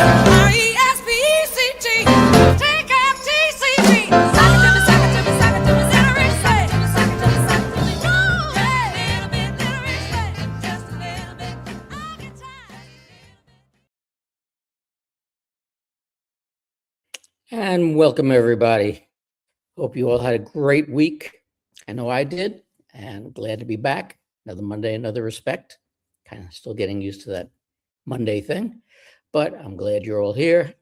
R-E-S-P-E-C-T. Take out T-C-P. Sock it to me, sock it to me, sock it to me, Little Sock it to me, sock it to me, sock it to me. Go ahead, little bit, just a little bit. I'll get tired. And welcome, everybody. Hope you all had a great week. I know I did, and glad to be back. Another Monday, another respect. Kind of still getting used to that Monday thing, but I'm glad you're all here.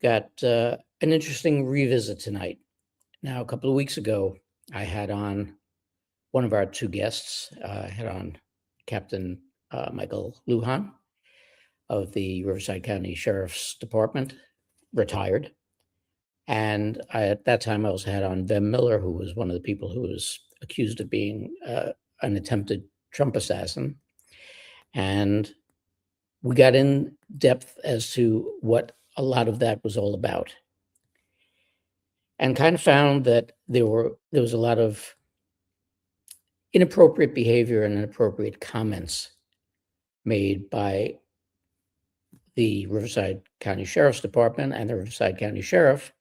Got an interesting revisit tonight. Now, a couple of weeks ago, I had on one of our two guests. I had on Captain Michael Lujan of the Riverside County Sheriff's Department, retired. And at that time, I also had on Vem Miller, who was one of the people who was accused of being an attempted Trump assassin. And we got in depth as to what a lot of that was all about. And kind of found that there was a lot of inappropriate behavior and inappropriate comments made by the Riverside County Sheriff's Department and the Riverside County Sheriff,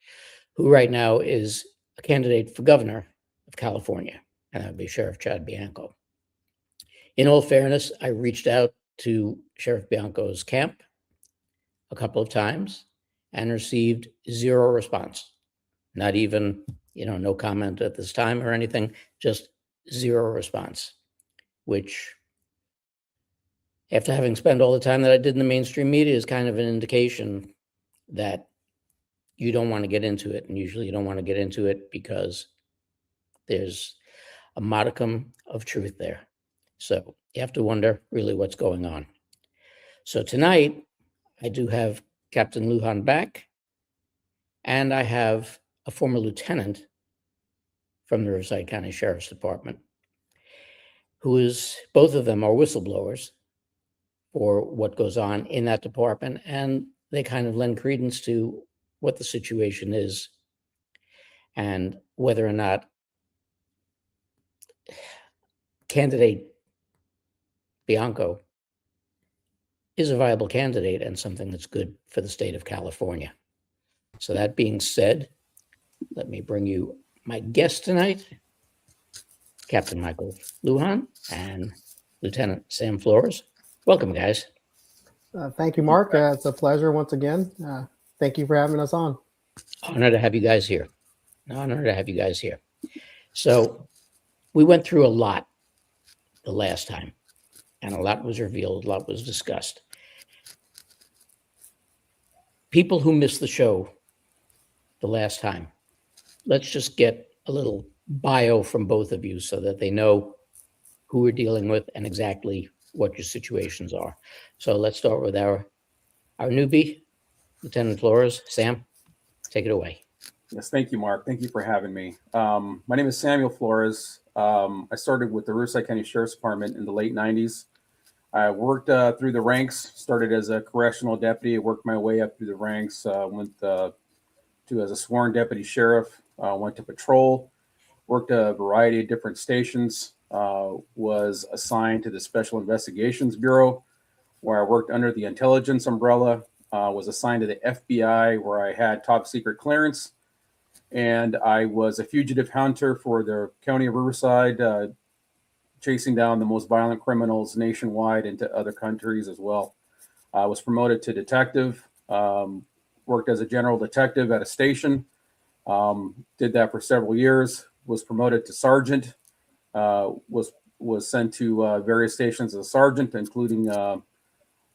who right now is a candidate for governor of California, and that would be Sheriff Chad Bianco. In all fairness, I reached out to Sheriff Bianco's camp a couple of times and received zero response. Not even, no comment at this time or anything, just zero response, which, after having spent all the time that I did in the mainstream media, is kind of an indication that you don't want to get into it. And usually you don't want to get into it because there's a modicum of truth there. So you have to wonder really what's going on. So tonight, I do have Captain Lujan back, and I have a former lieutenant from the Riverside County Sheriff's Department, both of them are whistleblowers for what goes on in that department, and they kind of lend credence to what the situation is and whether or not candidate Bianco is a viable candidate and something that's good for the state of California. So that being said, let me bring you my guest tonight, Captain Michael Lujan and Lieutenant Sam Flores. Welcome, guys. Thank you, Mark. It's a pleasure once again. Thank you for having us on. Honor to have you guys here. So we went through a lot the last time, and a lot was revealed, a lot was discussed. People who missed the show the last time, let's just get a little bio from both of you so that they know who we're dealing with and exactly what your situations are. So let's start with our newbie, Lieutenant Flores. Sam, take it away. Yes, thank you, Mark. Thank you for having me. My name is Samuel Flores. I started with the Riverside County Sheriff's Department in the late 90s. I worked through the ranks, started as a correctional deputy, worked my way up through the ranks, went as a sworn deputy sheriff, went to patrol, worked a variety of different stations, was assigned to the Special Investigations Bureau, where I worked under the intelligence umbrella, was assigned to the FBI, where I had top secret clearance, and I was a fugitive hunter for the county of Riverside, chasing down the most violent criminals nationwide into other countries as well. I was promoted to detective, worked as a general detective at a station, did that for several years, was promoted to sergeant, was sent to various stations as a sergeant, including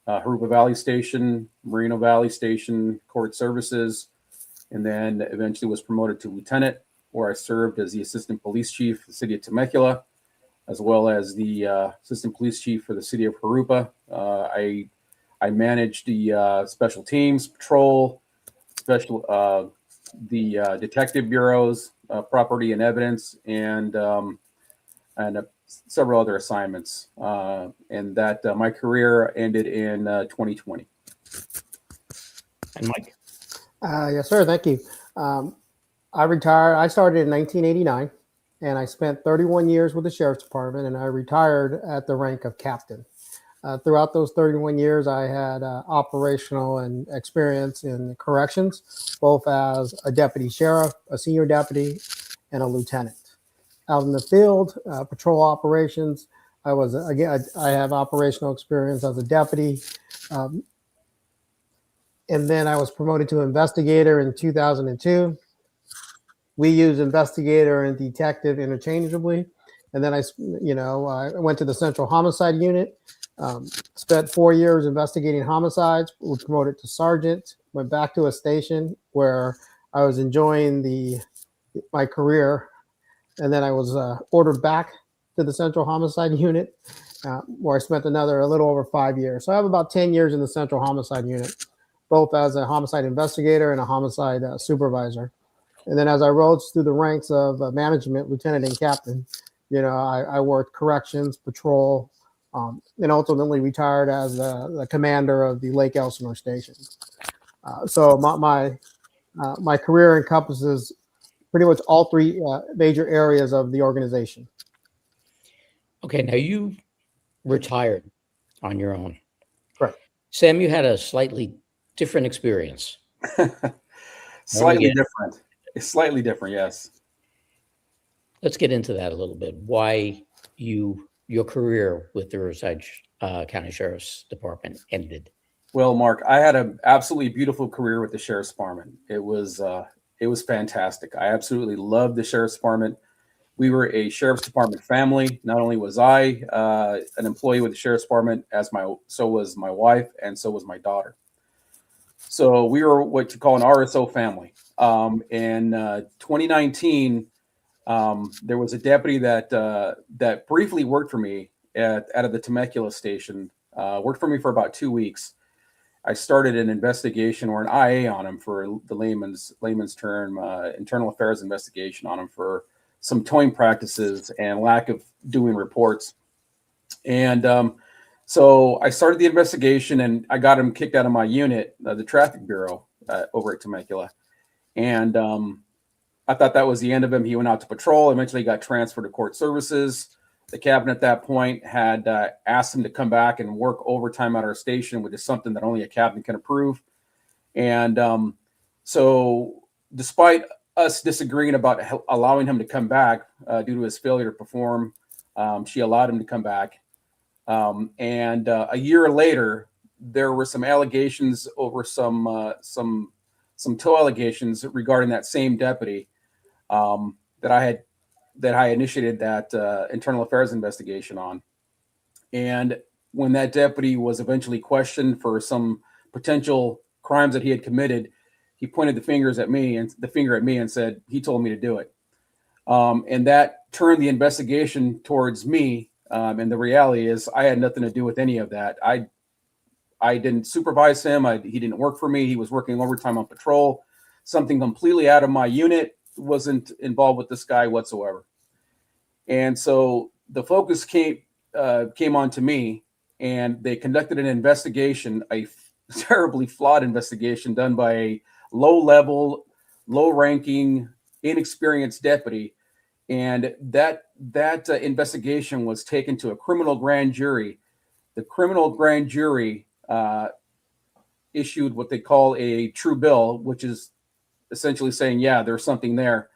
Harupa Valley Station, Moreno Valley Station, Court Services, and then eventually was promoted to lieutenant, where I served as the assistant police chief for the city of Temecula, as well as the assistant police chief for the city of Harupa. I managed the special teams, patrol, the detective bureaus, property and evidence, and several other assignments. And that my career ended in 2020. And Mike? Yes, sir. Thank you. I retired. I started in 1989, and I spent 31 years with the Sheriff's Department, and I retired at the rank of captain. Throughout those 31 years, I had operational and experience in corrections, both as a deputy sheriff, a senior deputy, and a lieutenant. Out in the field, patrol operations, I have operational experience as a deputy. Um, and then I was promoted to investigator in 2002. We use investigator and detective interchangeably. And then I went to the Central Homicide Unit, spent 4 years investigating homicides, was promoted to sergeant, went back to a station where I was enjoying my career. And then I was ordered back to the Central Homicide Unit, where I spent a little over 5 years. So I have about 10 years in the Central Homicide Unit, both as a homicide investigator and a homicide supervisor. And then as I rose through the ranks of management, lieutenant and captain, I worked corrections, patrol, and ultimately retired as the commander of the Lake Elsinore station. So my career encompasses pretty much all three major areas of the organization. Okay, now you retired on your own. Correct. Sam, you had a slightly different experience. Slightly different. It's slightly different, yes. Let's get into that a little bit. Why your career with the Riverside County Sheriff's Department ended. Well, Mark, I had an absolutely beautiful career with the Sheriff's Department. It was fantastic. I absolutely loved the Sheriff's Department. We were a Sheriff's Department family. Not only was I an employee with the Sheriff's Department, so was my wife, and so was my daughter. So we were what you call an RSO family. In 2019, there was a deputy that briefly worked for me out of the Temecula station. Worked for me for about 2 weeks. I started an investigation or an IA on him, for the layman's term, internal affairs investigation on him for some towing practices and lack of doing reports. And so I started the investigation, and I got him kicked out of my unit, the traffic bureau over at Temecula. And I thought that was the end of him. He went out to patrol, eventually got transferred to court services. The captain at that point had asked him to come back and work overtime at our station, which is something that only a captain can approve. And so despite us disagreeing about allowing him to come back due to his failure to perform, she allowed him to come back. And a year later, there were some allegations over some tow allegations regarding that same deputy that I initiated that internal affairs investigation on. And when that deputy was eventually questioned for some potential crimes that he had committed, he pointed the finger at me and said, he told me to do it. And that turned the investigation towards me. And the reality is I had nothing to do with any of that. I didn't supervise him. He didn't work for me. He was working overtime on patrol, something completely out of my unit. Wasn't involved with this guy whatsoever. And so the focus came on to me, and they conducted an investigation, a terribly flawed investigation done by a low-level, low-ranking, inexperienced deputy. And that investigation was taken to a criminal grand jury. The criminal grand jury issued what they call a true bill, which is essentially saying, yeah, there's something there.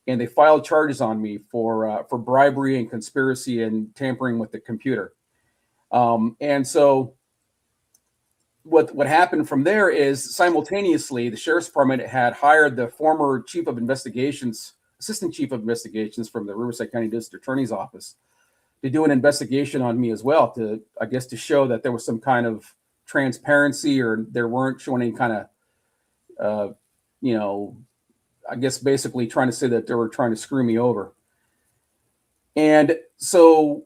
And they filed charges on me for bribery and conspiracy and tampering with the computer. And so what happened from there is simultaneously the Sheriff's Department had hired the former assistant chief of investigations from the Riverside County District Attorney's Office to do an investigation on me as well, to show that there was some kind of transparency, or there weren't showing any kind of I guess basically trying to say that they were trying to screw me over. And so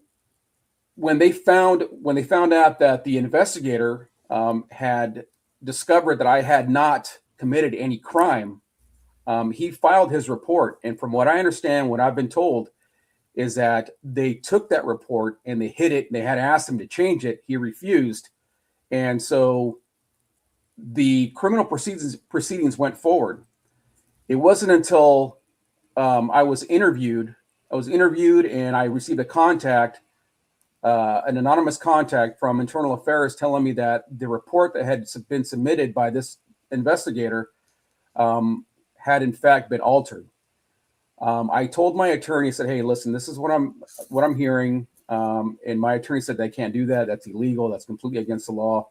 when they found out that the investigator had discovered that I had not committed any crime, he filed his report. And from what I understand, what I've been told, is that they took that report and they hid it. And they had asked him to change it. He refused. And so the criminal proceedings went forward. It wasn't until I was interviewed and I received a contact an anonymous contact from Internal Affairs telling me that the report that had been submitted by this investigator had in fact been altered. I told my attorney, said, "Hey, listen, this is what I'm hearing," and my attorney said, "They can't do that. That's illegal. That's completely against the law."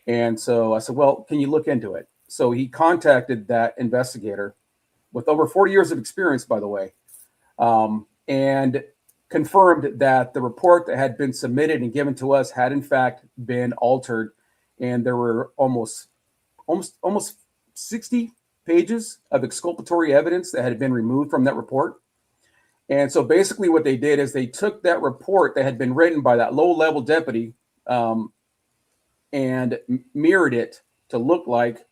And so I said, "Well, can you look into it?" So he contacted that investigator with over 40 years of experience, by the way, and confirmed that the report that had been submitted and given to us had in fact been altered, and there were almost 60 pages of exculpatory evidence that had been removed from that report. And so basically what they did is they took that report that had been written by that low-level deputy and mirrored it to look like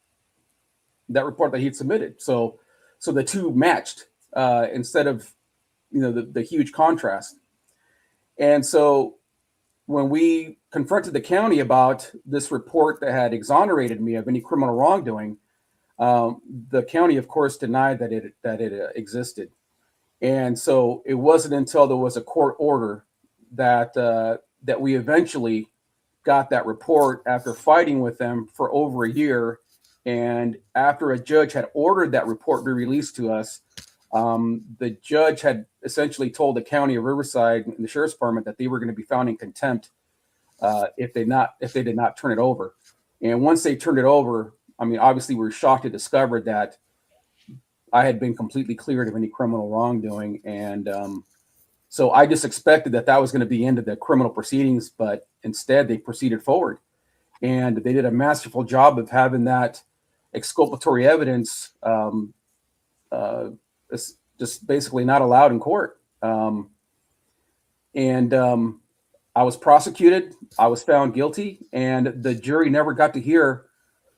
that report that he'd submitted. So the two matched instead of the huge contrast. And so when we confronted the county about this report that had exonerated me of any criminal wrongdoing, the county, of course, denied that it existed. And so it wasn't until there was a court order that we eventually got that report after fighting with them for over a year. And after a judge had ordered that report be released to us, the judge had essentially told the county of Riverside and the sheriff's department that they were going to be found in contempt if they did not turn it over. And once they turned it over, I mean, obviously we were shocked to discover that I had been completely cleared of any criminal wrongdoing. And so I just expected that was going to be the end of the criminal proceedings, but instead they proceeded forward. And they did a masterful job of having that exculpatory evidence just basically not allowed in court. I was prosecuted. I was found guilty, and the jury never got to hear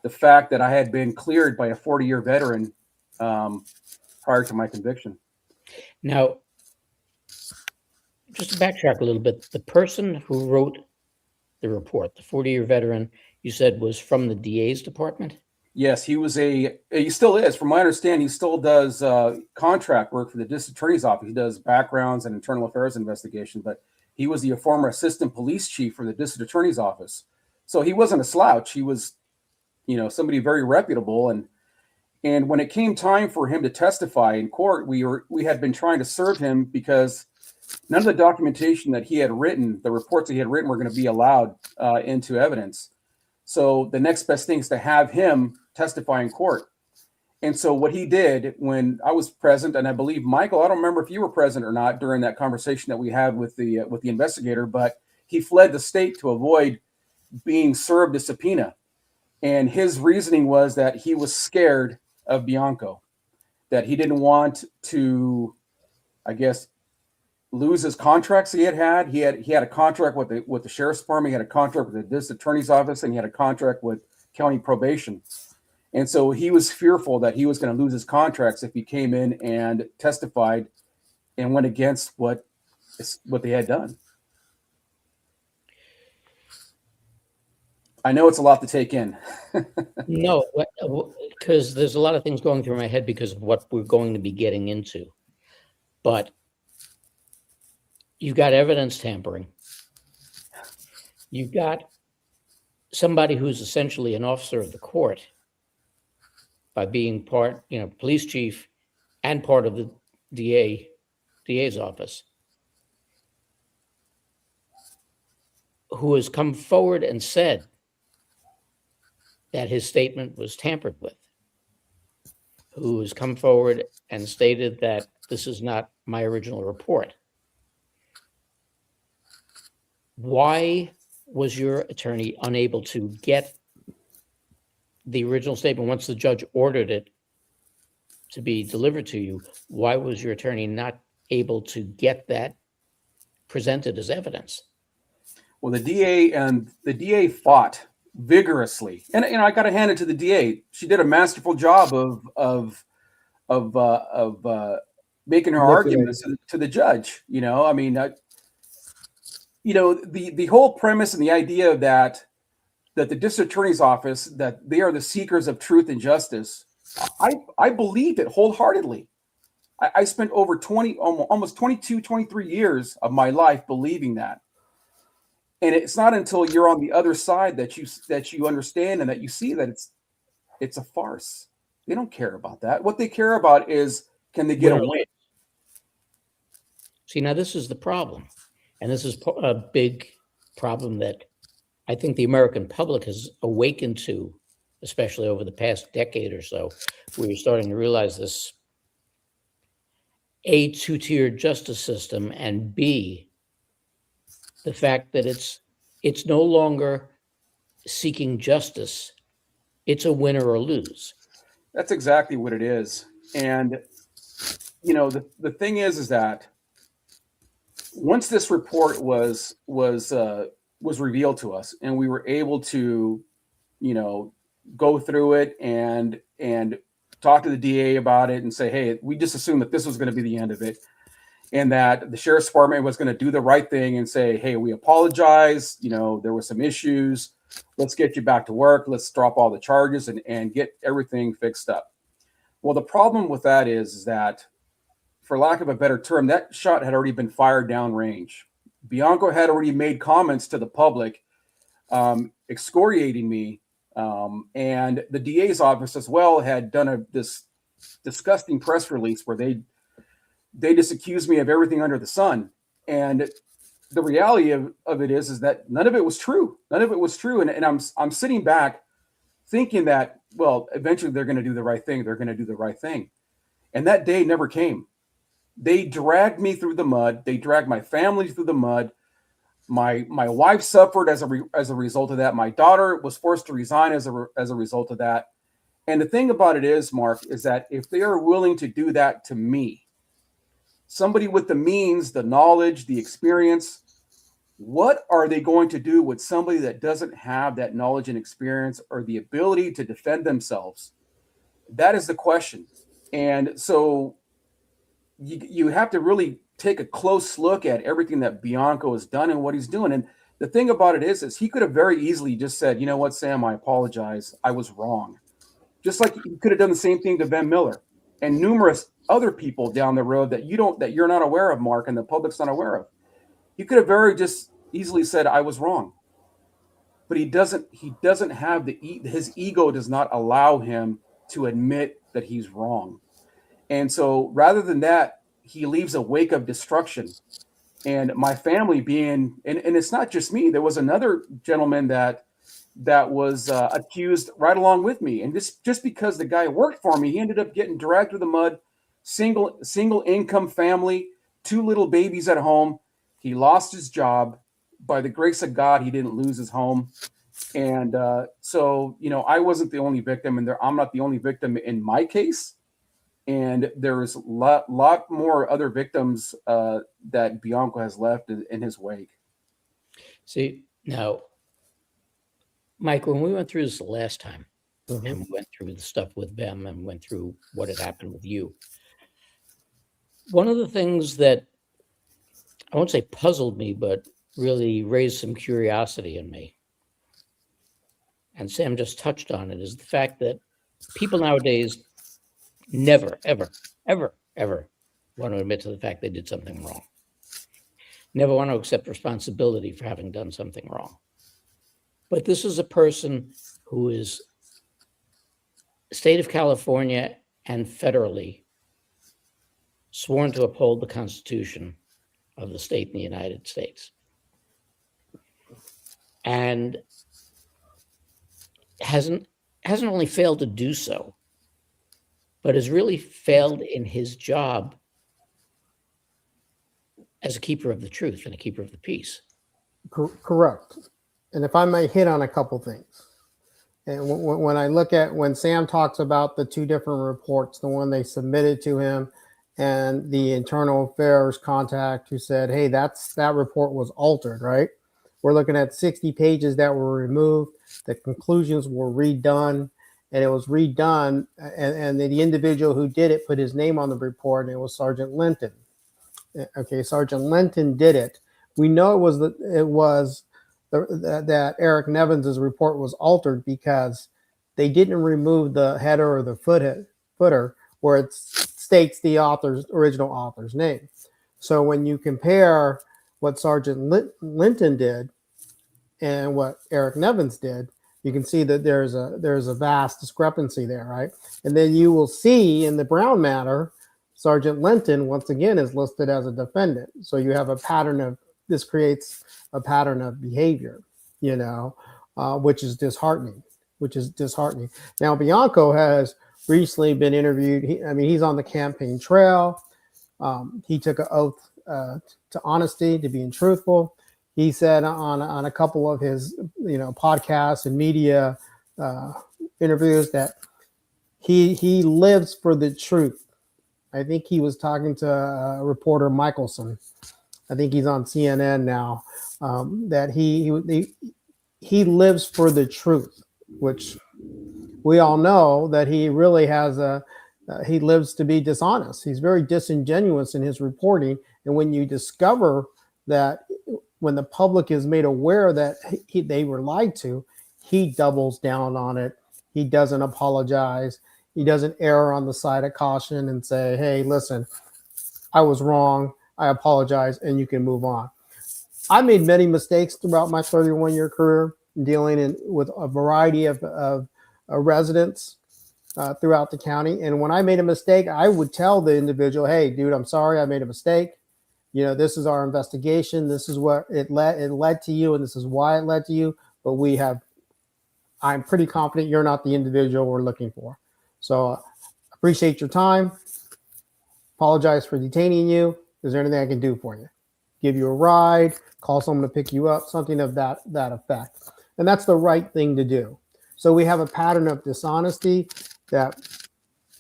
the fact that I had been cleared by a 40-year veteran prior to my conviction. Now, just to backtrack a little bit, the person who wrote the report, the 40-year veteran, you said was from the DA's department? Yes, he still is. From my understanding, he still does contract work for the district attorney's office. He does backgrounds and internal affairs investigation, but he was the former assistant police chief for the district attorney's office. So he wasn't a slouch. He was, somebody very reputable. And when it came time for him to testify in court, we had been trying to serve him because none of the documentation that he had written, the reports that he had written, were going to be allowed into evidence. So the next best thing is to have him testify in court. And so what he did when I was present, and I believe, Michael, I don't remember if you were present or not during that conversation that we had with the investigator, but he fled the state to avoid being served a subpoena. And his reasoning was that he was scared of Bianco, that he didn't want to, I guess, lose his contracts he had. He had a contract with the sheriff's department. He had a contract with the district attorney's office, and he had a contract with county probation. And so he was fearful that he was going to lose his contracts if he came in and testified and went against what they had done. I know it's a lot to take in. No, because there's a lot of things going through my head because of what we're going to be getting into. But you've got evidence tampering. You've got somebody who's essentially an officer of the court by being part, police chief and part of the DA's office, who has come forward and said that his statement was tampered with, who has come forward and stated that this is not my original report. Why was your attorney unable to get the original statement once the judge ordered it to be delivered to you? Why was your attorney not able to get that presented as evidence? Well, the DA fought vigorously, and I got to hand it to the DA. She did a masterful job of making her arguments to the judge. The whole premise and the idea that the district attorney's office, that they are the seekers of truth and justice, I believe it wholeheartedly. I spent over almost 22, 23 years of my life believing that. And it's not until you're on the other side that you understand and that you see that it's a farce. They don't care about that. What they care about is, can they get a win? See, now this is the problem. And this is a big problem that I think the American public has awakened to, especially over the past decade or so. We're starting to realize this A, two-tiered justice system, and B, the fact that it's no longer seeking justice. It's a win or a lose. That's exactly what it is. And you know, the thing is that once this report was revealed to us, and we were able to, you know, go through it and talk to the DA about it and say, hey, we just assumed that this was going to be the end of it, and that the sheriff's department was going to do the right thing and say, hey, we apologize. You know, there were some issues. Let's get you back to work. Let's drop all the charges and get everything fixed up. Well, the problem with that is that, for lack of a better term, that shot had already been fired downrange. Bianco had already made comments to the public, excoriating me. And the DA's office as well had done this disgusting press release where they just accused me of everything under the sun. And the reality of it is that none of it was true. None of it was true. And I'm sitting back thinking that, well, eventually they're going to do the right thing. They're going to do the right thing. And that day never came. They dragged me through the mud. They dragged my family through the mud. My wife suffered as a result of that. My daughter was forced to resign as a result of that. And the thing about it is, Mark, is that if they are willing to do that to me, somebody with the means, the knowledge, the experience, what are they going to do with somebody that doesn't have that knowledge and experience or the ability to defend themselves? That is the question. And so you have to really take a close look at everything that Bianco has done and what he's doing. And the thing about it is he could have very easily just said, you know what, Sam, I apologize. I was wrong. Just like he could have done the same thing to Ben Miller and numerous other people down the road that you're not aware of, Mark, and the public's not aware of. He could have very just easily said, I was wrong. But he doesn't have his ego does not allow him to admit that he's wrong. And so rather than that, he leaves a wake of destruction. And my family being, and it's not just me, there was another gentleman that was accused right along with me. And just because the guy worked for me, he ended up getting dragged through the mud, single income family, 2 little babies at home. He lost his job. By the grace of God, he didn't lose his home. And so, you know, I wasn't the only victim, and I'm not the only victim in my case. And there's a lot more other victims that Bianco has left in his wake. See, now, Mike, when we went through this the last time, Mhm. and we went through the stuff with them and went through what had happened with you, one of the things that I won't say puzzled me, but really raised some curiosity in me, and Sam just touched on it, is the fact that people nowadays never, ever, ever, ever want to admit to the fact they did something wrong. Never want to accept responsibility for having done something wrong. But this is a person who is state of California and federally sworn to uphold the Constitution of the state in the United States. And hasn't only failed to do so, but has really failed in his job as a keeper of the truth and a keeper of the peace. Correct. And if I may hit on a couple things. And when I look at when Sam talks about the 2 different reports, the one they submitted to him and the internal affairs contact who said, hey, that report was altered, right? We're looking at 60 pages that were removed. The conclusions were redone, and it was redone. And the individual who did it put his name on the report, and it was Sergeant Linton. Okay, Sergeant Linton did it. We know that Eric Nevins' report was altered because they didn't remove the header or the footer where it states the original author's name. So when you compare what Sergeant Linton did and what Eric Nevins did, you can see that there's a vast discrepancy there, right? And then you will see in the Brown matter, Sergeant Linton once again is listed as a defendant. So you have a pattern of this creates a pattern of behavior, which is disheartening. Now Bianco has recently been interviewed. He's on the campaign trail. He took an oath to honesty, to being truthful. He said on a couple of his podcasts and media interviews that he lives for the truth. I think he was talking to reporter Michelson. I think he's on CNN now. That he lives for the truth, which we all know that he really has he lives to be dishonest. He's very disingenuous in his reporting. And when you discover that when the public is made aware that they were lied to, he doubles down on it. He doesn't apologize. He doesn't err on the side of caution and say, hey, listen, I was wrong. I apologize, and you can move on. I made many mistakes throughout my 31-year career dealing with a variety of residents throughout the county. And when I made a mistake, I would tell the individual, hey, dude, I'm sorry, I made a mistake. This is our investigation. This is what it led to you, and this is why it led to you. But I'm pretty confident you're not the individual we're looking for. So appreciate your time. Apologize for detaining you. Is there anything I can do for you? Give you a ride, call someone to pick you up, something of that effect. And that's the right thing to do. So we have a pattern of dishonesty that,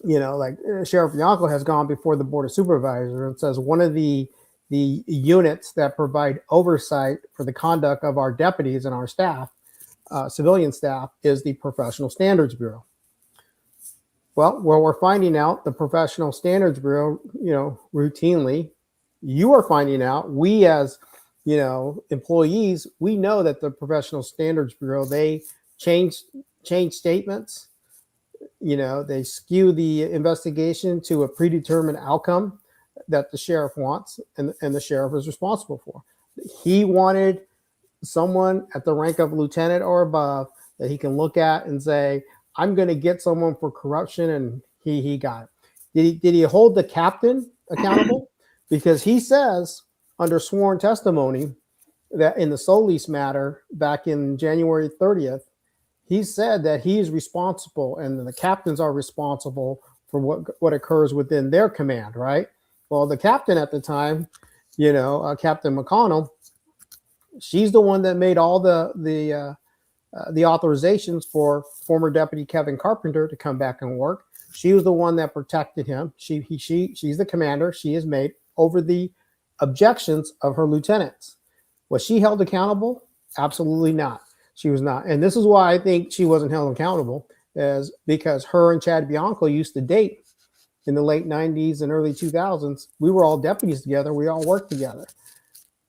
like Sheriff Bianco has gone before the Board of Supervisors and says one of the units that provide oversight for the conduct of our deputies and our staff, civilian staff, is the Professional Standards Bureau. Well, where we're finding out the Professional Standards Bureau, routinely, you are finding out, we as, employees, we know that the Professional Standards Bureau, they change statements, they skew the investigation to a predetermined outcome that the sheriff wants and the sheriff is responsible for. He wanted someone at the rank of lieutenant or above that he can look at and say, I'm going to get someone for corruption, and he got it. Did he hold the captain accountable? Because he says under sworn testimony that in the Solis matter back in January 30th, he said that he is responsible and the captains are responsible for what occurs within their command, right? Well, the captain at the time, Captain McConnell, she's the one that made all the authorizations for former Deputy Kevin Carpenter to come back and work. She was the one that protected him. She's the commander. She is made over the objections of her lieutenants. Was she held accountable? Absolutely not. She was not. And this is why I think she wasn't held accountable, is because her and Chad Bianco used to date in the late 90s and early 2000s. We were all deputies together. We all worked together.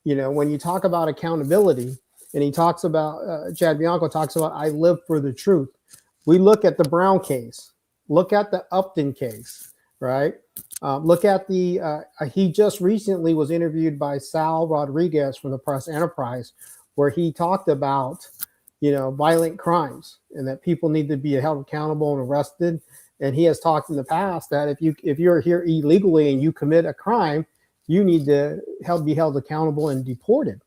When you talk about accountability, and he talks about, Chad Bianco talks about, I live for the truth. We look at the Brown case, look at the Upton case, right? Look at he just recently was interviewed by Sal Rodriguez from the Press Enterprise, where he talked about, violent crimes and that people need to be held accountable and arrested. And he has talked in the past that if you're here illegally and you commit a crime, you need to be held accountable and deported.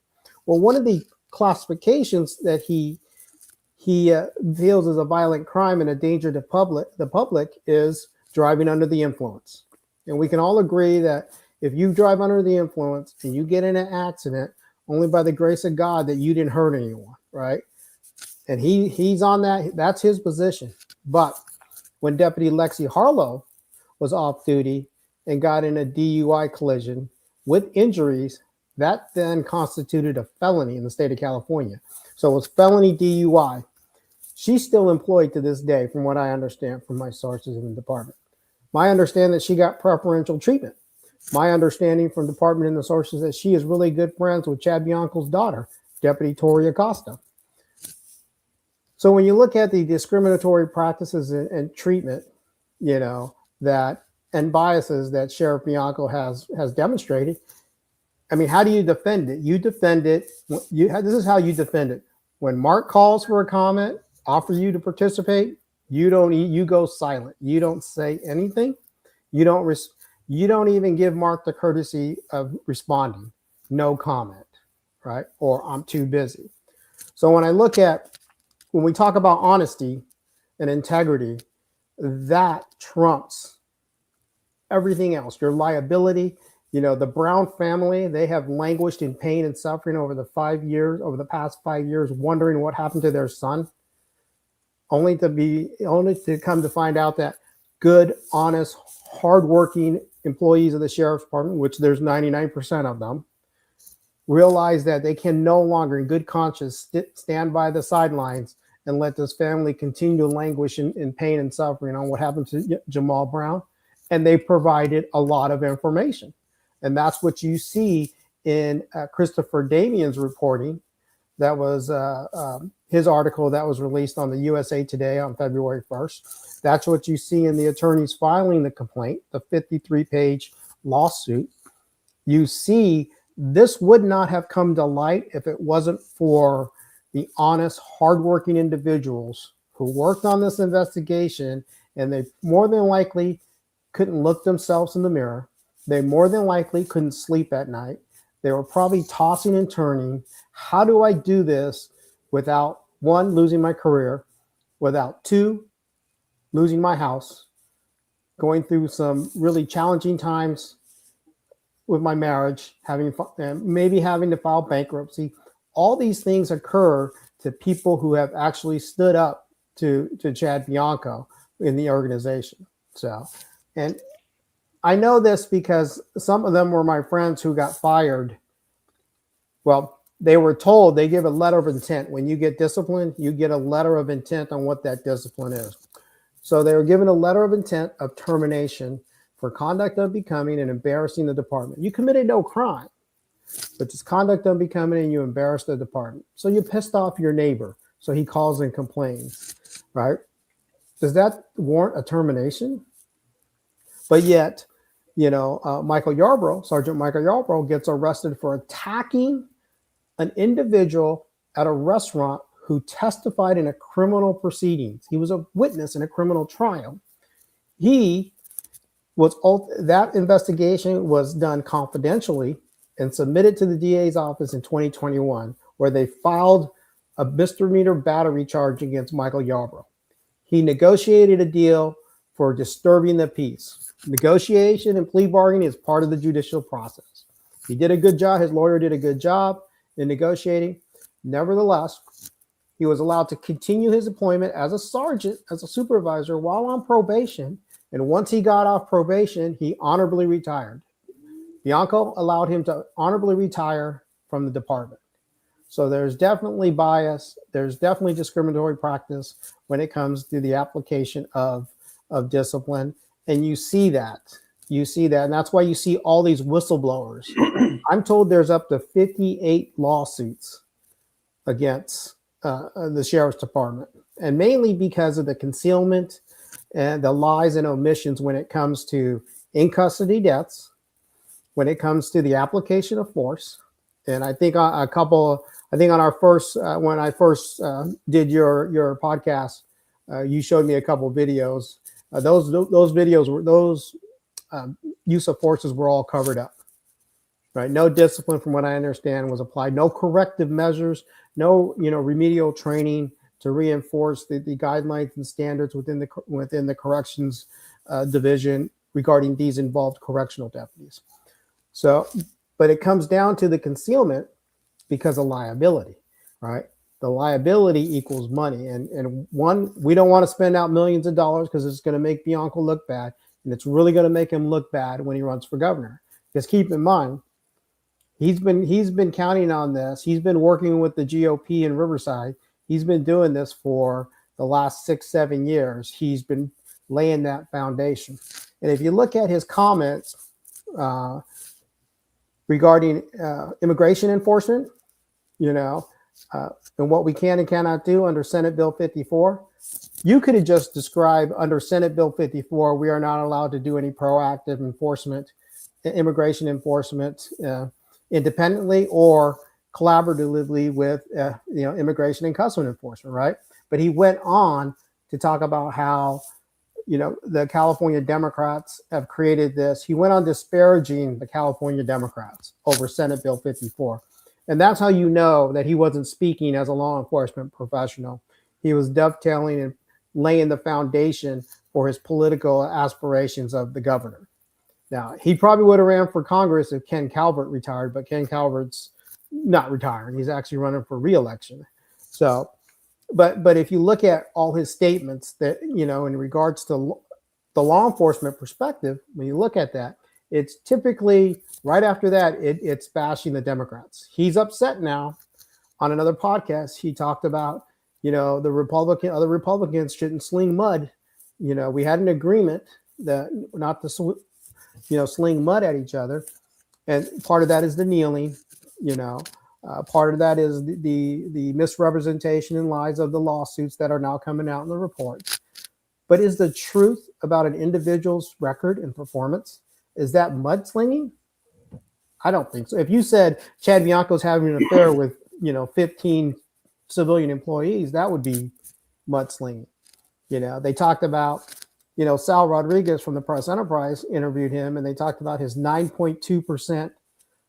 Well, one of the classifications that he feels as a violent crime and a danger to the public is driving under the influence. And we can all agree that if you drive under the influence and you get in an accident, only by the grace of God that you didn't hurt anyone, right? And he's on that. That's his position. But when Deputy Lexi Harlow was off duty and got in a DUI collision with injuries, that then constituted a felony in the state of California. So it was felony DUI. She's still employed to this day, from what I understand from my sources in the department. My understanding that she got preferential treatment. My understanding from department and the sources that she is really good friends with Chad Bianco's daughter, Deputy Tori Acosta. So when you look at the discriminatory practices and treatment, and biases that Sheriff Bianco has demonstrated, how do you defend it? You defend it. This is how you defend it. When Mark calls for a comment, offer you to participate, you don't you go silent. You don't say anything. You don't you don't even give Mark the courtesy of responding. No comment, right? Or I'm too busy. So when we talk about honesty and integrity, that trumps everything else. Your liability, the Brown family, they have languished in pain and suffering over the past 5 years, wondering what happened to their son, only to come to find out that good, honest, hardworking employees of the sheriff's department, which there's 99% of them, realize that they can no longer, in good conscience, stand by the sidelines and let this family continue to languish in pain and suffering on what happened to Jamal Brown. And they provided a lot of information. And that's what you see in Christopher Damien's reporting. That was his article that was released on the USA Today on February 1st. That's what you see in the attorneys filing the complaint, the 53-page lawsuit. You see, this would not have come to light if it wasn't for the honest, hardworking individuals who worked on this investigation, and they more than likely couldn't look themselves in the mirror. They more than likely couldn't sleep at night. They were probably tossing and turning. How do I do this without, one, losing my career, without, two, losing my house, going through some really challenging times with my marriage, maybe having to file bankruptcy. All these things occur to people who have actually stood up to Chad Bianco in the organization. So, and I know this because some of them were my friends who got fired. Well, they were told, they give a letter of intent. When you get disciplined, you get a letter of intent on what that discipline is. So they were given a letter of intent of termination for conduct unbecoming and embarrassing the department. You committed no crime, but it's conduct unbecoming and you embarrassed the department. So you pissed off your neighbor. So he calls and complains, right? Does that warrant a termination? But yet, Sergeant Michael Yarbrough gets arrested for attacking an individual at a restaurant who testified in a criminal proceedings. He was a witness in a criminal trial. That investigation was done confidentially and submitted to the DA's office in 2021, where they filed a misdemeanor battery charge against Michael Yarbrough. He negotiated a deal for disturbing the peace. Negotiation and plea bargaining is part of the judicial process. He did a good job. His lawyer did a good job in negotiating. Nevertheless, he was allowed to continue his employment as a sergeant, as a supervisor, while on probation. And once he got off probation, he honorably retired. Bianco allowed him to honorably retire from the department. So there's definitely bias. There's definitely discriminatory practice when it comes to the application of discipline. And you see that. And that's why you see all these whistleblowers. I'm told there's up to 58 lawsuits against the sheriff's department, and mainly because of the concealment and the lies and omissions when it comes to in custody deaths, when it comes to the application of force. And I think on our first, when I first did your podcast, you showed me a couple of videos. Those videos were use of forces were all covered up, right? No discipline, from what I understand, was applied. No corrective measures. No, remedial training to reinforce the guidelines and standards within the corrections division regarding these involved correctional deputies. So, but it comes down to the concealment because of liability, right? The liability equals money. And one, we don't want to spend out millions of dollars because it's going to make Bianco look bad. And it's really going to make him look bad when he runs for governor. Because keep in mind, he's been counting on this. He's been working with the GOP in Riverside. He's been doing this for the last 6-7 years. He's been laying that foundation. And if you look at his comments regarding immigration enforcement, and what we can and cannot do under Senate Bill 54, you could have just described under Senate Bill 54, we are not allowed to do any proactive enforcement, immigration enforcement independently or collaboratively with immigration and customs enforcement, right? But he went on to talk about how the California Democrats have created this. He went on disparaging the California Democrats over Senate Bill 54. And that's how you know that he wasn't speaking as a law enforcement professional. He was dovetailing and laying the foundation for his political aspirations of the governor. Now, he probably would have ran for Congress if Ken Calvert retired, but Ken Calvert's not retiring. He's actually running for re-election. So, but if you look at all his statements that, in regards to the law enforcement perspective, when you look at that, it's typically right after that, it's bashing the Democrats. He's upset now. On another podcast, he talked about, other Republicans shouldn't sling mud. We had an agreement that not to, sling mud at each other. And part of that is the kneeling, part of that is the misrepresentation and lies of the lawsuits that are now coming out in the reports. But is the truth about an individual's record and performance, is that mudslinging? I don't think so. If you said Chad Bianco's having an affair with, 15 civilian employees, that would be mudslinging. They talked about, Sal Rodriguez from the Press Enterprise interviewed him, and they talked about his 9.2%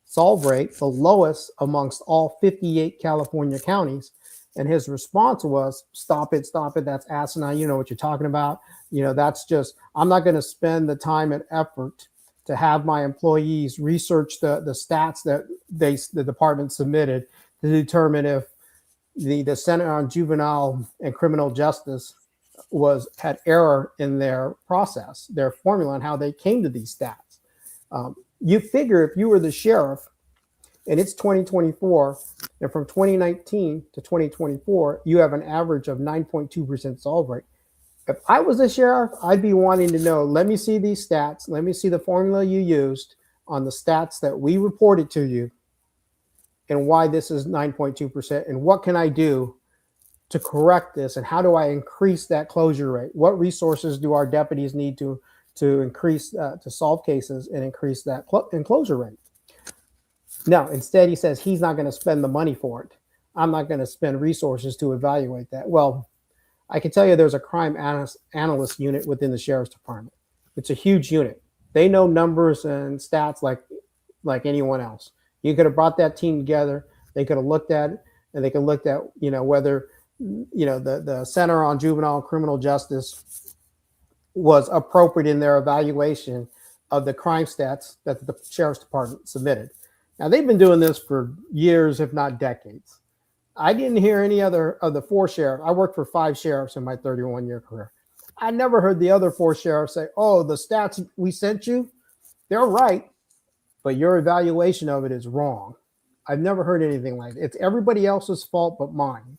solve rate, the lowest amongst all 58 California counties. And his response was, stop it, that's asinine. You know what you're talking about. That's just, I'm not going to spend the time and effort to have my employees research the stats that the department submitted to determine if the Center on Juvenile and Criminal Justice had error in their process, their formula, and how they came to these stats. You figure if you were the sheriff and it's 2024, and from 2019 to 2024, you have an average of 9.2% solve rate. If I was a sheriff, I'd be wanting to know, let me see these stats. Let me see the formula you used on the stats that we reported to you and why this is 9.2%, and what can I do to correct this, and how do I increase that closure rate? What resources do our deputies need to increase, to solve cases and increase that closure rate? No, instead he says he's not going to spend the money for it. I'm not going to spend resources to evaluate that. Well, I can tell you there's a crime analyst unit within the sheriff's department. It's a huge unit. They know numbers and stats like anyone else. You could have brought that team together. They could have looked at it, and they could look at, whether, the Center on Juvenile and Criminal Justice was appropriate in their evaluation of the crime stats that the sheriff's department submitted. Now, they've been doing this for years, if not decades. I didn't hear any other of the 4 sheriffs. I worked for 5 sheriffs in my 31-year career. I never heard the other 4 sheriffs say, oh, the stats we sent you, they're right, but your evaluation of it is wrong. I've never heard anything like it. It's everybody else's fault but mine,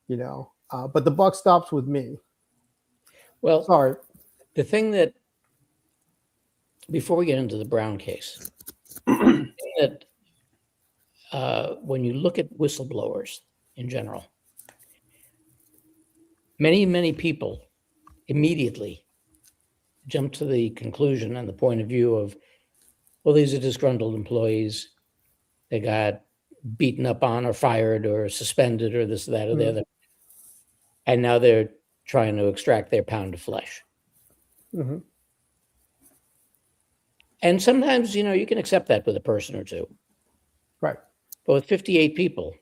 but the buck stops with me. Well, Sorry. the thing that, before we get into the Brown case, that when you look at whistleblowers in general, many people immediately jump to the conclusion and the point of view of, well, these are disgruntled employees. They got beaten up on or fired or suspended or this, that, or the other. And now they're trying to extract their pound of flesh. Mm-hmm. And sometimes, you can accept that with a person or two. Right. But with 58 people,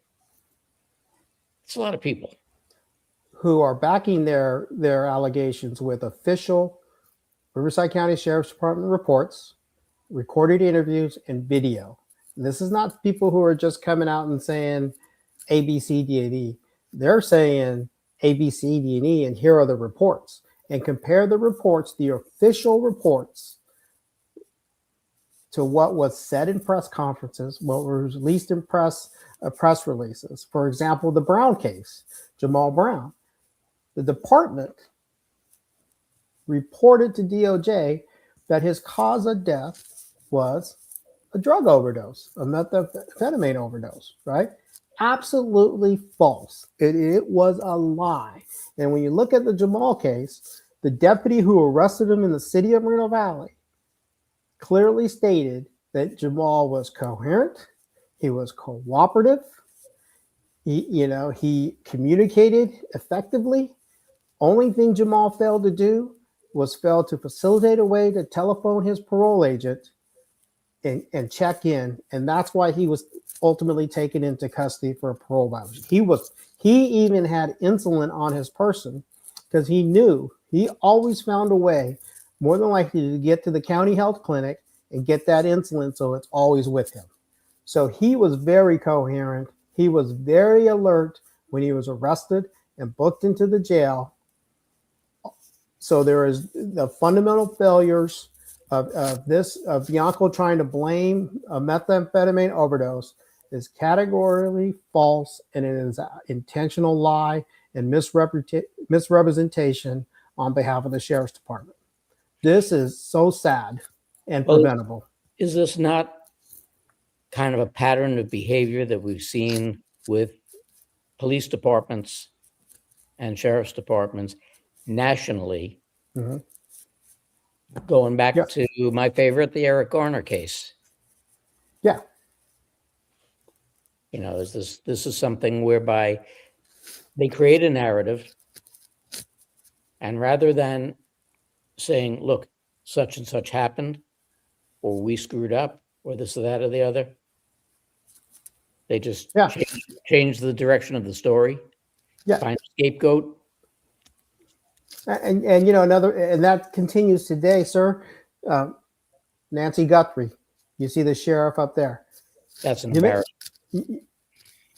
it's a lot of people. Who are backing their allegations with official Riverside County Sheriff's Department reports, recorded interviews, and video. And this is not people who are just coming out and saying A, B, C, D, and E. They're saying A, B, C, D, and E, and here are the reports. And compare the reports, the official reports, to what was said in press conferences, what was released in press releases. For example, the Brown case, Jamal Brown. The department reported to DOJ that his cause of death was a drug overdose, a methamphetamine overdose, right? Absolutely false. It was a lie. And when you look at the Jamal case, the deputy who arrested him in the city of Moreno Valley clearly stated that Jamal was coherent, He was cooperative. He communicated effectively. Only thing Jamal failed to do was fail to facilitate a way to telephone his parole agent and check in. And that's why he was ultimately taken into custody for a parole violation. He even had insulin on his person because he always found a way, more than likely, to get to the county health clinic and get that insulin, so it's always with him. So he was very coherent. He was very alert when he was arrested and booked into the jail. So there is the fundamental failures of Bianco trying to blame a methamphetamine overdose is categorically false, and it is an intentional lie and misrepresentation on behalf of the sheriff's department. This is so sad and preventable. Is this not kind of a pattern of behavior that we've seen with police departments and sheriff's departments nationally? Mm-hmm. Going back Yeah. to my favorite, the Eric Garner case. Yeah. This is something whereby they create a narrative, and rather than saying, look, such and such happened, or we screwed up, or this or that or the other, they just Yeah. change the direction of the story, Yeah. find a scapegoat. And and that continues today, sir. Nancy Guthrie, you see the sheriff up there. That's an You made- embarrassment.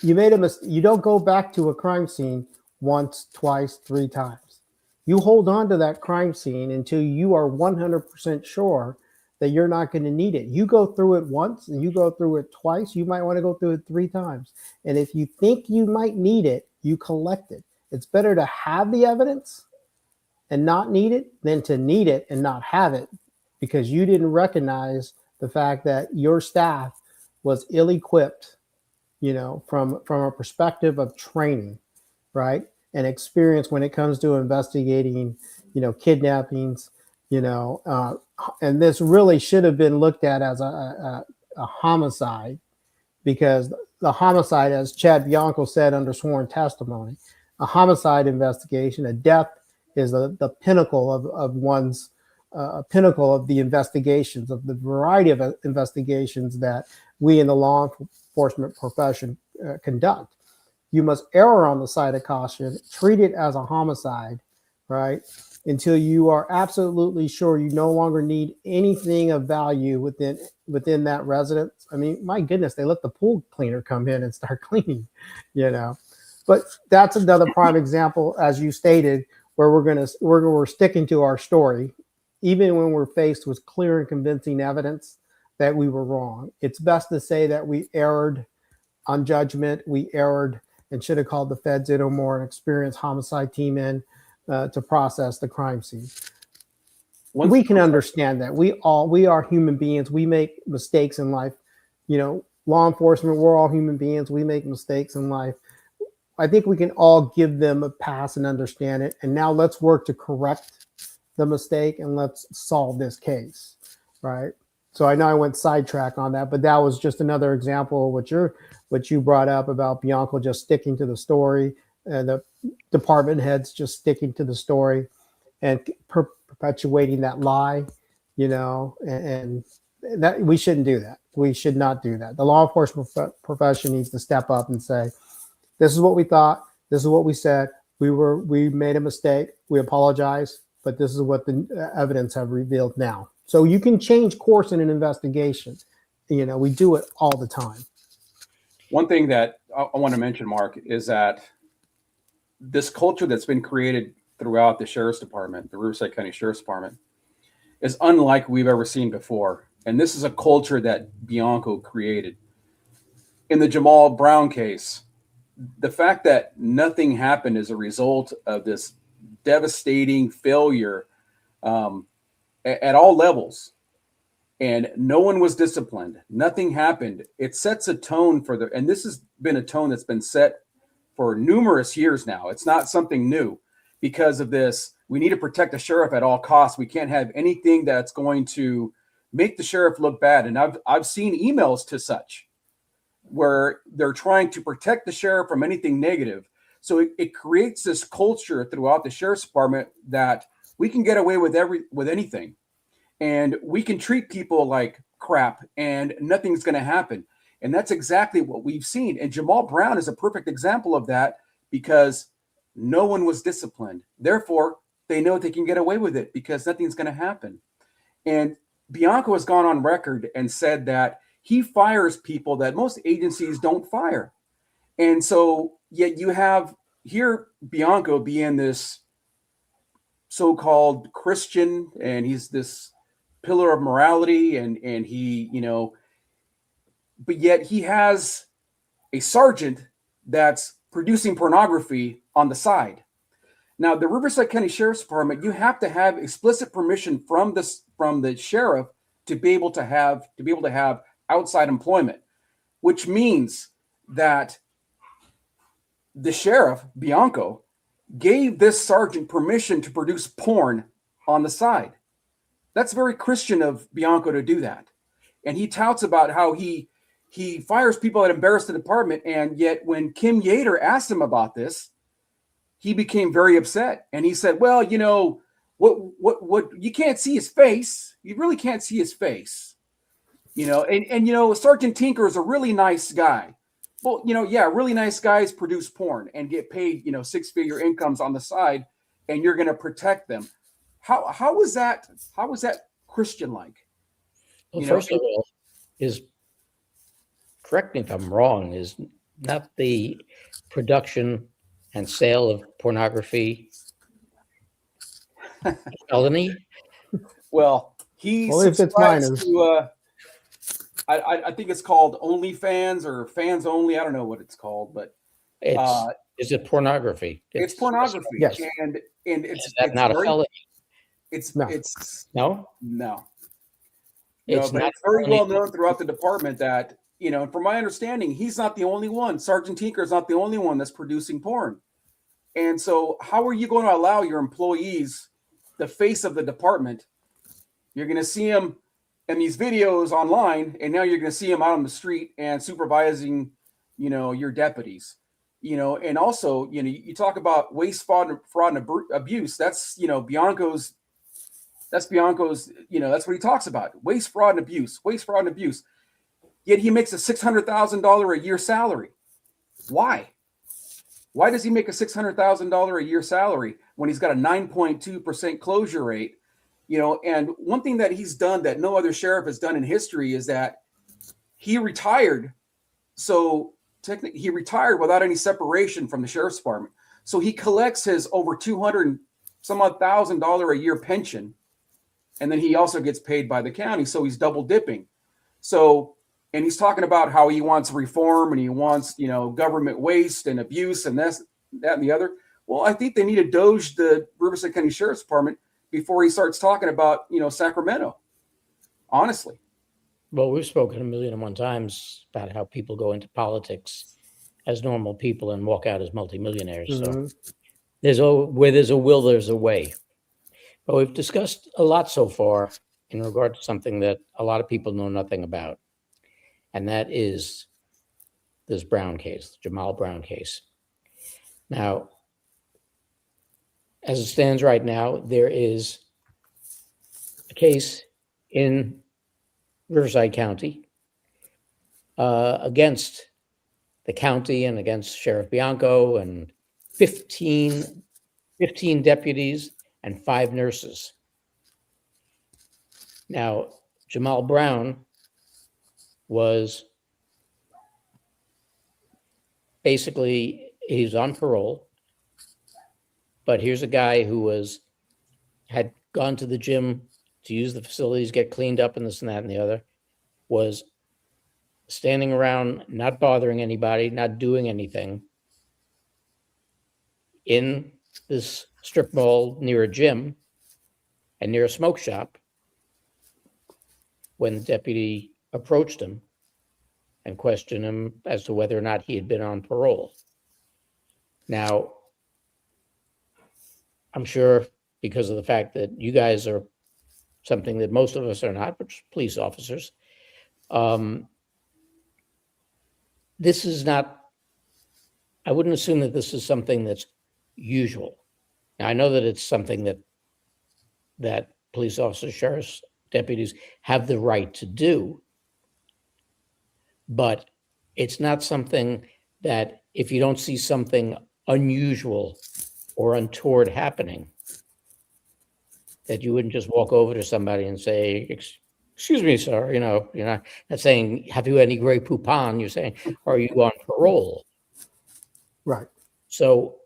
You made a mistake. You don't go back to a crime scene once, twice, 3 times. You hold on to that crime scene until you are 100% sure that you're not going to need it. You go through it once and you go through it twice. You might want to go through it 3 times. And if you think you might need it, you collect it. It's better to have the evidence and not need it than to need it and not have it, because you didn't recognize the fact that your staff was ill-equipped, from a perspective of training, right? And experience when it comes to investigating, kidnappings, and this really should have been looked at as a homicide, because the homicide, as Chad Bianco said under sworn testimony, a homicide investigation, a death is the pinnacle of one's pinnacle of the investigations, of the variety of investigations that we in the law enforcement profession conduct. You must err on the side of caution, treat it as a homicide, right? Until you are absolutely sure you no longer need anything of value within that residence. I mean, my goodness, they let the pool cleaner come in and start cleaning, But that's another prime example, as you stated, where we're sticking to our story, even when we're faced with clear and convincing evidence that we were wrong. It's best to say that we erred on judgment. We erred and should have called the feds in, or more experienced homicide team in to process the crime scene. We can understand that. We are human beings. We make mistakes in life. Law enforcement, we're all human beings. We make mistakes in life. I think we can all give them a pass and understand it. And now let's work to correct the mistake and let's solve this case, right? So I know I went sidetrack on that, but that was just another example of what you brought up about Bianco just sticking to the story, and the department heads just sticking to the story and perpetuating that lie, and that we shouldn't do that. We should not do that. The law enforcement profession needs to step up and say, this is what we thought. This is what we said. We made a mistake. We apologize, but this is what the evidence have revealed now. So you can change course in an investigation. We do it all the time. One thing that I want to mention, Mark, is that this culture that's been created throughout the sheriff's department, the Riverside County Sheriff's Department, is unlike we've ever seen before. And this is a culture that Bianco created. In the Jamal Brown case, the fact that nothing happened as a result of this devastating failure at all levels, and no one was disciplined, nothing happened. It sets a tone and this has been a tone that's been set for numerous years now. It's not something new. Because of this, we need to protect the sheriff at all costs. We can't have anything that's going to make the sheriff look bad. And I've seen emails to such. where they're trying to protect the sheriff from anything negative. So it creates this culture throughout the sheriff's department that we can get away with anything, and we can treat people like crap and nothing's going to happen. And that's exactly what we've seen. And Jamal Brown is a perfect example of that, because no one was disciplined. Therefore, they know they can get away with it because nothing's going to happen. And Bianco has gone on record and said that he fires people that most agencies don't fire. And so yet you have here Bianco being this so-called Christian, and he's this pillar of morality, and he, but yet he has a sergeant that's producing pornography on the side. Now, the Riverside County Sheriff's Department, you have to have explicit permission from the sheriff to be able to have outside employment, which means that the sheriff, Bianco, gave this sergeant permission to produce porn on the side. That's very Christian of Bianco to do that. And he touts about how he fires people that embarrass the department. And yet when Kim Yater asked him about this, he became very upset. And he said, well, what you can't see his face. You really can't see his face. Sergeant Tinker is a really nice guy. Well, really nice guys produce porn and get paid, 6-figure incomes on the side, and you're going to protect them. How was that Christian like? Well, first of all, correct me if I'm wrong, is not the production and sale of pornography a felony? Well, he subscribes to I think it's called OnlyFans or Fans Only. I don't know what it's called, but is it pornography? It's pornography. Yes. And it's not a felony. It's no. But It's very well known throughout the department that, from my understanding, he's not the only one. Sergeant Tinker is not the only one that's producing porn. And so how are you going to allow your employees, the face of the department, you're going to see him in these videos online, and now you're going to see him out on the street and supervising, your deputies, and also, you talk about waste, fraud and abuse. That's, Bianco's, that's what he talks about. Waste, fraud, and abuse. Yet he makes a $600,000 a year salary. Why? Why does he make a $600,000 a year salary when he's got a 9.2% closure rate? And one thing that he's done that no other sheriff has done in history is that he retired. So technically, he retired without any separation from the sheriff's department. So he collects his over $200,000 a year pension, and then he also gets paid by the county. So he's double dipping. So, and he's talking about how he wants reform and he wants, government waste and abuse and that and the other. Well, I think they need to doge the Riverside County Sheriff's Department before he starts talking about, Sacramento, honestly. Well, we've spoken 1,000,001 times about how people go into politics as normal people and walk out as multimillionaires. Mm-hmm. So where there's a will, there's a way. But we've discussed a lot so far in regard to something that a lot of people know nothing about. And that is this Brown case, the Jamal Brown case. Now, as it stands right now, there is a case in Riverside County against the county and against Sheriff Bianco and 15 deputies and 5 nurses. Now, Jamal Brown was basically, he's on parole. But here's a guy who had gone to the gym to use the facilities, get cleaned up and this and that and the other, was standing around, not bothering anybody, not doing anything in this strip mall near a gym and near a smoke shop when the deputy approached him and questioned him as to whether or not he had been on parole. Now, I'm sure because of the fact that you guys are something that most of us are not, which police officers, this is not, I wouldn't assume that this is something that's usual. Now, I know that it's something that police officers, sheriff's deputies have the right to do, but it's not something that if you don't see something unusual or untoward happening, that you wouldn't just walk over to somebody and say, excuse me, sir, you're not saying, have you any Grey Poupon? You're saying, are you on parole? Right. So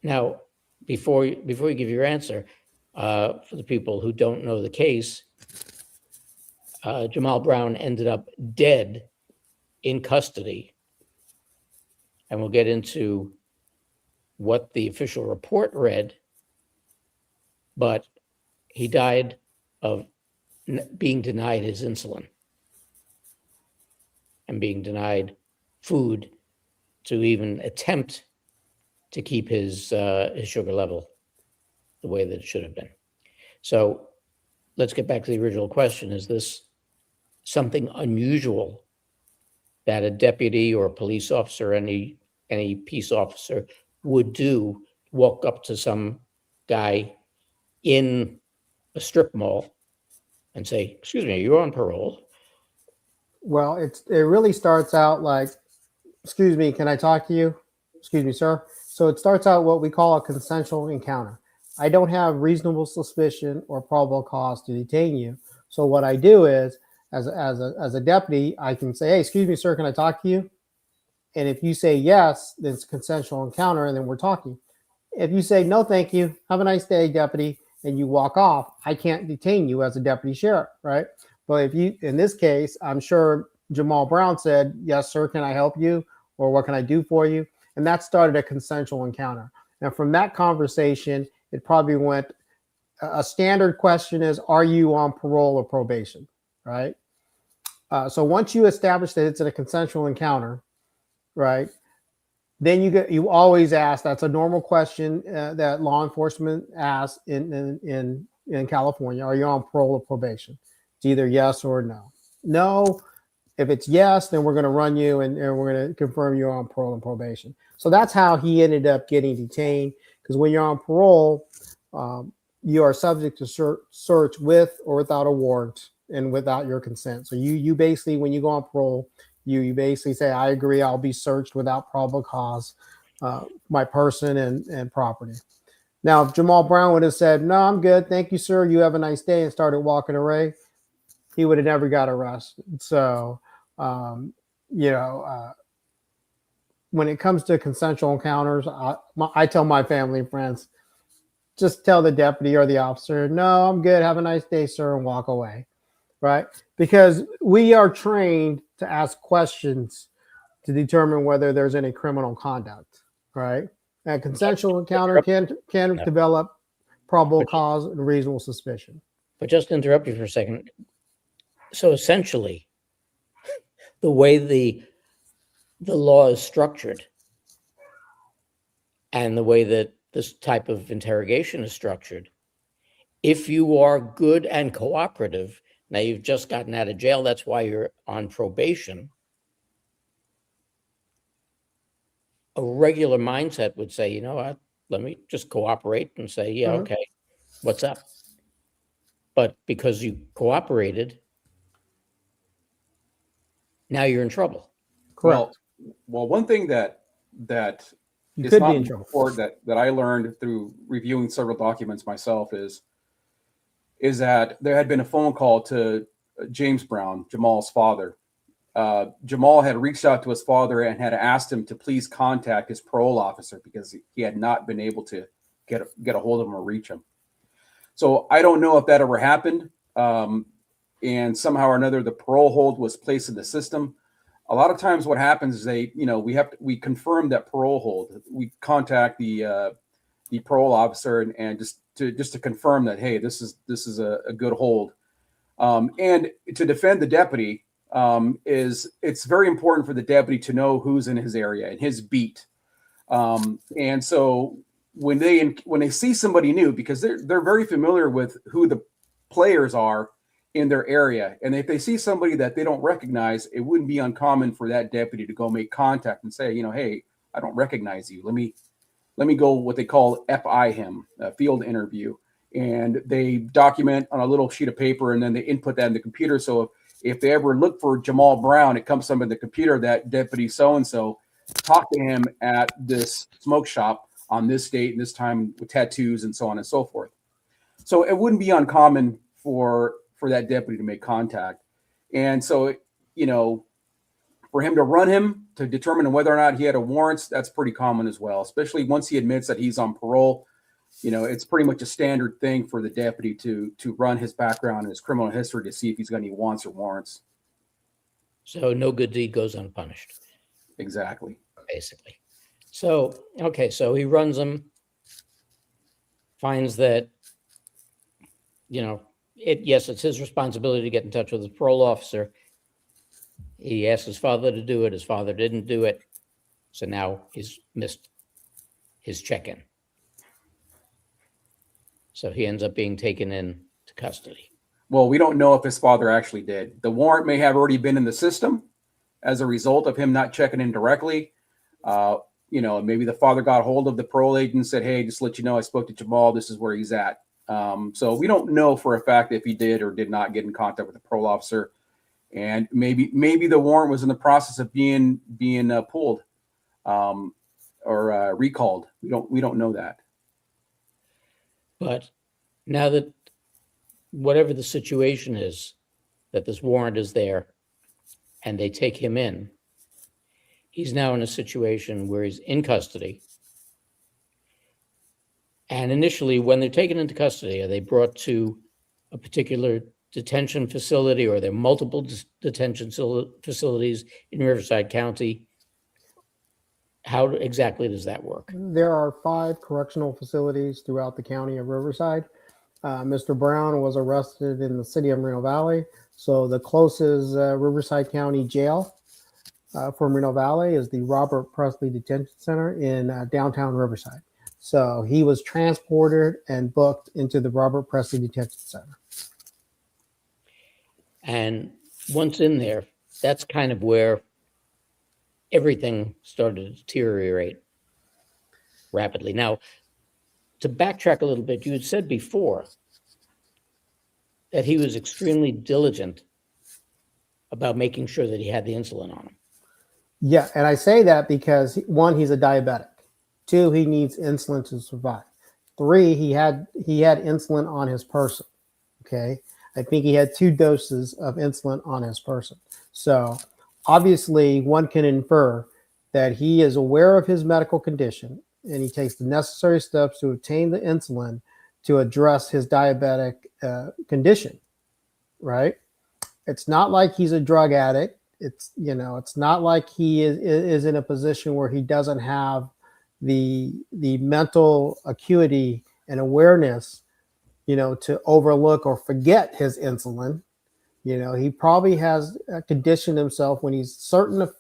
now, before you give your answer, for the people who don't know the case, Jamal Brown ended up dead in custody. And we'll get into what the official report read, but he died of being denied his insulin and being denied food to even attempt to keep his sugar level the way that it should have been. So let's get back to the original question. Is this something unusual that a deputy or a police officer, any peace officer would do, walk up to some guy in a strip mall and say, excuse me, you're on parole? Well, it really starts out like, excuse me, can I talk to you? Excuse me, sir. So it starts out what we call a consensual encounter. I don't have reasonable suspicion or probable cause to detain you. So what I do is, as a deputy, I can say, hey, excuse me, sir, can I talk to you? And if you say yes, then it's a consensual encounter, and then we're talking. If you say no, thank you, have a nice day, deputy, and you walk off, I can't detain you as a deputy sheriff, right? But if you, in this case, I'm sure Jamal Brown said, yes, sir, can I help you? Or what can I do for you? And that started a consensual encounter. Now, from that conversation, it probably went, a standard question is, are you on parole or probation, right? So once you establish that it's a consensual encounter, right, then you always ask, that's a normal question that law enforcement asks in California, are you on parole or probation? It's either yes or no. No, if it's yes, then we're going to run you and we're going to confirm you're on parole and probation. So that's how he ended up getting detained, because when you're on parole, you are subject to search with or without a warrant and without your consent. So you basically, when you go on parole, you basically say, I agree, I'll be searched without probable cause, my person and property. Now, if Jamal Brown would have said, no, I'm good, thank you, sir, you have a nice day, and started walking away, he would have never got arrested. So, when it comes to consensual encounters, I tell my family and friends, just tell the deputy or the officer, no, I'm good, have a nice day, sir, and walk away, right? Because we are trained to ask questions to determine whether there's any criminal conduct, right? A consensual encounter can develop probable cause and reasonable suspicion. But just to interrupt you for a second. So essentially, the way the law is structured and the way that this type of interrogation is structured, if you are good and cooperative, now you've just gotten out of jail, that's why you're on probation. A regular mindset would say, you know what, let me just cooperate and say, yeah, okay, what's up? But because you cooperated, now you're in trouble. Correct. Well, one thing that You is could not be in trouble. report that I learned through reviewing several documents myself is that there had been a phone call to James Brown, Jamal's father. Jamal had reached out to his father and had asked him to please contact his parole officer because he had not been able to get a hold of him or reach him. So I don't know if that ever happened. And somehow or another, the parole hold was placed in the system. A lot of times what happens is we confirm that parole hold. We contact the parole officer and just to confirm that, hey, this is a good hold. And to defend the deputy, it's very important for the deputy to know who's in his area and his beat. And so when they see somebody new, because they're very familiar with who the players are in their area. And if they see somebody that they don't recognize, it wouldn't be uncommon for that deputy to go make contact and say, hey, I don't recognize you. Let me go what they call FI him, a field interview. And they document on a little sheet of paper, and then they input that in the computer. So if they ever look for Jamal Brown, it comes up in the computer that deputy so-and-so talked to him at this smoke shop on this date and this time with tattoos and so on and so forth. So it wouldn't be uncommon for that deputy to make contact. And so, for him to run him to determine whether or not he had a warrant, that's pretty common as well, especially once he admits that he's on parole. It's pretty much a standard thing for the deputy to run his background and his criminal history to see if he's got any wants or warrants. So no good deed goes unpunished. Exactly. Basically. So, okay, so he runs them, finds that, yes, it's his responsibility to get in touch with his parole officer. He asked his father to do it. His father didn't do it. So now he's missed his check-in. So he ends up being taken into custody. Well, we don't know if his father actually did. The warrant may have already been in the system as a result of him not checking in directly. Maybe the father got hold of the parole agent and said, hey, just to let you know, I spoke to Jamal. This is where he's at. So we don't know for a fact if he did or did not get in contact with the parole officer. And maybe the warrant was in the process of being pulled or recalled. We don't know that. But now that whatever the situation is, that this warrant is there and they take him in, he's now in a situation where he's in custody. And initially, when they're taken into custody, are they brought to a particular detention facility, or are there multiple detention facilities in Riverside County? How exactly does that work? There are 5 correctional facilities throughout the county of Riverside. Mr. Brown was arrested in the city of Moreno Valley. So the closest Riverside County jail for Moreno Valley is the Robert Presley Detention Center in downtown Riverside. So he was transported and booked into the Robert Presley Detention Center. And once in there, that's kind of where everything started to deteriorate rapidly. Now, to backtrack a little bit, you had said before that he was extremely diligent about making sure that he had the insulin on him. Yeah, and I say that because 1, he's a diabetic. 2, he needs insulin to survive. 3, he had insulin on his person. Okay, I think he had 2 doses of insulin on his person. So obviously, one can infer that he is aware of his medical condition and he takes the necessary steps to obtain the insulin to address his diabetic condition, right? It's not like he's a drug addict. It's not like he is in a position where he doesn't have the mental acuity and awareness, to overlook or forget his insulin. He probably has conditioned himself when he's certain of,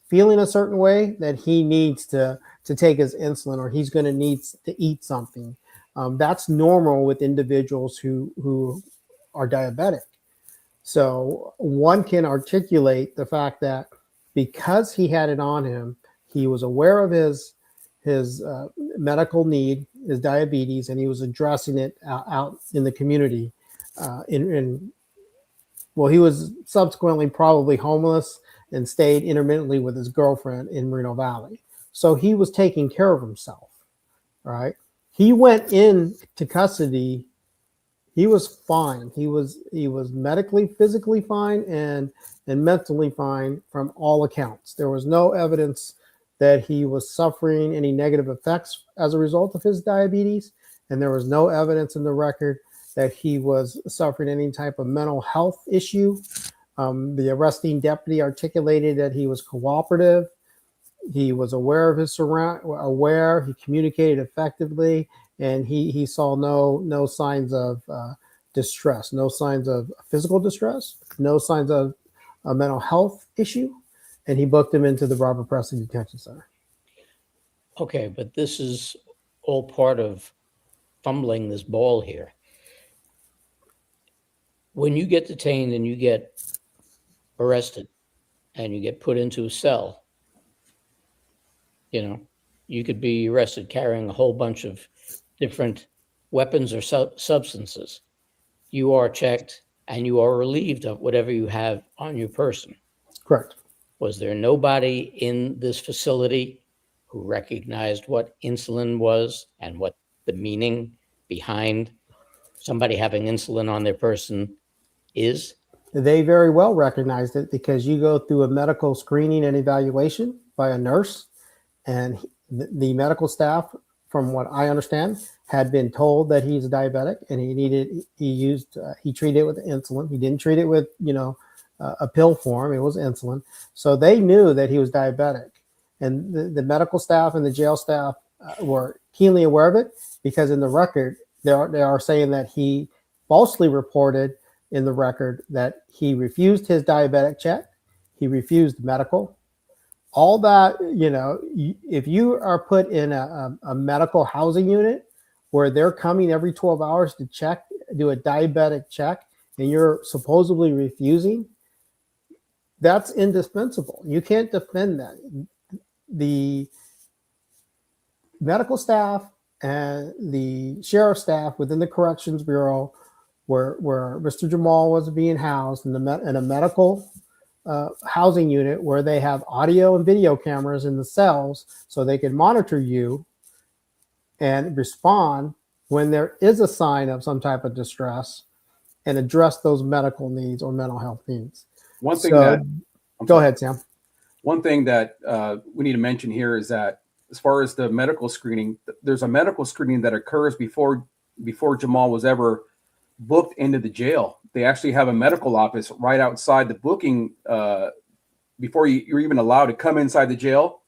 feeling a certain way that he needs to take his insulin, or he's going to need to eat something. That's normal with individuals who are diabetic. So one can articulate the fact that because he had it on him, he was aware of his medical need, his diabetes, and he was addressing it out in the community. He was subsequently probably homeless and stayed intermittently with his girlfriend in Moreno Valley. So he was taking care of himself, right? He went into custody. He was fine. He was medically, physically fine, and mentally fine from all accounts. There was no evidence that he was suffering any negative effects as a result of his diabetes, and there was no evidence in the record that he was suffering any type of mental health issue. The arresting deputy articulated that he was cooperative. He was aware of his he communicated effectively, and he saw no signs of distress, no signs of physical distress, no signs of a mental health issue, and he booked him into the Robert Presley Detention Center. Okay, but this is all part of fumbling this ball here. when you get detained and you get arrested and you get put into a cell, you could be arrested carrying a whole bunch of different weapons or substances. You are checked and you are relieved of whatever you have on your person. Correct. Was there nobody in this facility who recognized what insulin was and what the meaning behind somebody having insulin on their person is? They very well recognized it because you go through a medical screening and evaluation by a nurse, and the medical staff, from what I understand, had been told that he's diabetic and he treated it with insulin. He didn't treat it with, a pill form. It was insulin. So they knew that he was diabetic, and the medical staff and the jail staff were keenly aware of it, because in the record, they are saying that he falsely reported in the record that he refused his diabetic check. He refused medical. All that, if you are put in a medical housing unit where they're coming every 12 hours to do a diabetic check, and you're supposedly refusing, that's indispensable. You can't defend that. The medical staff and the sheriff staff within the Corrections Bureau, where Mr. Jamal was being housed in a medical housing unit, where they have audio and video cameras in the cells so they can monitor you and respond when there is a sign of some type of distress and address those medical needs or mental health needs. One thing Go ahead, Sam. One thing that we need to mention here is that as far as the medical screening, there's a medical screening that occurs before Jamal was ever booked into the jail. They actually have a medical office right outside the booking. Before you're even allowed to come inside the jail,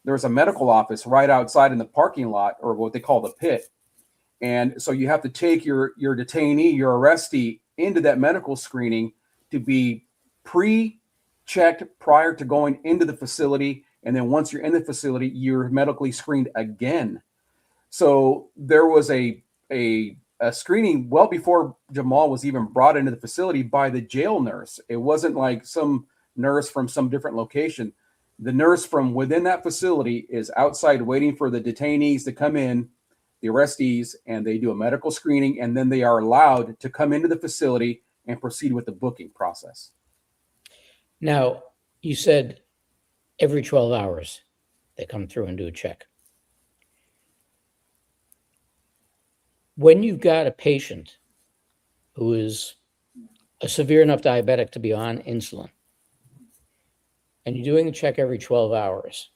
there's a medical office right outside in the parking lot, or what they call the pit. And so you have to take your detainee, your arrestee, into that medical screening to be pre-checked prior to going into the facility. And then once you're in the facility, you're medically screened again. So there was a screening well before Jamal was even brought into the facility by the jail nurse. It wasn't like some nurse from some different location. The nurse from within that facility is outside waiting for the detainees to come in, the arrestees, and they do a medical screening, and then they are allowed to come into the facility and proceed with the booking process. Now, you said every 12 hours they come through and do a check. When you've got a patient who is a severe enough diabetic to be on insulin, and you're doing a check every 12 hours,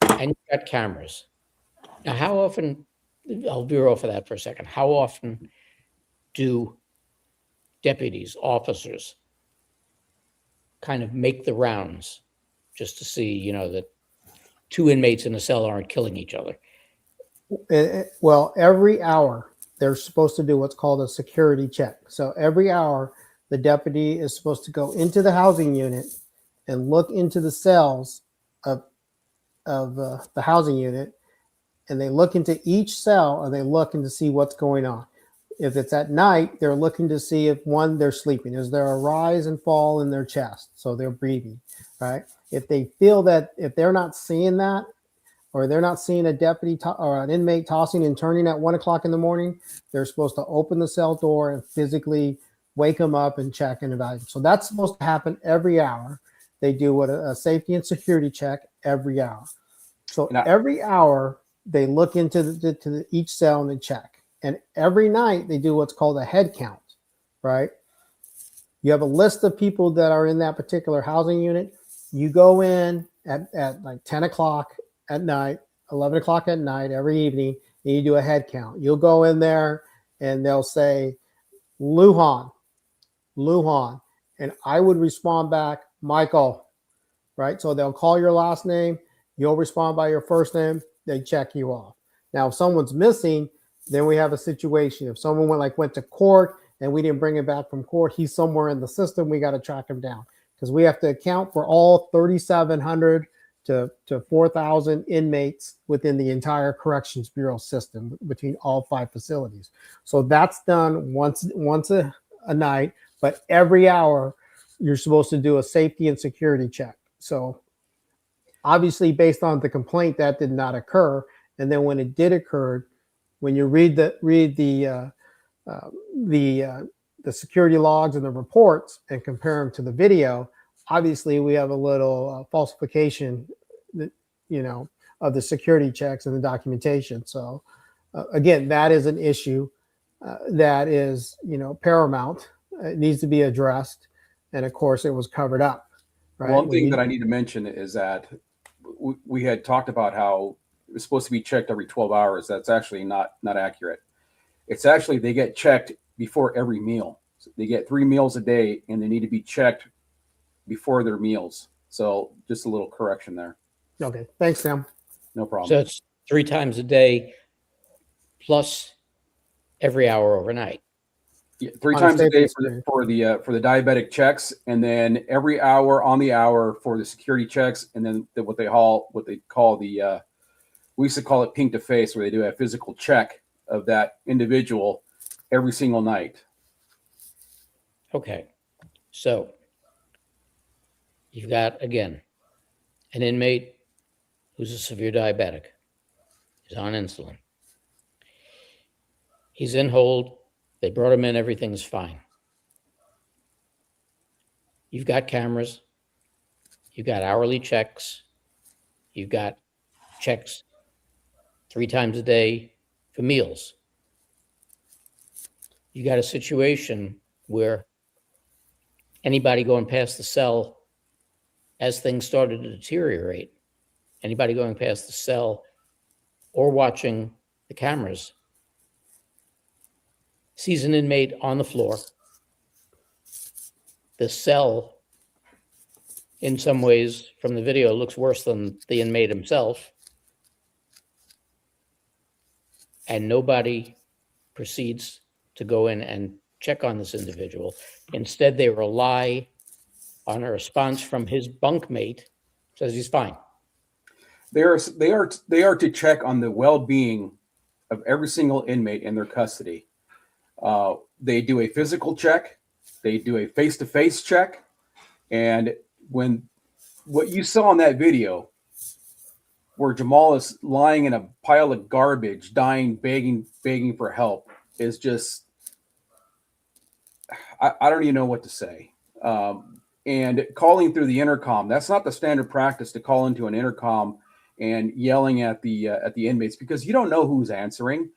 and you've got cameras. Now, how often, I'll veer off of that for a second, how often do deputies, officers, kind of make the rounds just to see, that two inmates in a cell aren't killing each other? Well, every hour they're supposed to do what's called a security check. So every hour the deputy is supposed to go into the housing unit and look into the cells of the housing unit, and they look into each cell and they look to see what's going on. If it's at night, they're looking to see if, one, they're sleeping. Is there a rise and fall in their chest? So they're breathing, right? If they feel that, if they're not seeing that, or they're not seeing a deputy or an inmate tossing and turning at 1 o'clock in the morning, they're supposed to open the cell door and physically wake them up and check and evaluate. So that's supposed to happen every hour. They do a safety and security check every hour. So every hour they look into each cell and they check. And every night they do what's called a head count, right? You have a list of people that are in that particular housing unit. You go in at like 10 o'clock at night, 11 o'clock at night, every evening, and you do a head count. You'll go in there and they'll say, Lujan. And I would respond back, Michael, right? So they'll call your last name. You'll respond by your first name. They check you off. Now, if someone's missing, then we have a situation. If someone went to court and we didn't bring him back from court, he's somewhere in the system. We got to track him down, because we have to account for all 3,700 to 4,000 inmates within the entire Corrections Bureau system between all 5 facilities. So that's done once a night but every hour you're supposed to do a safety and security check. So obviously, based on the complaint, that did not occur. And then when it did occur, when you read the security logs and the reports and compare them to the video, obviously we have a little falsification, of the security checks and the documentation. So again, that is an issue that is, paramount. It needs to be addressed, and of course, it was covered up. Right? One thing that I need to mention is that we had talked about how it was supposed to be checked every 12 hours. That's actually not accurate. It's actually they get checked before every meal. So they get 3 meals a day, and they need to be checked before their meals. So just a little correction there. Okay, thanks, Sam. No problem. So it's 3 times a day plus every hour overnight. Yeah, 3 On a times a day safety for the diabetic checks, and then every hour on the hour for the security checks, and then what they call the we used to call it pink to face, where they do a physical check of that individual every single night. Okay. So you've got, again, an inmate who's a severe diabetic. He's on insulin. He's in hold. They brought him in. Everything's fine. You've got cameras. You've got hourly checks. You've got checks 3 times a day for meals. You got a situation where anybody going past the cell as things started to deteriorate, anybody going past the cell or watching the cameras sees an inmate on the floor. The cell, in some ways, from the video, looks worse than the inmate himself. And nobody proceeds to go in and check on this individual. Instead, they rely on a response from his bunkmate, says he's fine. They are to check on the well-being of every single inmate in their custody. They do a physical check, they do a face-to-face check, and when what you saw in that video, where Jamal is lying in a pile of garbage, dying, begging for help, is just, I don't even know what to say. And calling through the intercom, that's not the standard practice, to call into an intercom and yelling at the inmates, because you don't know who's answering.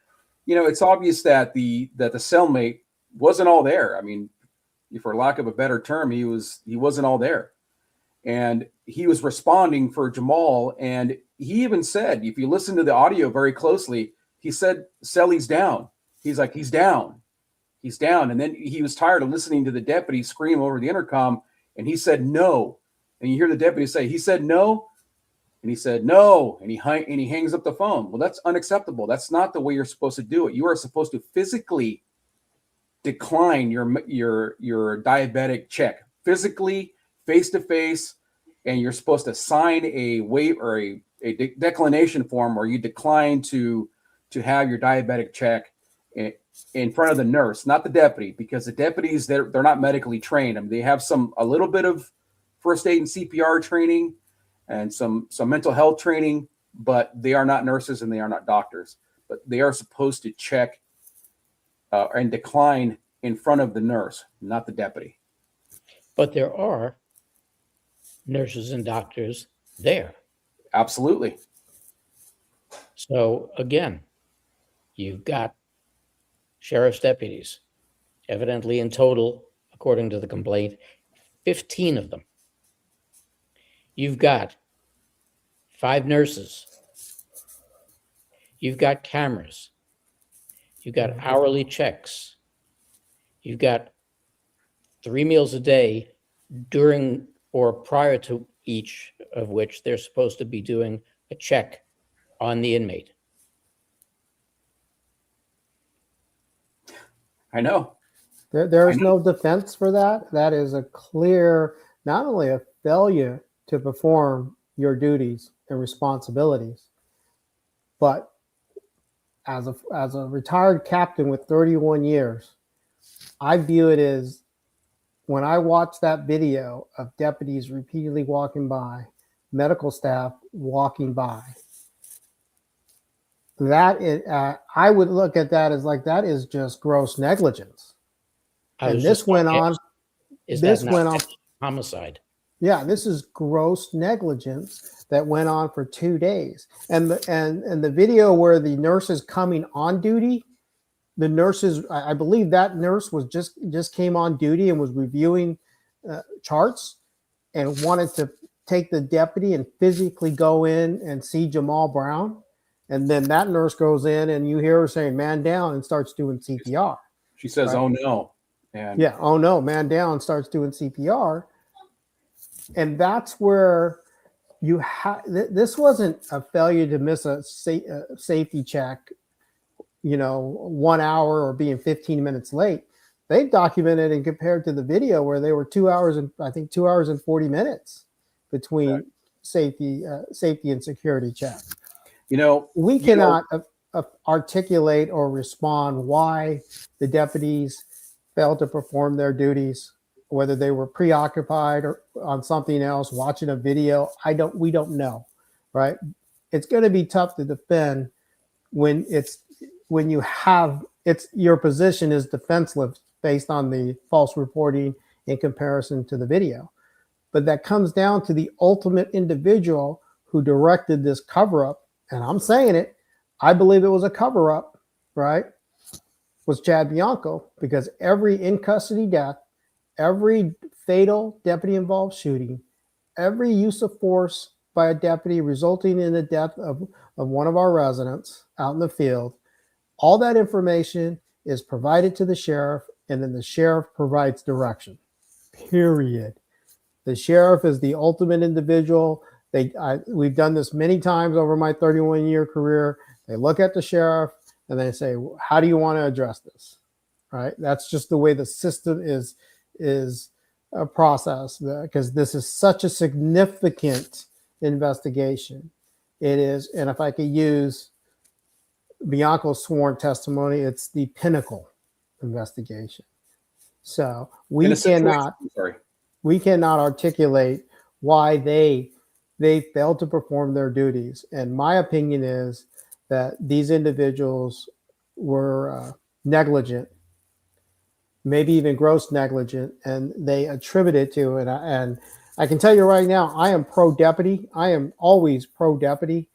It's obvious that the cellmate wasn't all there. I mean, for lack of a better term, he wasn't all there, and he was responding for Jamal. And he even said, if you listen to the audio very closely, he said, "Celly's down." He's like, "He's down, he's down." And then he was tired of listening to the deputy scream over the intercom, and he said, "No." And you hear the deputy say, "He said no." And he said, "No." And he hangs up the phone. Well, that's unacceptable. That's not the way you're supposed to do it. You are supposed to physically decline your diabetic check, physically, face to face, and you're supposed to sign a waiver or a declination form where you decline to have your diabetic check in front of the nurse, not the deputy, because the deputies, they're not medically trained. I mean, they have a little bit of first aid and CPR training and some mental health training, but they are not nurses and they are not doctors. But they are supposed to check and decline in front of the nurse, not the deputy. But there are nurses and doctors there. Absolutely. So again, you've got sheriff's deputies, evidently in total, according to the complaint, 15 of them. You've got 5 nurses. You've got cameras. You've got hourly checks. You've got 3 meals a day during or prior to each of which they're supposed to be doing a check on the inmate. I know. There is no defense for that. That is a clear, not only a failure to perform your duties and responsibilities, but as a retired captain with 31 years, I view it as when I watched that video of deputies repeatedly walking by, medical staff walking by, that is, I would look at that as like, that is just gross negligence. I And was this just went gonna on. ask, is This that not went on. homicide? Yeah, this is gross negligence that went on for 2 days. And the video where the nurse is coming on duty, the nurses, I believe that nurse was just came on duty and was reviewing charts and wanted to take the deputy and physically go in and see Jamal Brown. And then that nurse goes in and you hear her saying, "Man down," and starts doing CPR. She says, Right. "Oh no." And Yeah, "Oh no," man down, starts doing CPR. And that's where you have, this wasn't a failure to miss a safety check, 1 hour or being 15 minutes late. They documented and compared to the video where they were 2 hours and I think 2 hours and 40 minutes between Right. safety and security check. You We know, cannot articulate or respond why the deputies failed to perform their duties, whether they were preoccupied or on something else, watching a video. We don't know, right? It's going to be tough to defend when your position is defenseless based on the false reporting in comparison to the video. But that comes down to the ultimate individual who directed this cover up. And I'm saying it, I believe it was a cover up, right? Was Chad Bianco, because every in custody death, every fatal deputy involved shooting, every use of force by a deputy resulting in the death of one of our residents out in the field, all that information is provided to the sheriff, and then the sheriff provides direction, period. The sheriff is the ultimate individual. We've done this many times over my 31-year career. They look at the sheriff and they say, "How do you want to address this?" Right? That's just the way the system is a process, because this is such a significant investigation. It is, and if I could use Bianco's sworn testimony, it's the pinnacle investigation. So we cannot articulate why they failed to perform their duties. And my opinion is that these individuals were negligent, maybe even gross negligent, and they attributed to it. And I can tell you right now, I am pro deputy. I am always pro deputy.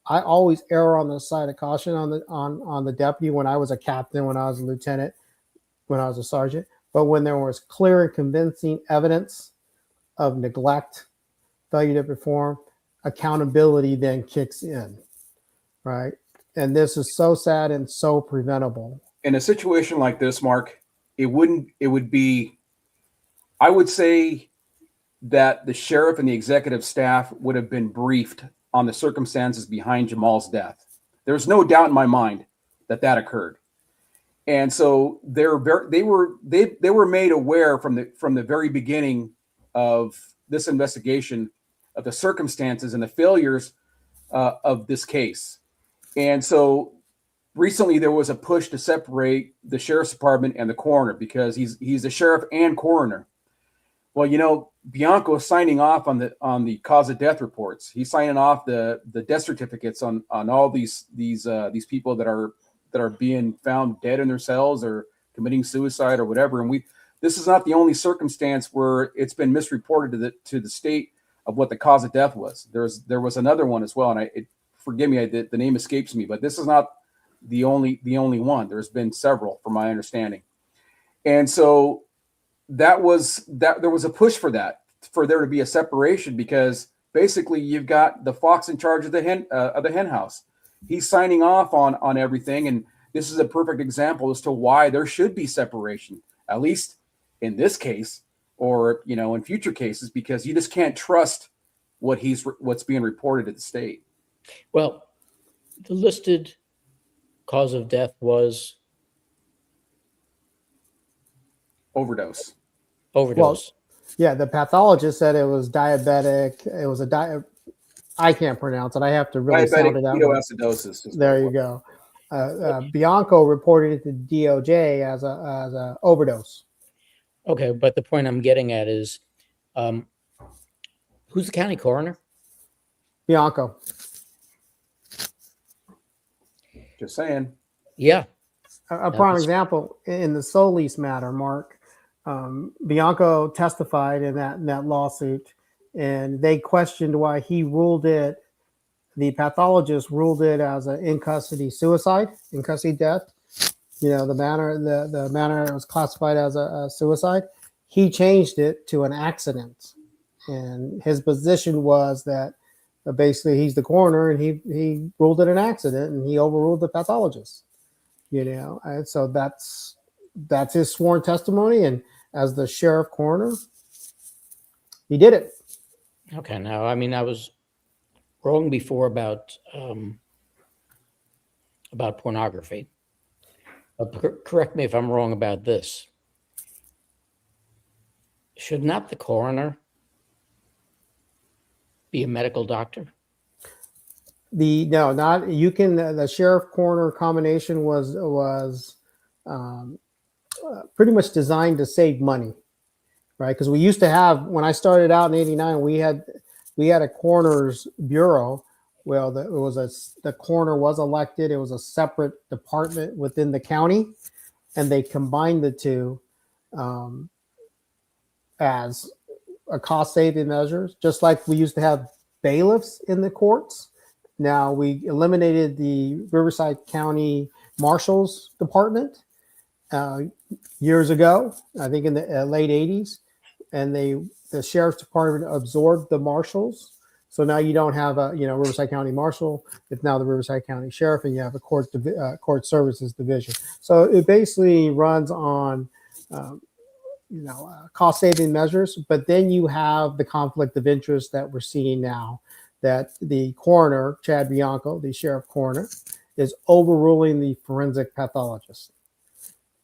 I always err on the side of caution on the deputy when I was a captain, when I was a lieutenant, when I was a sergeant. But when there was clear and convincing evidence of neglect, failure to perform, accountability then kicks in, right? And this is so sad and so preventable. In a situation like this, Mark, I would say that the sheriff and the executive staff would have been briefed on the circumstances behind Jamal's death. There's no doubt in my mind that occurred. And so they were made aware from the very beginning of this investigation of the circumstances and the failures of this case. And so recently there was a push to separate the sheriff's department and the coroner, because he's the sheriff and coroner. Well, Bianco is signing off on the cause of death reports. He's signing off the death certificates on all these people that are being found dead in their cells or committing suicide or whatever. And this is not the only circumstance where it's been misreported to the state of what the cause of death was. There was another one as well, and forgive me, the name escapes me, but this is not the only one. There's been several, from my understanding. And so there was a push for there to be a separation, because basically you've got the fox in charge of the hen house. He's signing off on everything, and this is a perfect example as to why there should be separation, at least in this case, or in future cases, because you just can't trust what's being reported at the state. Well, the listed cause of death was Overdose. Well, yeah, the pathologist said it was diabetic. It was I can't pronounce it. I have to really sound it out. Ketoacidosis. There you go. Bianco reported it to DOJ as a overdose. Okay, but the point I'm getting at is, who's the county coroner? Bianco. Just saying. Yeah. A prime That's- example in the Solis matter, Mark. Bianco testified in that lawsuit, and they questioned why he ruled it. The pathologist ruled it as an in custody suicide, in custody death. You know, the manner it was classified as a suicide. He changed it to an accident, and his position was that basically he's the coroner, and he ruled it an accident, and he overruled the pathologist. You know, and so that's his sworn testimony, and as the sheriff coroner, he did it. Okay, now, I mean, I was wrong before about pornography. Correct me if I'm wrong about this. Should not the coroner be a medical doctor? The sheriff coroner combination was pretty much designed to save money, right? Because we used to have, when I started out in '89, we had a coroner's bureau. Well, the coroner was elected. It was a separate department within the county, and they combined the two as a cost saving measures, just like we used to have bailiffs in the courts. Now we eliminated the Riverside County Marshal's Department years ago, I think in the late '80s, and the Sheriff's Department absorbed the marshals. So now you don't have a Riverside County Marshal. It's now the Riverside County Sheriff, and you have a court services division. So it basically runs on cost saving measures, but then you have the conflict of interest that we're seeing now, that the coroner, Chad Bianco, the sheriff coroner, is overruling the forensic pathologist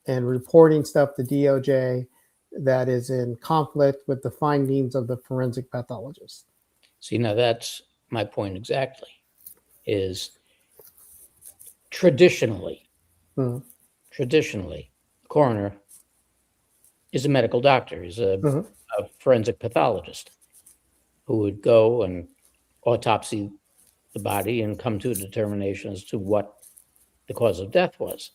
and reporting stuff to DOJ that is in conflict with the findings of the forensic pathologist. See, now that's my point exactly, is traditionally, coroner is a medical doctor, is a forensic pathologist who would go and autopsy the body and come to a determination as to what the cause of death was.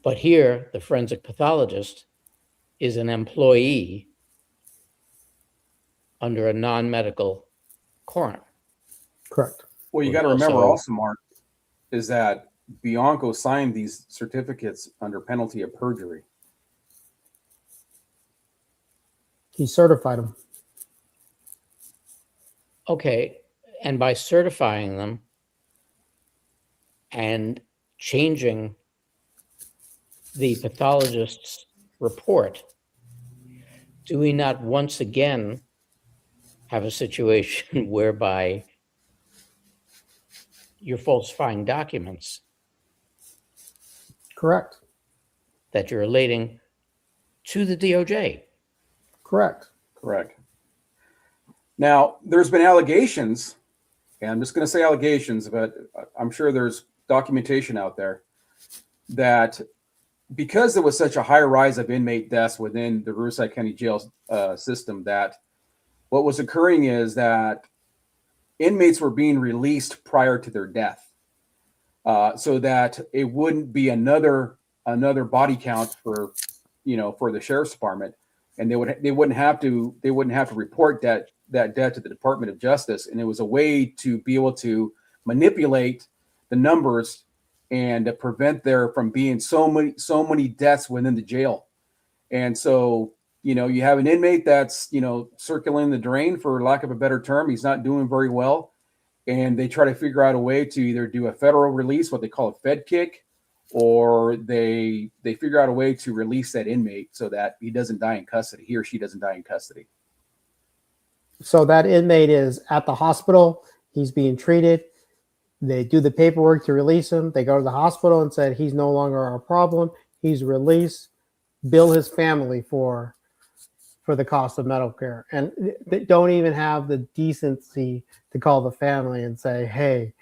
But here, the forensic pathologist is an employee under a non-medical coroner. Correct. Well, you got to remember also, Mark, is that Bianco signed these certificates under penalty of perjury. He certified them. Okay, and by certifying them and changing the pathologist's report, do we not once again have a situation whereby you're falsifying documents Correct. that you're relating to the DOJ? Correct. Correct. Now, there's been allegations, and I'm just going to say allegations, but I'm sure there's documentation out there that because there was such a high rise of inmate deaths within the Riverside County Jail system, that what was occurring is that inmates were being released prior to their death, so that it wouldn't be another body count for the sheriff's department, and they wouldn't have to report that death to the Department of Justice. And it was a way to be able to manipulate the numbers and to prevent there from being so many deaths within the jail. And so, you have an inmate that's, circling the drain, for lack of a better term. He's not doing very well. And they try to figure out a way to either do a federal release, what they call a Fed kick, or they figure out a way to release that inmate so that he doesn't die in custody. He or she doesn't die in custody. So that inmate is at the hospital. He's being treated. They do the paperwork to release him. They go to the hospital and said he's no longer our problem. He's released. Bill his family for the cost of medical care, and they don't even have the decency to call the family and say, "Hey,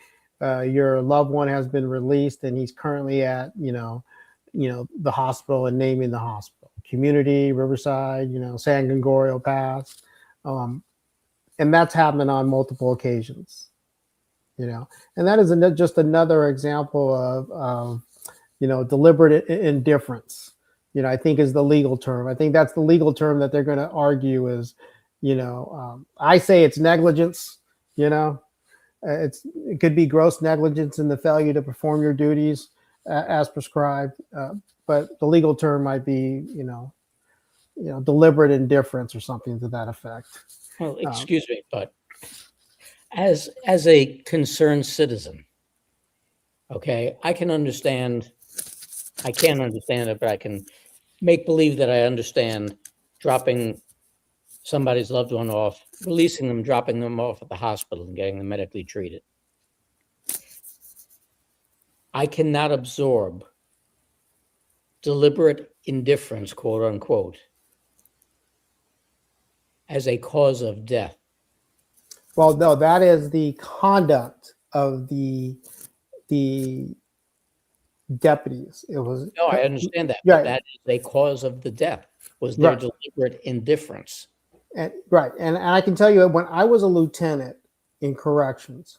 your loved one has been released, and he's currently at the hospital and naming the hospital, Community, Riverside, San Gregorio Pass. And that's happened on multiple occasions, and that is just another example of deliberate indifference, I think is the legal term. I think that's the legal term that they're going to argue is, I say it's negligence, it could be gross negligence in the failure to perform your duties as prescribed, but the legal term might be, deliberate indifference or something to that effect. Well, excuse me, but as a concerned citizen, okay, I can't understand it, but I can make believe that I understand dropping somebody's loved one off, releasing them, dropping them off at the hospital and getting them medically treated. I cannot absorb deliberate indifference, quote unquote, as a cause of death. Well, no, that is the conduct of the deputies. It was No, I understand that, Yeah. but that is a cause of the death, was their Right. deliberate indifference. right, and I can tell you, when I was a lieutenant in corrections,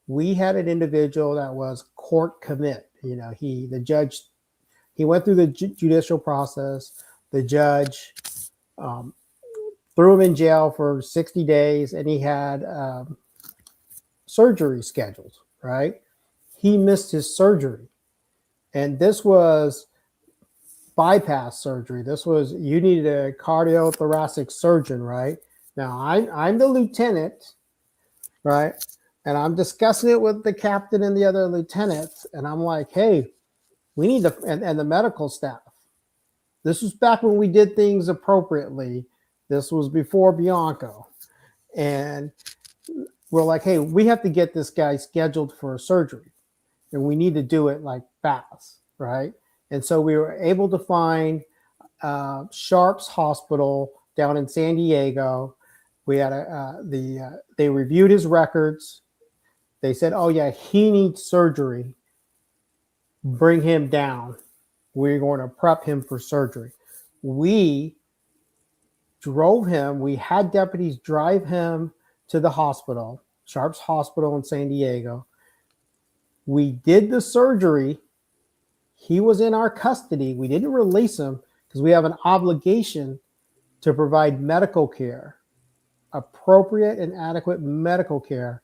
we had an individual that was court commit. The judge, he went through the judicial process. The judge threw him in jail for 60 days, and he had surgery scheduled. Right, he missed his surgery. And this was bypass surgery. This was, you needed a cardiothoracic surgeon, right? Now, I'm the lieutenant, right? And I'm discussing it with the captain and the other lieutenants. And I'm like, hey, we need and the medical staff. This was back when we did things appropriately. This was before Bianco. And we're like, hey, we have to get this guy scheduled for a surgery. And we need to do it like fast, right? And so we were able to find Sharps Hospital down in San Diego. We had they reviewed his records. They said, oh yeah, he needs surgery. Bring him down. We're going to prep him for surgery. We drove him. We had deputies drive him to the hospital, Sharps Hospital in San Diego. We did the surgery. He was in our custody. We didn't release him because we have an obligation to provide medical care, appropriate and adequate medical care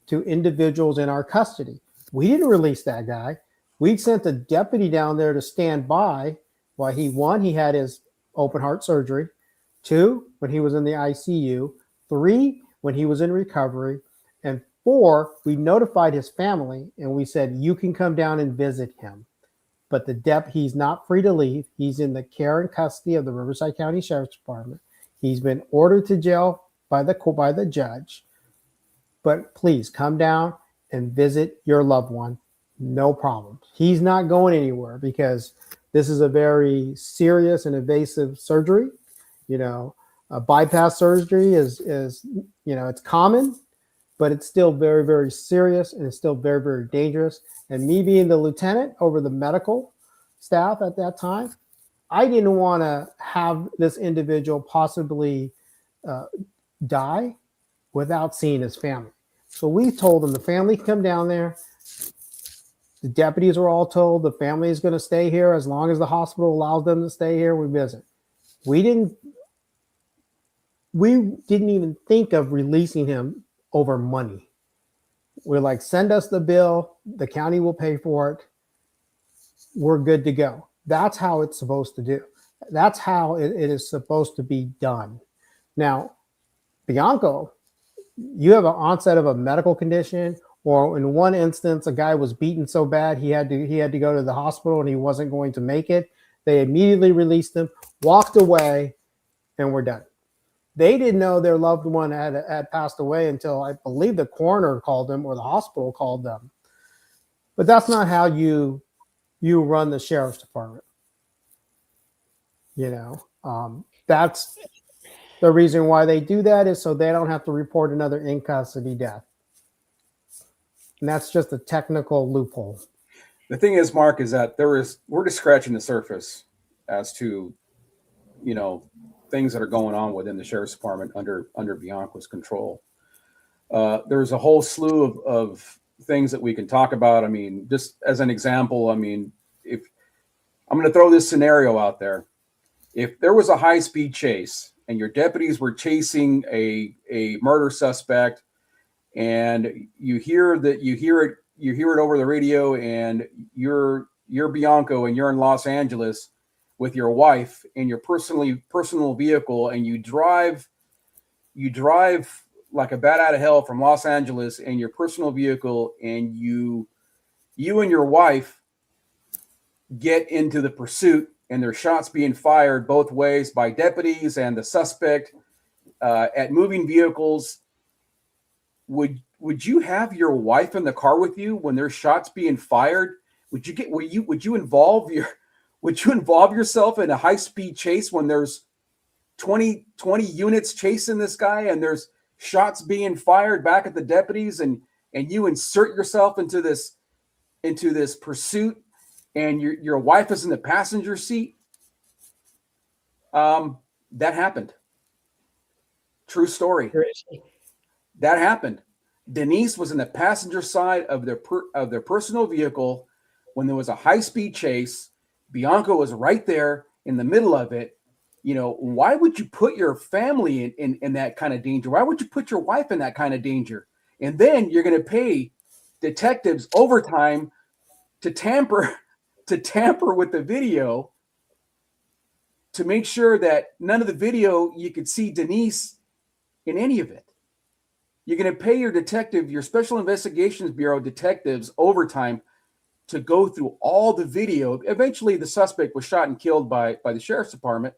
to individuals in our custody. We didn't release that guy. We sent a deputy down there to stand by while he had his open heart surgery. 2, when he was in the ICU. 3, when he was in recovery. And 4, we notified his family and we said, you can come down and visit him. But he's not free to leave. He's in the care and custody of the Riverside County Sheriff's Department. He's been ordered to jail by the judge. But please come down and visit your loved one. No problem. He's not going anywhere because this is a very serious and invasive surgery. A bypass surgery is it's common, but it's still very, very serious, and it's still very, very dangerous. And me being the lieutenant over the medical staff at that time, I didn't want to have this individual possibly die without seeing his family. So we told him the family can come down there. The deputies were all told the family is going to stay here as long as the hospital allows them to stay here. We visit. We didn't even think of releasing him over money. We're like, send us the bill. The county will pay for it. We're good to go. That's how it's supposed to do. That's how it is supposed to be done. Now, Bianco, you have an onset of a medical condition, or in one instance, a guy was beaten so bad he had to go to the hospital and he wasn't going to make it. They immediately released him, walked away, and we're done. They didn't know their loved one had passed away until I believe the coroner called them or the hospital called them. But that's not how you run the sheriff's department. That's the reason why they do that, is so they don't have to report another in custody death. And that's just a technical loophole. The thing is, Mark, is that we're just scratching the surface as to, you know, things that are going on within the sheriff's department under Bianco's control. There's a whole slew of things that we can talk about. I mean, just as an example, I mean, if I'm going to throw this scenario out there, if there was a high-speed chase and your deputies were chasing a murder suspect, and you hear it over the radio, and you're Bianco and you're in Los Angeles with your wife in your personal vehicle, and you drive like a bat out of hell from Los Angeles in your personal vehicle, and you and your wife get into the pursuit, and there's shots being fired both ways by deputies and the suspect at moving vehicles. Would you have your wife in the car with you when there's shots being fired? Would you involve yourself in a high-speed chase when there's 20 units chasing this guy and there's shots being fired back at the deputies, and you insert yourself into this pursuit, and your wife is in the passenger seat? That happened. True story. Seriously. That happened. Denise was in the passenger side of their personal vehicle when there was a high-speed chase. Bianco was right there in the middle of it. You know, why would you put your family in that kind of danger? Why would you put your wife in that kind of danger? And then you're going to pay detectives overtime to tamper with the video to make sure that none of the video you could see Denise in any of it. You're going to pay your Special Investigations Bureau detectives overtime to go through all the video. Eventually, the suspect was shot and killed by the sheriff's department,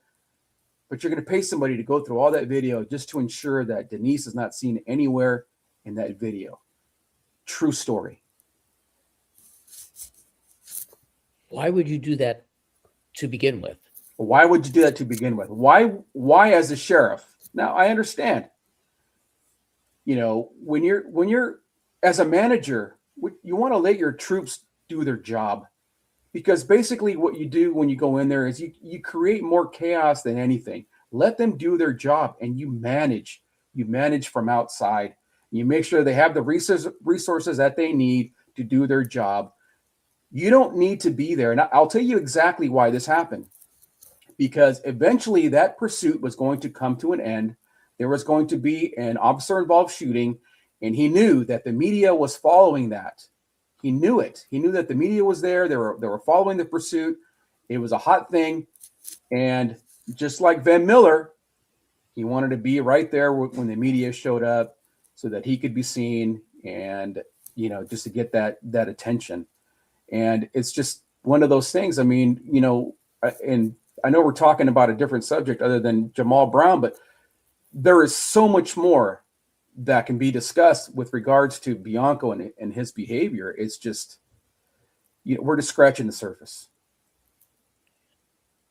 but you're going to pay somebody to go through all that video just to ensure that Denise is not seen anywhere in that video. True story. Why would you do that to begin with? Why would you do that to begin with? Why as a sheriff? Now, I understand. You know, when you're as a manager, you want to let your troops do their job, because basically what you do when you go in there is you create more chaos than anything. Let them do their job, and you manage from outside. You make sure they have the resources that they need to do their job. You don't need to be there. And I'll tell you exactly why this happened, because eventually that pursuit was going to come to an end. There was going to be an officer-involved shooting, and he knew that the media was following that. He knew it. He knew that the media was there. They were following the pursuit. It was a hot thing. And just like Van Miller, he wanted to be right there when the media showed up so that he could be seen, and, you know, just to get that attention. And it's just one of those things. I mean, you know, and I know we're talking about a different subject other than Jamal Brown, but there is so much more that can be discussed with regards to Bianco and his behavior. It's just, you know, we're just scratching the surface.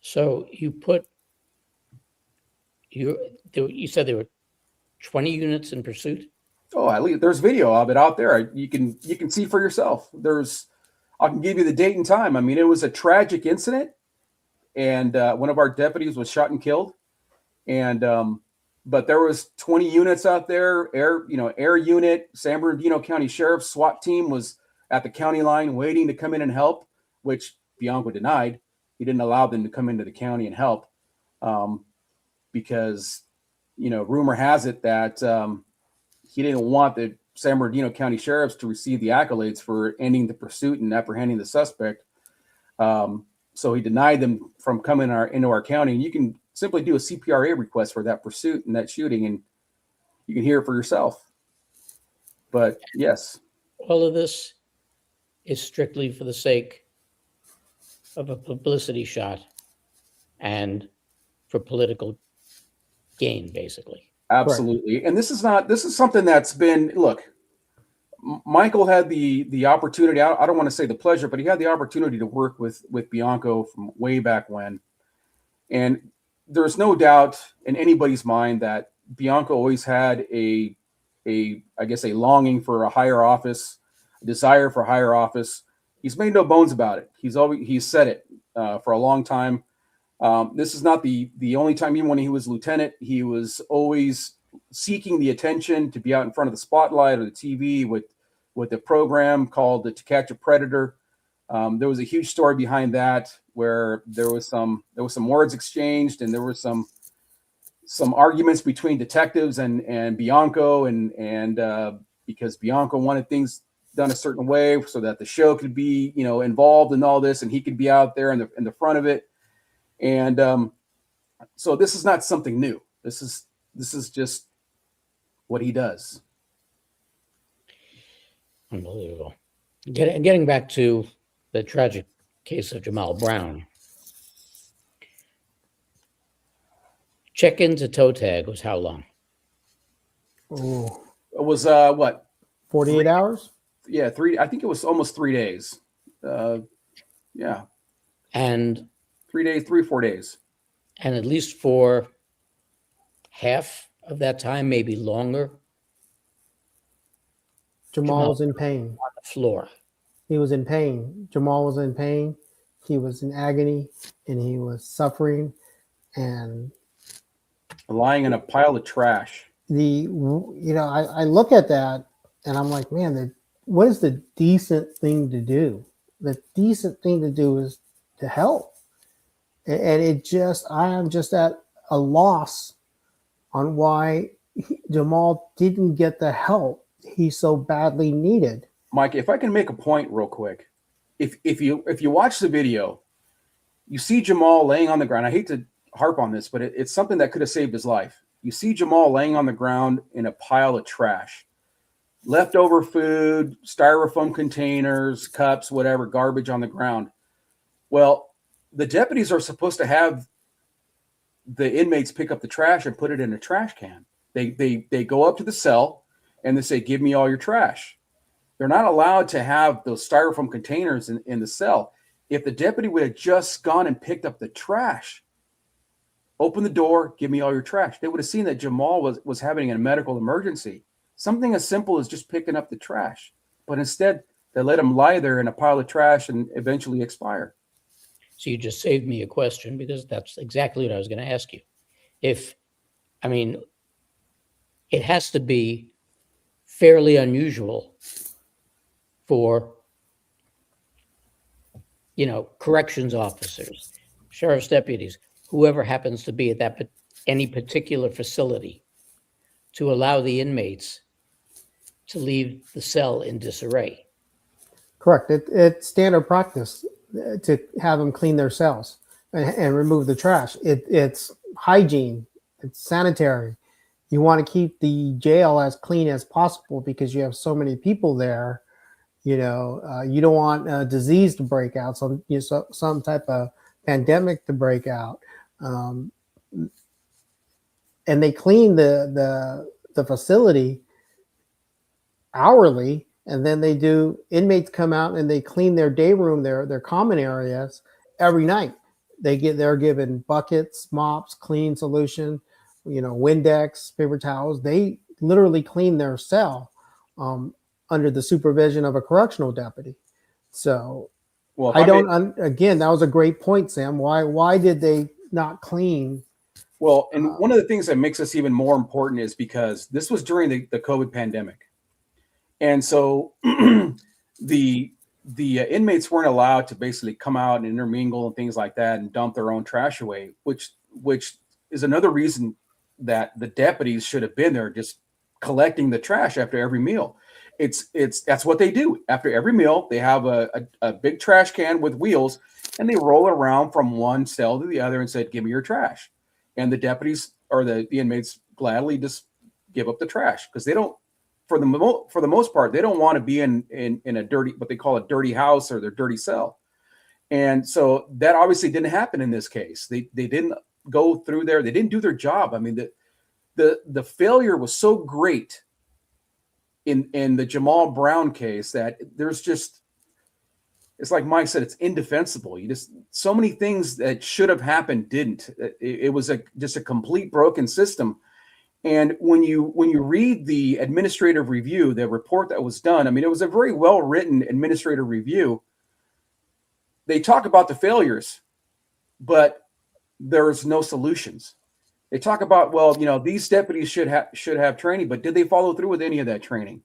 So you said there were 20 units in pursuit? Oh, at least there's video of it out there. You can see for yourself. I can give you the date and time. I mean, it was a tragic incident, and one of our deputies was shot and killed. And but there was 20 units out there. Air unit, San Bernardino County Sheriff's SWAT team was at the county line waiting to come in and help, which Bianco denied. He didn't allow them to come into the county and help because, you know, rumor has it that he didn't want the San Bernardino County Sheriffs to receive the accolades for ending the pursuit and apprehending the suspect. So he denied them from coming into our county. And you can simply do a CPRA request for that pursuit and that shooting, and you can hear it for yourself. But yes. All of this is strictly for the sake of a publicity shot and for political gain, basically. Absolutely. Right. And this is something that's been, look, Michael had the opportunity, I don't want to say the pleasure, but he had the opportunity to work with Bianco from way back when. And there's no doubt in anybody's mind that Bianco always had I guess a longing for a higher office, a desire for higher office. He's made no bones about it. He's said it for a long time. This is not the only time. Even when he was lieutenant, he was always seeking the attention to be out in front of the spotlight or the TV with a program called To Catch a Predator. There was a huge story behind that where there was some words exchanged, and there were some arguments between detectives and Bianco, and because Bianco wanted things done a certain way so that the show could be, involved in all this, and he could be out there in the front of it. And so this is not something new. This is just what he does. Unbelievable. Getting back to the tragic case of Jamal Brown. Check-in to toe tag was how long? Oh, It was what? 48 hours? Yeah, I think it was almost 3 days. Yeah. And 3 days, 3-4 days. and at least for half of that time, maybe longer, Jamal was in pain. on the floor. He was in pain. Jamal was in pain. He was in agony, and he was suffering. And Lying in a pile of trash. I look at that and I'm like, man, what is the decent thing to do? The decent thing to do is to help. And I am just at a loss on why Jamal didn't get the help he so badly needed. Mike, if I can make a point real quick, if you watch the video, you see Jamal laying on the ground. I hate to harp on this, but it's something that could have saved his life. You see Jamal laying on the ground in a pile of trash, leftover food, styrofoam containers, cups, whatever, garbage on the ground. Well, the deputies are supposed to have the inmates pick up the trash and put it in a trash can. They go up to the cell and they say, "Give me all your trash." They're not allowed to have those styrofoam containers in the cell. If the deputy would have just gone and picked up the trash, open the door, give me all your trash, they would have seen that Jamal was having a medical emergency. Something as simple as just picking up the trash. But instead, they let him lie there in a pile of trash and eventually expire. So you just saved me a question, because that's exactly what I was going to ask you. It has to be fairly unusual for, corrections officers, sheriff's deputies, whoever happens to be at any particular facility, to allow the inmates to leave the cell in disarray. Correct. It's standard practice to have them clean their cells and remove the trash. It's hygiene. It's sanitary. You want to keep the jail as clean as possible because you have so many people there. You don't want a disease to break out, some type of pandemic to break out. And they clean the facility hourly, and then inmates come out and they clean their day room, their common areas every night. They're given buckets, mops, clean solution, Windex, paper towels. They literally clean their cell under the supervision of a correctional deputy. So Well, again, that was a great point, Sam. Why did they not clean? Well, and one of the things that makes this even more important is because this was during the COVID pandemic. And so the inmates weren't allowed to basically come out and intermingle and things like that and dump their own trash away, which is another reason that the deputies should have been there just collecting the trash after every meal. That's what they do. After every meal, they have a big trash can with wheels, and they roll it around from one cell to the other and said, "Give me your trash." And the deputies or the inmates gladly just give up the trash because they don't, for the most part, they don't want to be in a dirty, what they call a dirty house or their dirty cell. And so that obviously didn't happen in this case. They didn't go through there. They didn't do their job. I mean, the failure was so great in the Jamal Brown case that there's just, it's like Mike said, it's indefensible. So many things that should have happened didn't. It was just a complete broken system. And when you read the administrative review, the report that was done, I mean, it was a very well-written administrative review. they talk about the failures, but there's no solutions. They talk about, well, you know, these deputies should have training, but did they follow through with any of that training?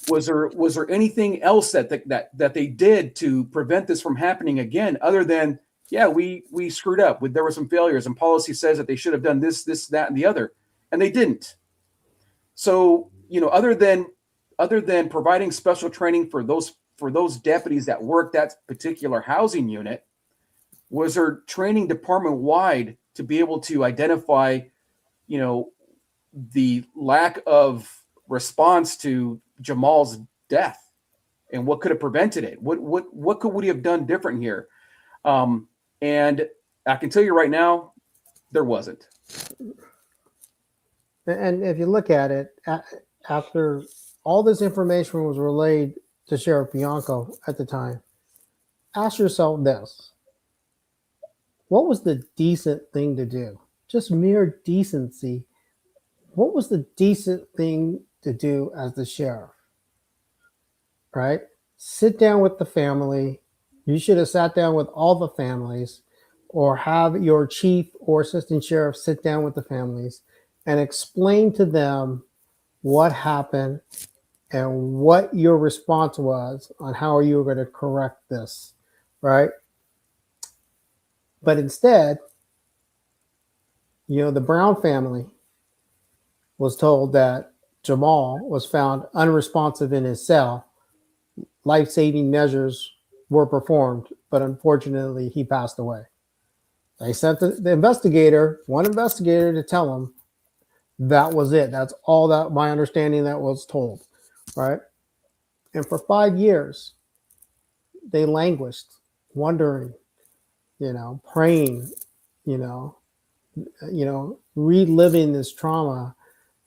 Was there anything else that they did to prevent this from happening again, other than, yeah, we screwed up, there were some failures, and policy says that they should have done this, that, and the other, and they didn't. So, you know, other than providing special training for those deputies that work that particular housing unit, was there training department wide to be able to identify, you know, the lack of response to Jamal's death and what could have prevented it? What could we have done different here? And I can tell you right now, there wasn't. And if you look at it, after all this information was relayed to Sheriff Bianco at the time, ask yourself this: what was the decent thing to do? Just mere decency. What was the decent thing to do as the sheriff? Right? Sit down with the family. You should have sat down with all the families, or have your chief or assistant sheriff sit down with the families and explain to them what happened and what your response was on how you were going to correct this, right? But instead, you know, the Brown family was told that Jamal was found unresponsive in his cell. Life-saving measures were performed, but unfortunately he passed away. They sent the investigator, one investigator, to tell him that was it. That's all that my understanding that was told, right? And for 5 years, they languished, wondering, you know, praying, you know, reliving this trauma.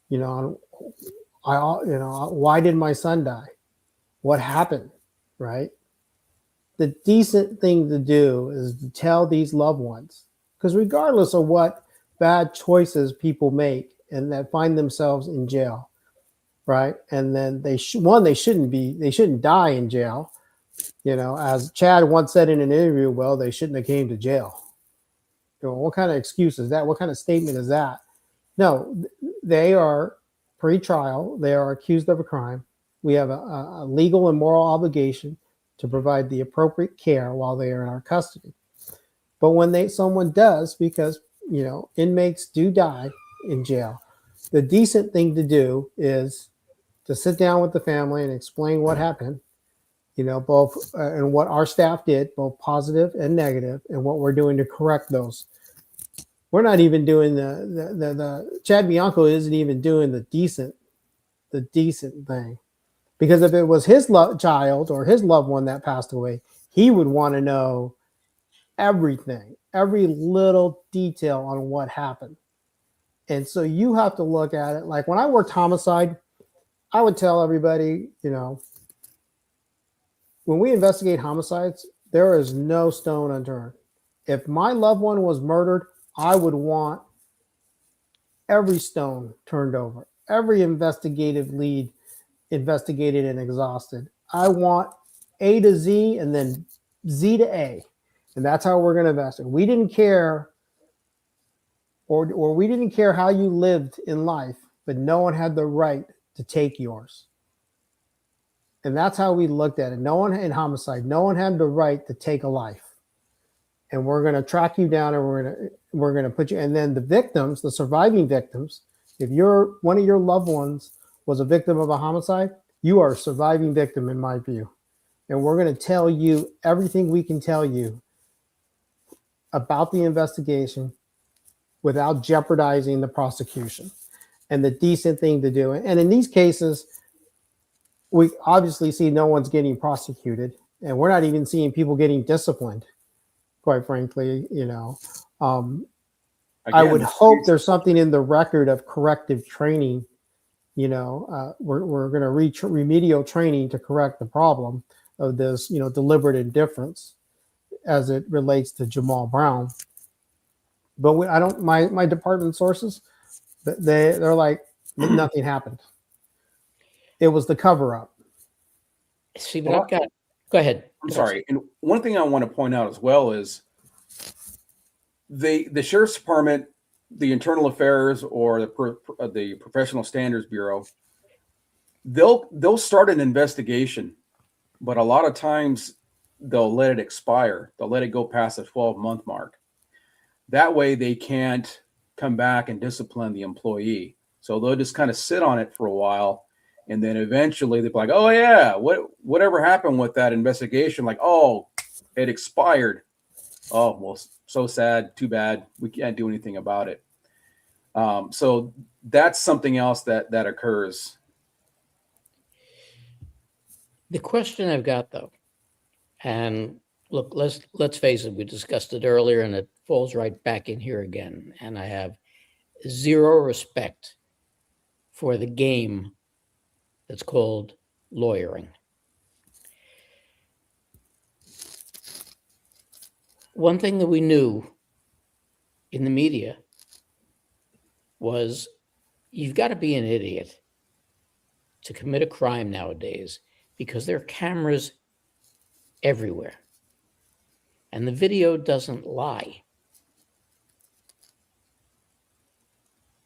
You know, why did my son die? What happened, right? The decent thing to do is to tell these loved ones, because regardless of what bad choices people make and that find themselves in jail, right? And then they shouldn't die in jail. You know, as Chad once said in an interview, well, they shouldn't have came to jail. You know, what kind of excuse is that? What kind of statement is that? No, they are pre-trial. They are accused of a crime. We have a legal and moral obligation to provide the appropriate care while they are in our custody. But when someone does, because, you know, inmates do die in jail, the decent thing to do is to sit down with the family and explain what happened, you know, both and what our staff did, both positive and negative, and what we're doing to correct those. We're not even doing the Chad Bianco isn't even doing the decent thing. Because if it was his child or his loved one that passed away, he would want to know everything, every little detail on what happened. And so you have to look at it. Like when I worked homicide, I would tell everybody, you know, when we investigate homicides, there is no stone unturned. If my loved one was murdered, I would want every stone turned over, every investigative lead investigated and exhausted. I want A to Z and then Z to A. And that's how we're going to investigate. We didn't care, or we didn't care how you lived in life, but no one had the right to take yours. And that's how we looked at it. No one in homicide, no one had the right to take a life. And we're going to track you down, and we're going to put you. And then the victims, the surviving victims, if one of your loved ones was a victim of a homicide, you are a surviving victim in my view. And we're going to tell you everything we can tell you about the investigation without jeopardizing the prosecution, and the decent thing to do. And in these cases, we obviously see no one's getting prosecuted, and we're not even seeing people getting disciplined, quite frankly. You know, I would hope there's something in the record of corrective training. You know, we're going to reach remedial training to correct the problem of this, you know, deliberate indifference as it relates to Jamal Brown. But my department sources, they're like, nothing happened. It was the cover up. See, but I've got, go ahead. I'm Go ahead, sorry. And one thing I want to point out as well is the sheriff's department, the internal affairs, or the professional standards bureau, they'll start an investigation, but a lot of times they'll let it expire. They'll let it go past the 12-month mark. That way they can't come back and discipline the employee. So they'll just kind of sit on it for a while, and then eventually they'll be like, "Oh yeah, whatever happened with that investigation? Like, oh, it expired. Oh, well, so sad. Too bad. We can't do anything about it." So that's something else that occurs. The question I've got though, and look, let's face it, we discussed it earlier and it falls right back in here again. And I have zero respect for the game that's called lawyering. One thing that we knew in the media was you've got to be an idiot to commit a crime nowadays because there are cameras everywhere. And the video doesn't lie.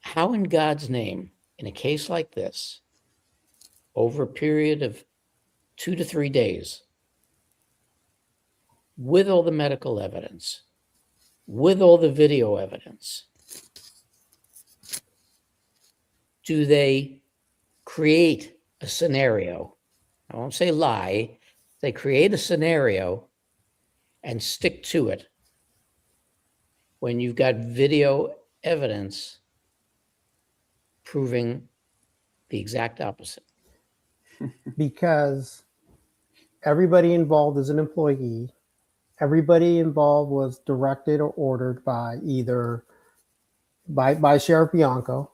How in God's name, in a case like this, over a period of 2 to 3 days, with all the medical evidence, with all the video evidence, do they create a scenario? I won't say lie. They create a scenario and stick to it when you've got video evidence proving the exact opposite. Because everybody involved is an employee. Everybody involved was directed or ordered by either by Sheriff Bianco.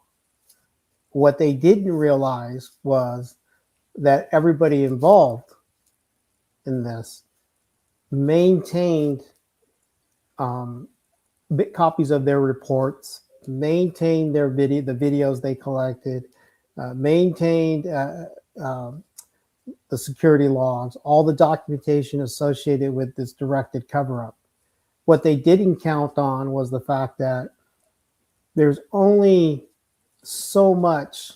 What they didn't realize was that everybody involved in this maintained copies of their reports, maintained their the videos they collected, maintained the security logs, all the documentation associated with this directed cover-up. What they didn't count on was the fact that there's only so much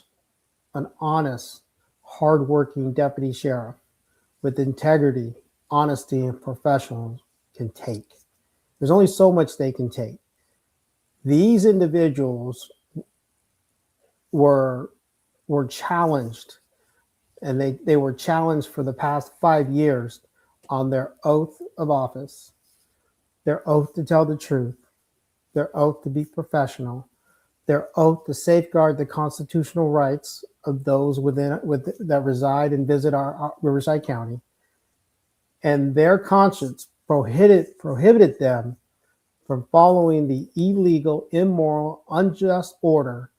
an honest, hardworking deputy sheriff with integrity, honesty, and professionalism can take. There's only so much they can take. These individuals were challenged, and they were challenged for the past 5 years on their oath of office, their oath to tell the truth, their oath to be professional, their oath to safeguard the constitutional rights of those that reside and visit our Riverside County. And their conscience prohibited them from following the illegal, immoral, unjust order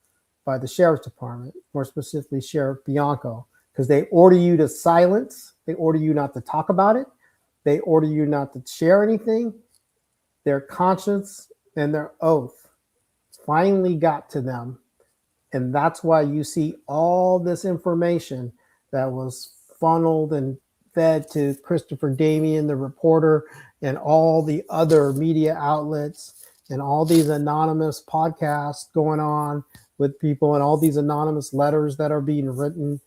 by the Sheriff's Department, more specifically Sheriff Bianco, because they order you to silence, they order you not to talk about it, they order you not to share anything. Their conscience and their oath finally got to them. And that's why you see all this information that was funneled and fed to Christopher Damien, the reporter, and all the other media outlets, and all these anonymous podcasts going on with people, and all these anonymous letters that are being written.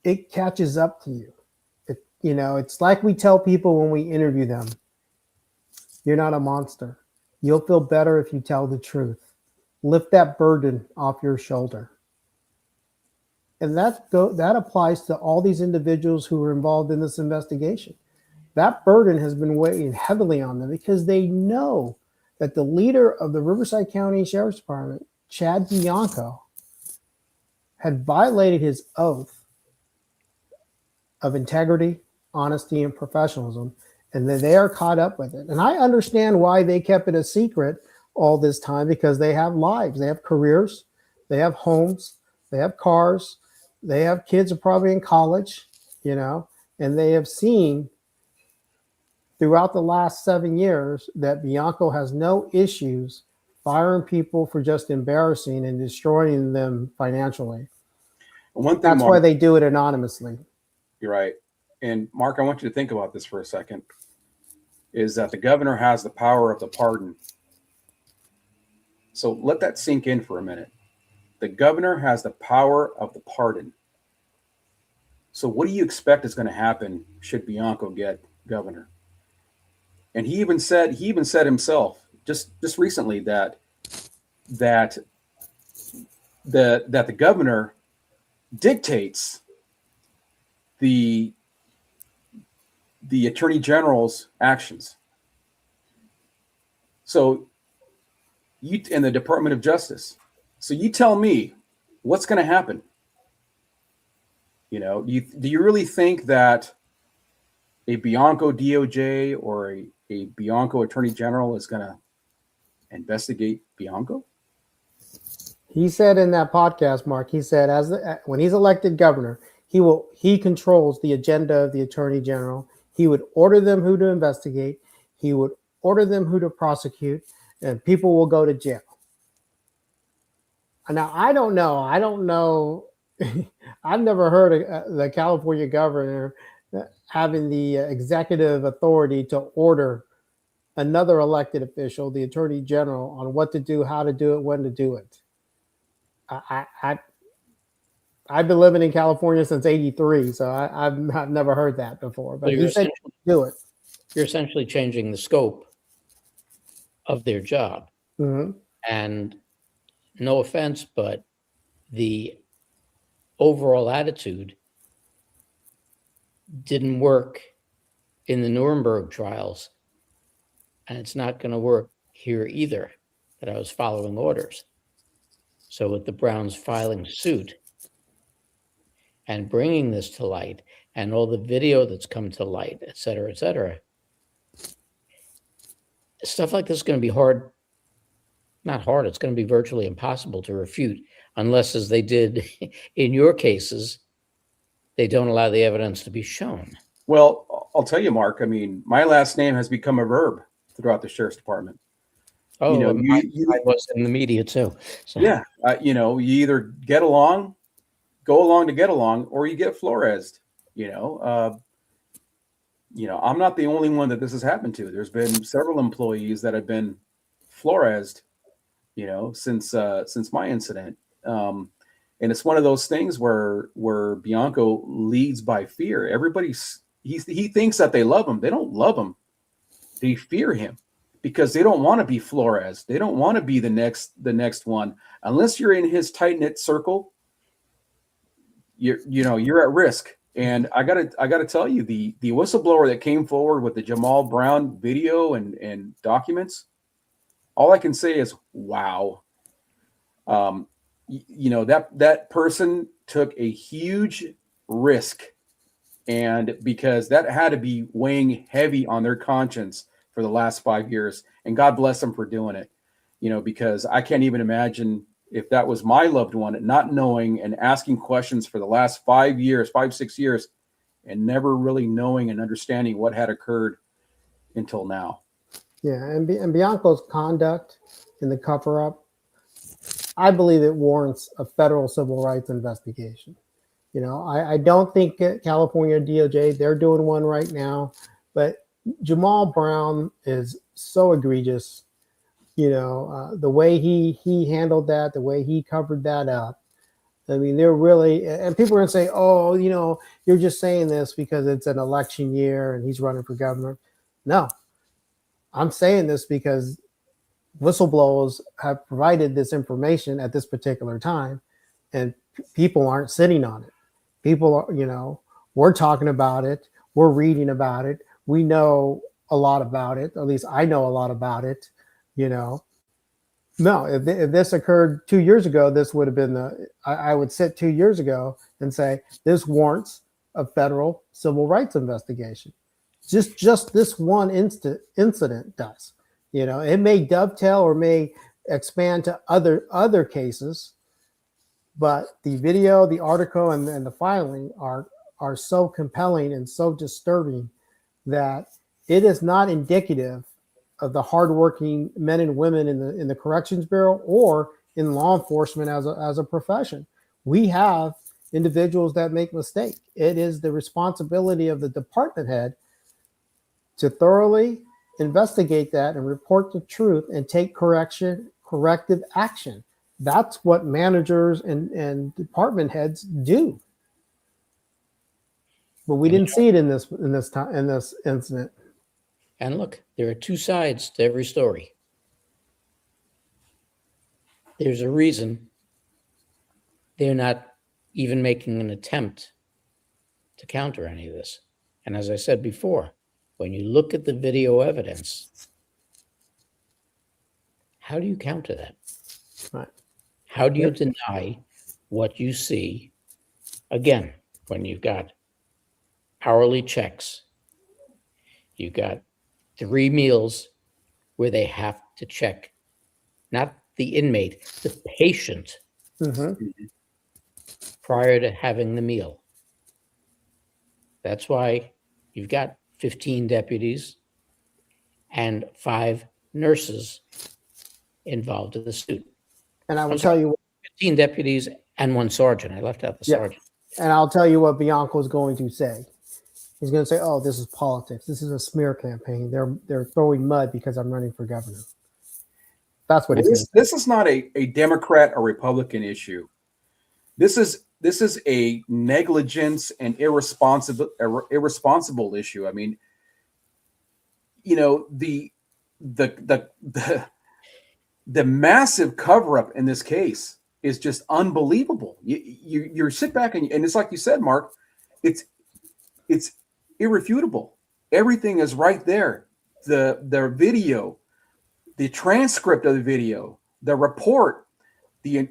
It catches up to you. It's like we tell people when we interview them, you're not a monster. You'll feel better if you tell the truth. Lift that burden off your shoulder. And that applies to all these individuals who were involved in this investigation. That burden has been weighing heavily on them because they know that the leader of the Riverside County Sheriff's Department, Chad Bianco, had violated his oath of integrity, honesty, and professionalism, and that they are caught up with it. And I understand why they kept it a secret all this time, because they have lives, they have careers, they have homes, they have cars, they have kids are probably in college, and they have seen throughout the last 7 years that Bianco has no issues firing people for just embarrassing and destroying them financially. One thing, That's Mark, why they do it anonymously. you're right. and Mark, I want you to think about this for a second, is that the governor has the power of the pardon. So let that sink in for a minute. The governor has the power of the pardon. So what do you expect is going to happen should Bianco get governor? And he even said himself just recently that the governor dictates the attorney general's actions. So you in the Department of Justice. So you tell me what's going to happen. You know, do you really think that a Bianco DOJ or a Bianco attorney general is going to investigate Bianco? He said in that podcast, Mark, he said when he's elected governor, he controls the agenda of the attorney general. He would order them who to investigate. He would order them who to prosecute, and people will go to jail. Now, I don't know. I've never heard of the California governor having the executive authority to order another elected official, the attorney general, on what to do, how to do it, when to do it. I've been living in California since '83, so I've never heard that before. But he said do it. You're essentially changing the scope of their job. Mm-hmm. And no offense, but the overall attitude didn't work in the Nuremberg trials, and it's not going to work here either, that I was following orders. So with the Browns filing suit and bringing this to light and all the video that's come to light, et cetera, stuff like this is going to be hard. Not hard, it's going to be virtually impossible to refute unless, as they did in your cases, they don't allow the evidence to be shown. Well, I'll tell you, Mark, I mean, my last name has become a verb throughout the sheriff's department. Oh, you know, I was in the media too. So. Yeah, you know, you either go along to get along, or you get Flores. You know, I'm not the only one that this has happened to. There's been several employees that have been Flores, you know, since my incident. And it's one of those things where Bianco leads by fear. He thinks that they love him. They don't love him. They fear him because they don't want to be Flores. They don't want to be the next one. Unless you're in his tight-knit circle, you're at risk. And I gotta tell you, the whistleblower that came forward with the Jamal Brown video and documents, all I can say is, wow. You know, that person took a huge risk, and because that had to be weighing heavy on their conscience for the last 5 years, and God bless them for doing it, you know, because I can't even imagine if that was my loved one, not knowing and asking questions for the last 5 years, 5-6 years, and never really knowing and understanding what had occurred until now. Yeah, and Bianco's conduct in the cover-up, I believe it warrants a federal civil rights investigation. You know, I don't think California DOJ, they're doing one right now, but Jamal Brown is so egregious. You know, the way he handled that, the way he covered that up. I mean, they're really, and people are going to say, oh, you know, you're just saying this because it's an election year and he's running for governor. No, I'm saying this because whistleblowers have provided this information at this particular time, and people aren't sitting on it. People are, you know, we're talking about it. We're reading about it. We know a lot about it. At least I know a lot about it. You know, no, if this occurred 2 years ago, this would have been I would sit 2 years ago and say, this warrants a federal civil rights investigation. Just this one incident does. You know, it may dovetail or may expand to other cases, but the video, the article, and the filing are so compelling and so disturbing that it is not indicative of the hardworking men and women in the Corrections Bureau or in law enforcement as a profession. We have individuals that make mistakes. It is the responsibility of the department head to thoroughly investigate that and report the truth and take corrective action. That's what managers and department heads do. But we didn't see it in this incident. And look, there are two sides to every story. There's a reason they're not even making an attempt to counter any of this. And as I said before, when you look at the video evidence, how do you counter that? Right. How do you deny what you see? Again, when you've got hourly checks, you've got 3 meals where they have to check, not the inmate, the patient, prior to having the meal. That's why you've got 15 deputies and 5 nurses involved in the suit. And I will tell you, 15 deputies and 1 sergeant. I left out the sergeant. and I'll tell you what Bianco is going to say. He's going to say, "Oh, this is politics. This is a smear campaign. They're throwing mud because I'm running for governor." That's what This is not a Democrat or Republican issue. This is a negligence and irresponsible issue. I mean, you know, the massive cover up in this case is just unbelievable. You sit back and it's like you said, Mark, it's irrefutable. Everything is right there. The video, the transcript of the video, the report, the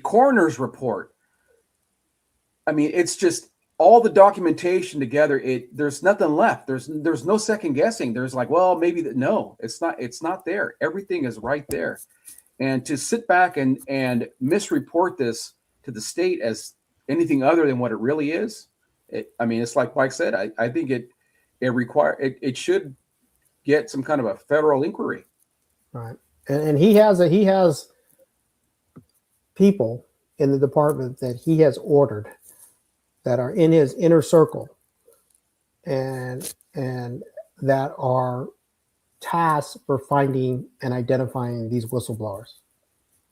coroner's report. I mean, it's just all the documentation together. There's nothing left. There's no second guessing. There's like, well, maybe that. No, it's not there. Everything is right there. And to sit back and misreport this to the state as anything other than what it really is, I mean, it's like Mike said. I think it should get some kind of a federal inquiry. Right, and he has people in the department that he has ordered that are in his inner circle and that are tasked for finding and identifying these whistleblowers.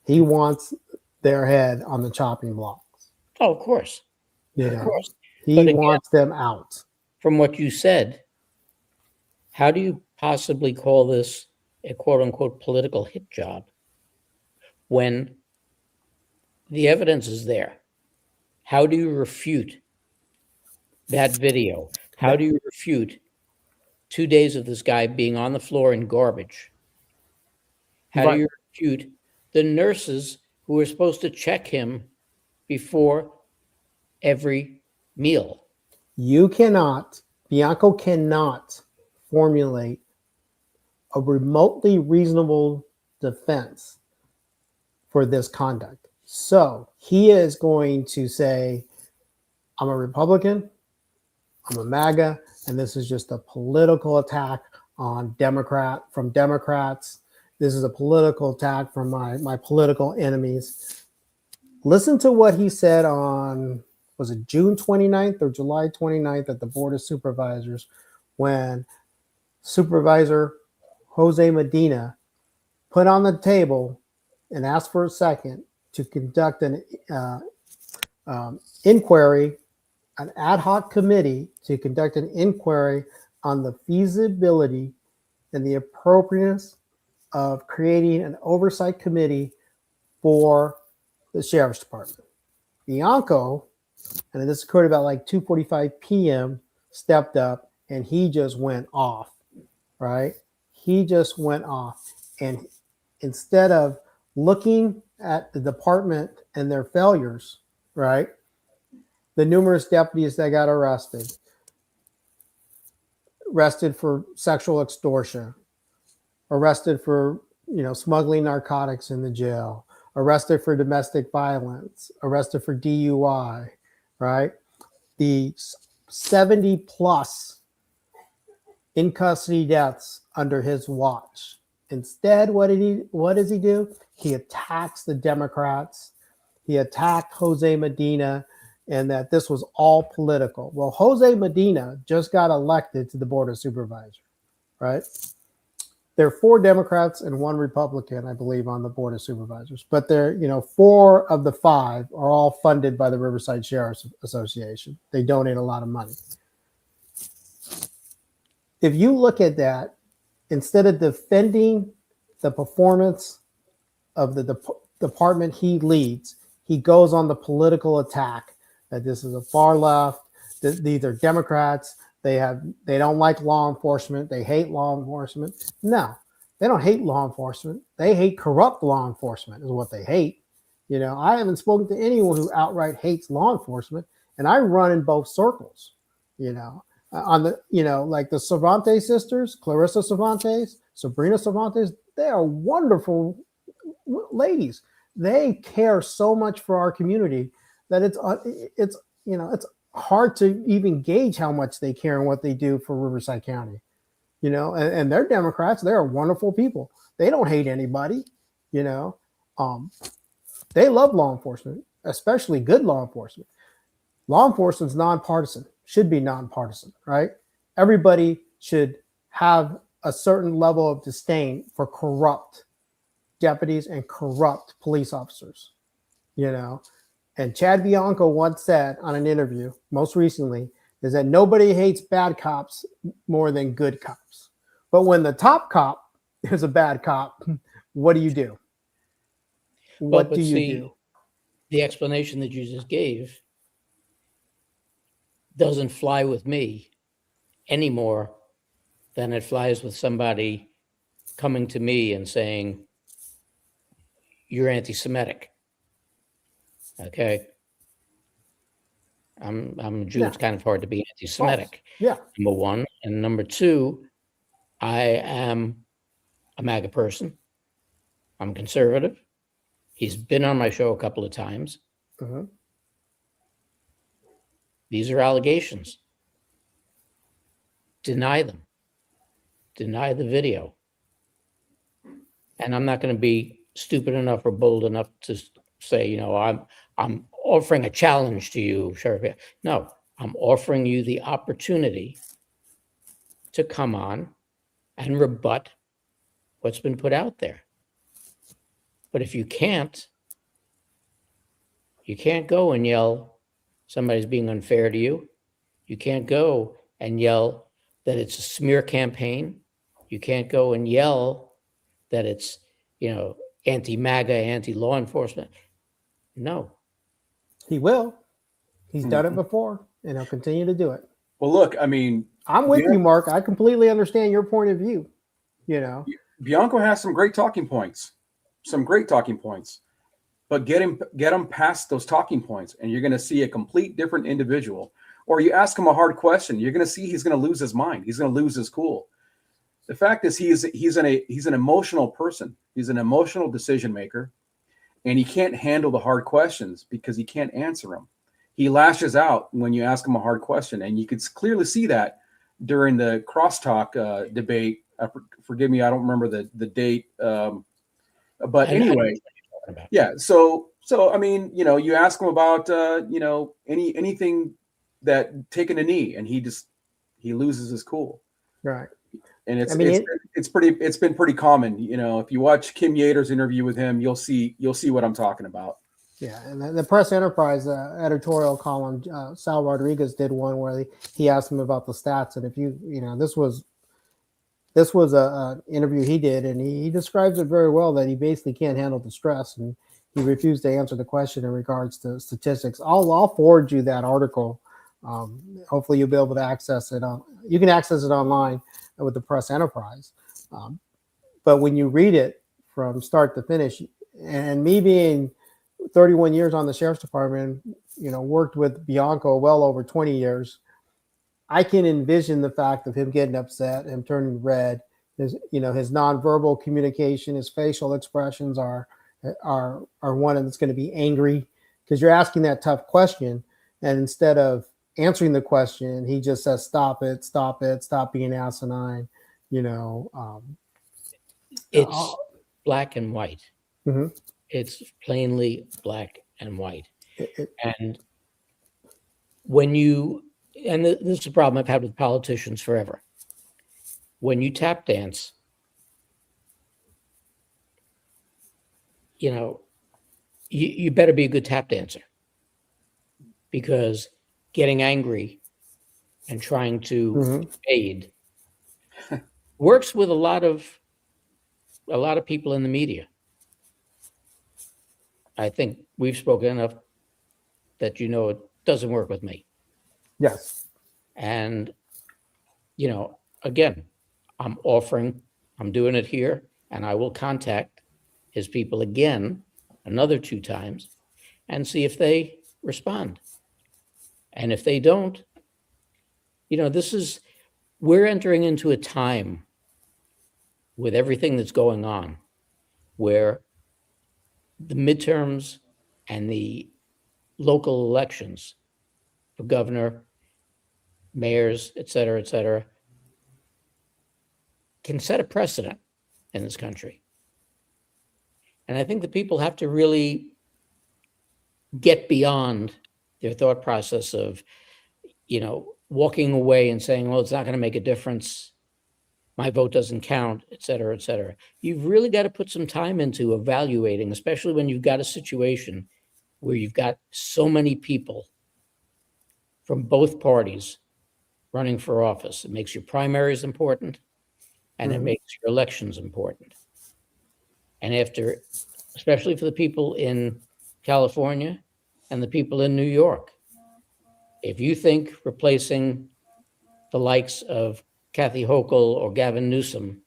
He wants their head on the chopping block. Oh, of course. You know, Of course. he But again, wants them out. From what you said, how do you possibly call this a quote unquote political hit job when the evidence is there? How do you refute that video? How do you refute 2 days of this guy being on the floor in garbage? How do you refute the nurses who were supposed to check him before every meal? Bianco cannot formulate a remotely reasonable defense for this conduct. So he is going to say, I'm a Republican, I'm a MAGA, and this is just a political attack on Democrats. This is a political attack from my political enemies. Listen to what he said on, was it June 29th or July 29th at the Board of Supervisors, when Supervisor Jose Medina put on the table and asked for a second to conduct an inquiry, an ad hoc committee to conduct an inquiry on the feasibility and the appropriateness of creating an oversight committee for the sheriff's department. Bianco, and this occurred about like 2:45 p.m., stepped up and he just went off, right? He just went off. And instead of looking at the department and their failures, right? The numerous deputies that got arrested for sexual extortion, arrested for, smuggling narcotics in the jail, arrested for domestic violence, arrested for DUI, right? The 70 plus in custody deaths under his watch, Instead, what does he do? He attacks the Democrats. He attacked Jose Medina, and that this was all political. Well, Jose Medina just got elected to the Board of Supervisors, right? There are 4 Democrats and 1 Republican, I believe, on the Board of Supervisors. But they're, 4 of the 5 are all funded by the Riverside Sheriff's Association. They donate a lot of money. If you look at that, instead of defending the performance of the department he leads, he goes on the political attack that this is a far left, that these are Democrats, they don't like law enforcement, they hate law enforcement. No, they don't hate law enforcement. They hate corrupt law enforcement is what they hate. I haven't spoken to anyone who outright hates law enforcement, and I run in both circles, on the, like the Cervantes sisters, Clarissa Cervantes, Sabrina Cervantes, they are wonderful ladies. They care so much for our community that it's hard to even gauge how much they care and what they do for Riverside County. And they're Democrats. They're wonderful people. They don't hate anybody. They love law enforcement, especially good law enforcement. Law enforcement is nonpartisan, should be nonpartisan, right? Everybody should have a certain level of disdain for corrupt deputies and corrupt police officers, And Chad Bianco once said on an interview, most recently, is that nobody hates bad cops more than good cops. But when the top cop is a bad cop, what do you do? What do you do? The explanation that you just gave doesn't fly with me any more than it flies with somebody coming to me and saying, you're anti-Semitic. Okay. I'm a Jew. Yeah. It's kind of hard to be anti-Semitic. Yeah. Number one. And number two, I am a MAGA person. I'm conservative. He's been on my show a couple of times. Mhm. These are allegations. Deny them. Deny the video. And I'm not going to be stupid enough or bold enough to say, I'm offering a challenge to you, Sheriff. No, I'm offering you the opportunity to come on and rebut what's been put out there. But if you can't go and yell somebody's being unfair to you. You can't go and yell that it's a smear campaign. You can't go and yell that it's, anti-MAGA, anti-law enforcement. No. He will. He's done it before, and he'll continue to do it. Well, look, I mean, I'm with you, Mark. I completely understand your point of view. Bianco has some great talking points, but get him past those talking points, and you're going to see a complete different individual. Or you ask him a hard question, you're going to see he's going to lose his mind. He's going to lose his cool. The fact is, he's an emotional person. He's an emotional decision maker, and he can't handle the hard questions because he can't answer them. He lashes out when you ask him a hard question, and you could clearly see that during the crosstalk debate. Forgive me, I don't remember the date, but anyway, yeah. So I mean, you ask him about anything that taking a knee, and he loses his cool. Right. And it's been pretty common. If you watch Kim Yater's interview with him, you'll see what I'm talking about. Yeah, and the Press Enterprise editorial column, Sal Rodriguez did one where he asked him about the stats, and if this was a interview he did, and he describes it very well that he basically can't handle the stress, and he refused to answer the question in regards to statistics. I'll forward you that article. Hopefully, you'll be able to access it. You can access it online with the Press Enterprise, but when you read it from start to finish, and me being 31 years on the sheriff's department, worked with Bianco well over 20 years, I can envision the fact of him getting upset, him turning red. His nonverbal communication, his facial expressions are one that's going to be angry because you're asking that tough question, and instead of answering the question, he just says, stop it, stop being asinine. It's black and white. Mhm. It's plainly black and white. It- And when you, and this is a problem I've had with politicians forever. When you tap dance, you know, you better be a good tap dancer, because getting angry and trying to Mhm. aid works with a lot of people in the media. I think we've spoken enough that it doesn't work with me. Yes. And again, I'm doing it here, and I will contact his people again another 2 times and see if they respond. And if they don't, we're entering into a time with everything that's going on where the midterms and the local elections for governor, mayors, et cetera, can set a precedent in this country. And I think the people have to really get beyond their thought process of, walking away and saying, well, it's not going to make a difference. My vote doesn't count, et cetera, et cetera. You've really got to put some time into evaluating, especially when you've got a situation where you've got so many people from both parties running for office. It makes your primaries important, and it Mhm. makes your elections important. And especially for the people in California and the people in New York, if you think replacing the likes of Kathy Hochul or Gavin Newsom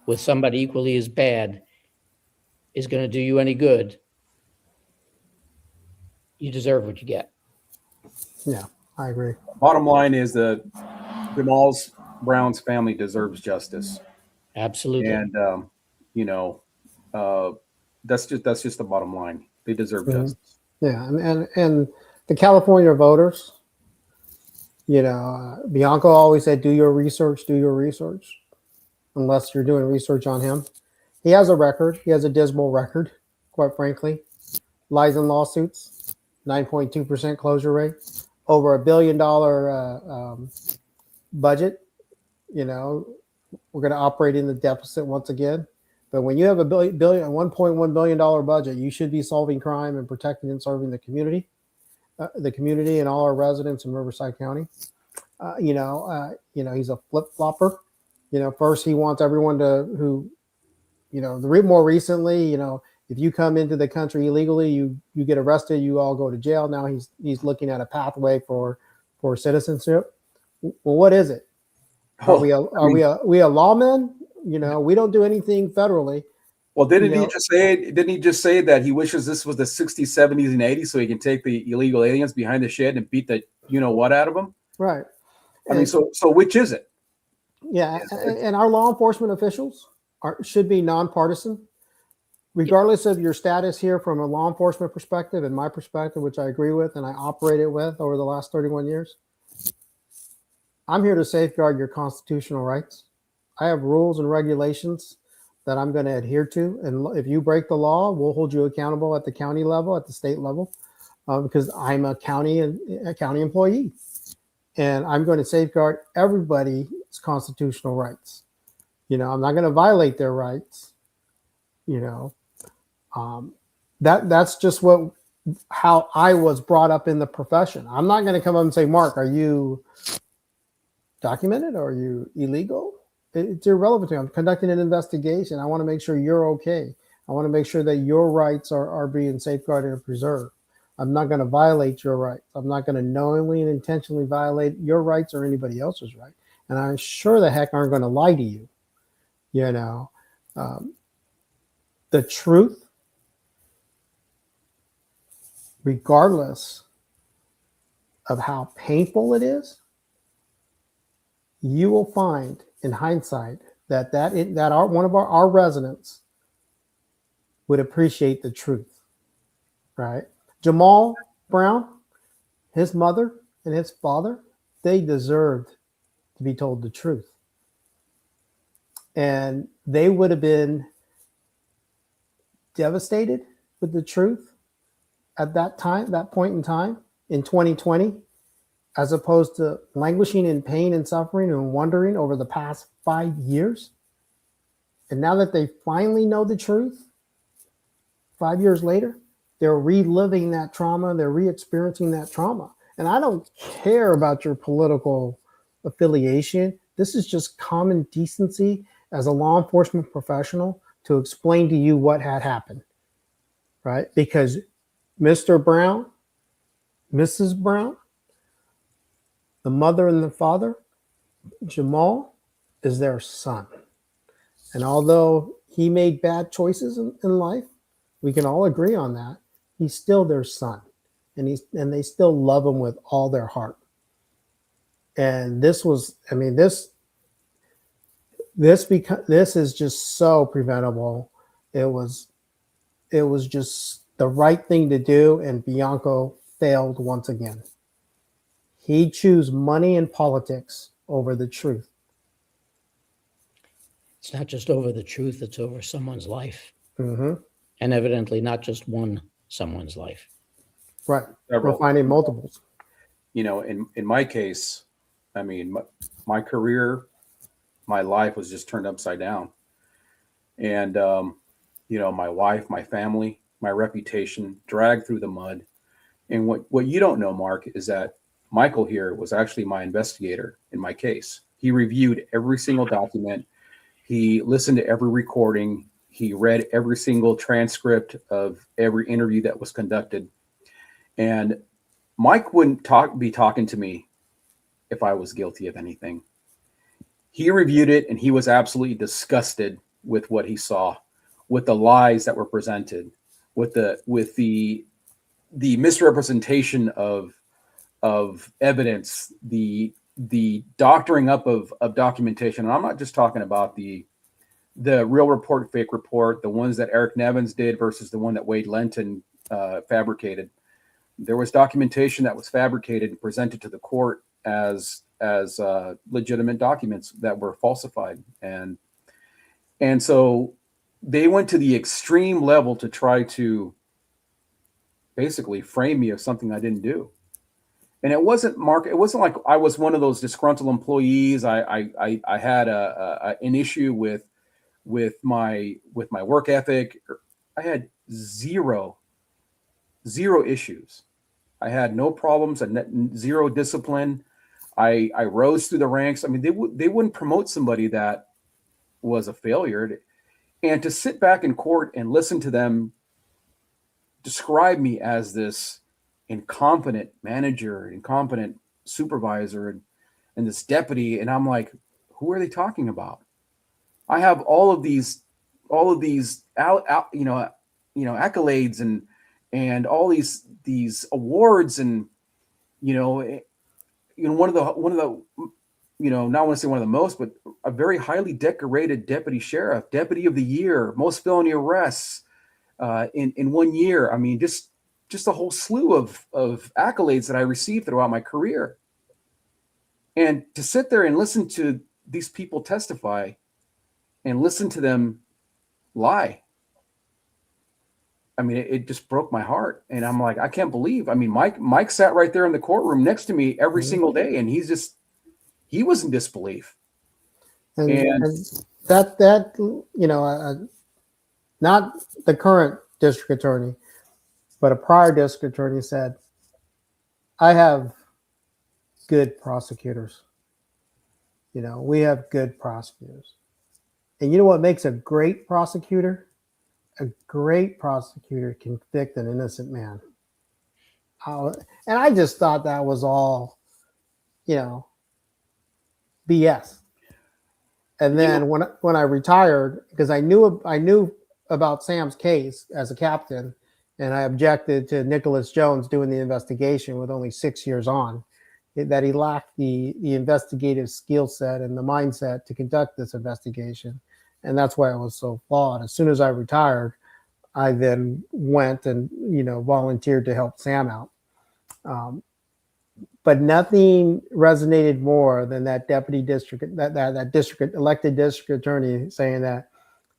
with somebody equally as bad is going to do you any good, you deserve what you get. Yeah, I agree. Bottom line is that Jamal's Brown's family deserves justice, Absolutely. and you know, uh, that's just the bottom line. They deserve Mhm. justice. Yeah, and the California voters, Bianco always said, "Do your research, do your research." Unless you're doing research on him, he has a record. He has a dismal record, quite frankly. Lies and lawsuits, 9.2% closure rate, over $1 billion budget. You know, we're going to operate in the deficit once again. But when you have a $1.1 billion budget, you should be solving crime and protecting and serving the community and all our residents in Riverside County. He's a flip flopper. First he wants everyone more recently, if you come into the country illegally, you get arrested, you all go to jail. Now he's looking at a pathway for citizenship. Well, what is it? Are we a lawman? We don't do anything federally. Well, didn't he just say? Didn't he just say that he wishes this was the 60s, 70s, and 80s, so he can take the illegal aliens behind the shed and beat the what out of them? Right. I mean, so which is it? Yeah, and our law enforcement officials should be nonpartisan, regardless of your status here from a law enforcement perspective and my perspective, which I agree with and I operated with over the last 31 years. I'm here to safeguard your constitutional rights. I have rules and regulations that I'm going to adhere to. And if you break the law, we'll hold you accountable at the county level, at the state level, because I'm a county employee. And I'm going to safeguard everybody's constitutional rights. I'm not going to violate their rights. That's just how I was brought up in the profession. I'm not going to come up and say, Mark, are you documented or are you illegal? It's irrelevant to me. I'm conducting an investigation. I want to make sure you're okay. I want to make sure that your rights are being safeguarded and preserved. I'm not going to violate your rights. I'm not going to knowingly and intentionally violate your rights or anybody else's right. And I'm sure the heck aren't going to lie to you. The truth, regardless of how painful it is, you will find in hindsight that one of our residents would appreciate the truth, right? Jamal Brown, his mother and his father, they deserved to be told the truth. And they would have been devastated with the truth at that time, that point in time in 2020, as opposed to languishing in pain and suffering and wondering over the past 5 years. And now that they finally know the truth, 5 years later, they're reliving that trauma, they're re-experiencing that trauma. And I don't care about your political affiliation. This is just common decency as a law enforcement professional to explain to you what had happened, right? Because Mr. Brown, Mrs. Brown, the mother and the father, Jamal, is their son. And although he made bad choices in life, we can all agree on that, he's still their son. And they still love him with all their heart. And this was, I mean, this is just so preventable. It was just the right thing to do, and Bianco failed once again. He chose money and politics over the truth. It's not just over the truth, it's over someone's life. Mm-hmm. And evidently not just one someone's life. Right. Several. We're finding multiples. You know, in my case, I mean, my career, my life was just turned upside down. And, you know, my wife, my family, my reputation dragged through the mud. And what you don't know, Mark, is that Michael here was actually my investigator in my case. He reviewed every single document. He listened to every recording. He read every single transcript of every interview that was conducted. And Mike wouldn't be talking to me if I was guilty of anything. He reviewed it and he was absolutely disgusted with what he saw, with the lies that were presented, with the misrepresentation of evidence, the doctoring up of documentation. And I'm not just talking about the real report, fake report, the ones that Eric Nevins did versus the one that Wade Lenton fabricated. There was documentation that was fabricated and presented to the court as legitimate documents that were falsified. And so they went to the extreme level to try to basically frame me of something I didn't do. And it wasn't, Mark, it wasn't like I was one of those disgruntled employees. I had an issue with my work ethic. I had zero issues. I had no problems, zero discipline. I rose through the ranks. I mean, they wouldn't promote somebody that was a failure. And to sit back in court and listen to them describe me as this incompetent manager, incompetent supervisor, and this deputy, and I'm like, who are they talking about? I have all of these accolades and all these awards, and one of the not want to say one of the most, but a very highly decorated deputy sheriff, deputy of the year, most felony arrests in 1 year. I mean, just a whole slew of accolades that I received throughout my career. And to sit there and listen to these people testify and listen to them lie, I mean, it just broke my heart. And I'm like, I can't believe. I mean, Mike sat right there in the courtroom next to me every single day, and he was in disbelief. And that not the current district attorney, but a prior district attorney said, I have good prosecutors. We have good prosecutors. And you know what makes a great prosecutor? A great prosecutor can convict an innocent man. And I just thought that was all, BS. And then when I retired, because I knew about Sam's case as a captain, and I objected to Nicholas Jones doing the investigation with only 6 years on, that he lacked the investigative skill set and the mindset to conduct this investigation. And that's why it was so flawed. As soon as I retired, I then went and, volunteered to help Sam out. But nothing resonated more than that deputy district, that district elected district attorney saying that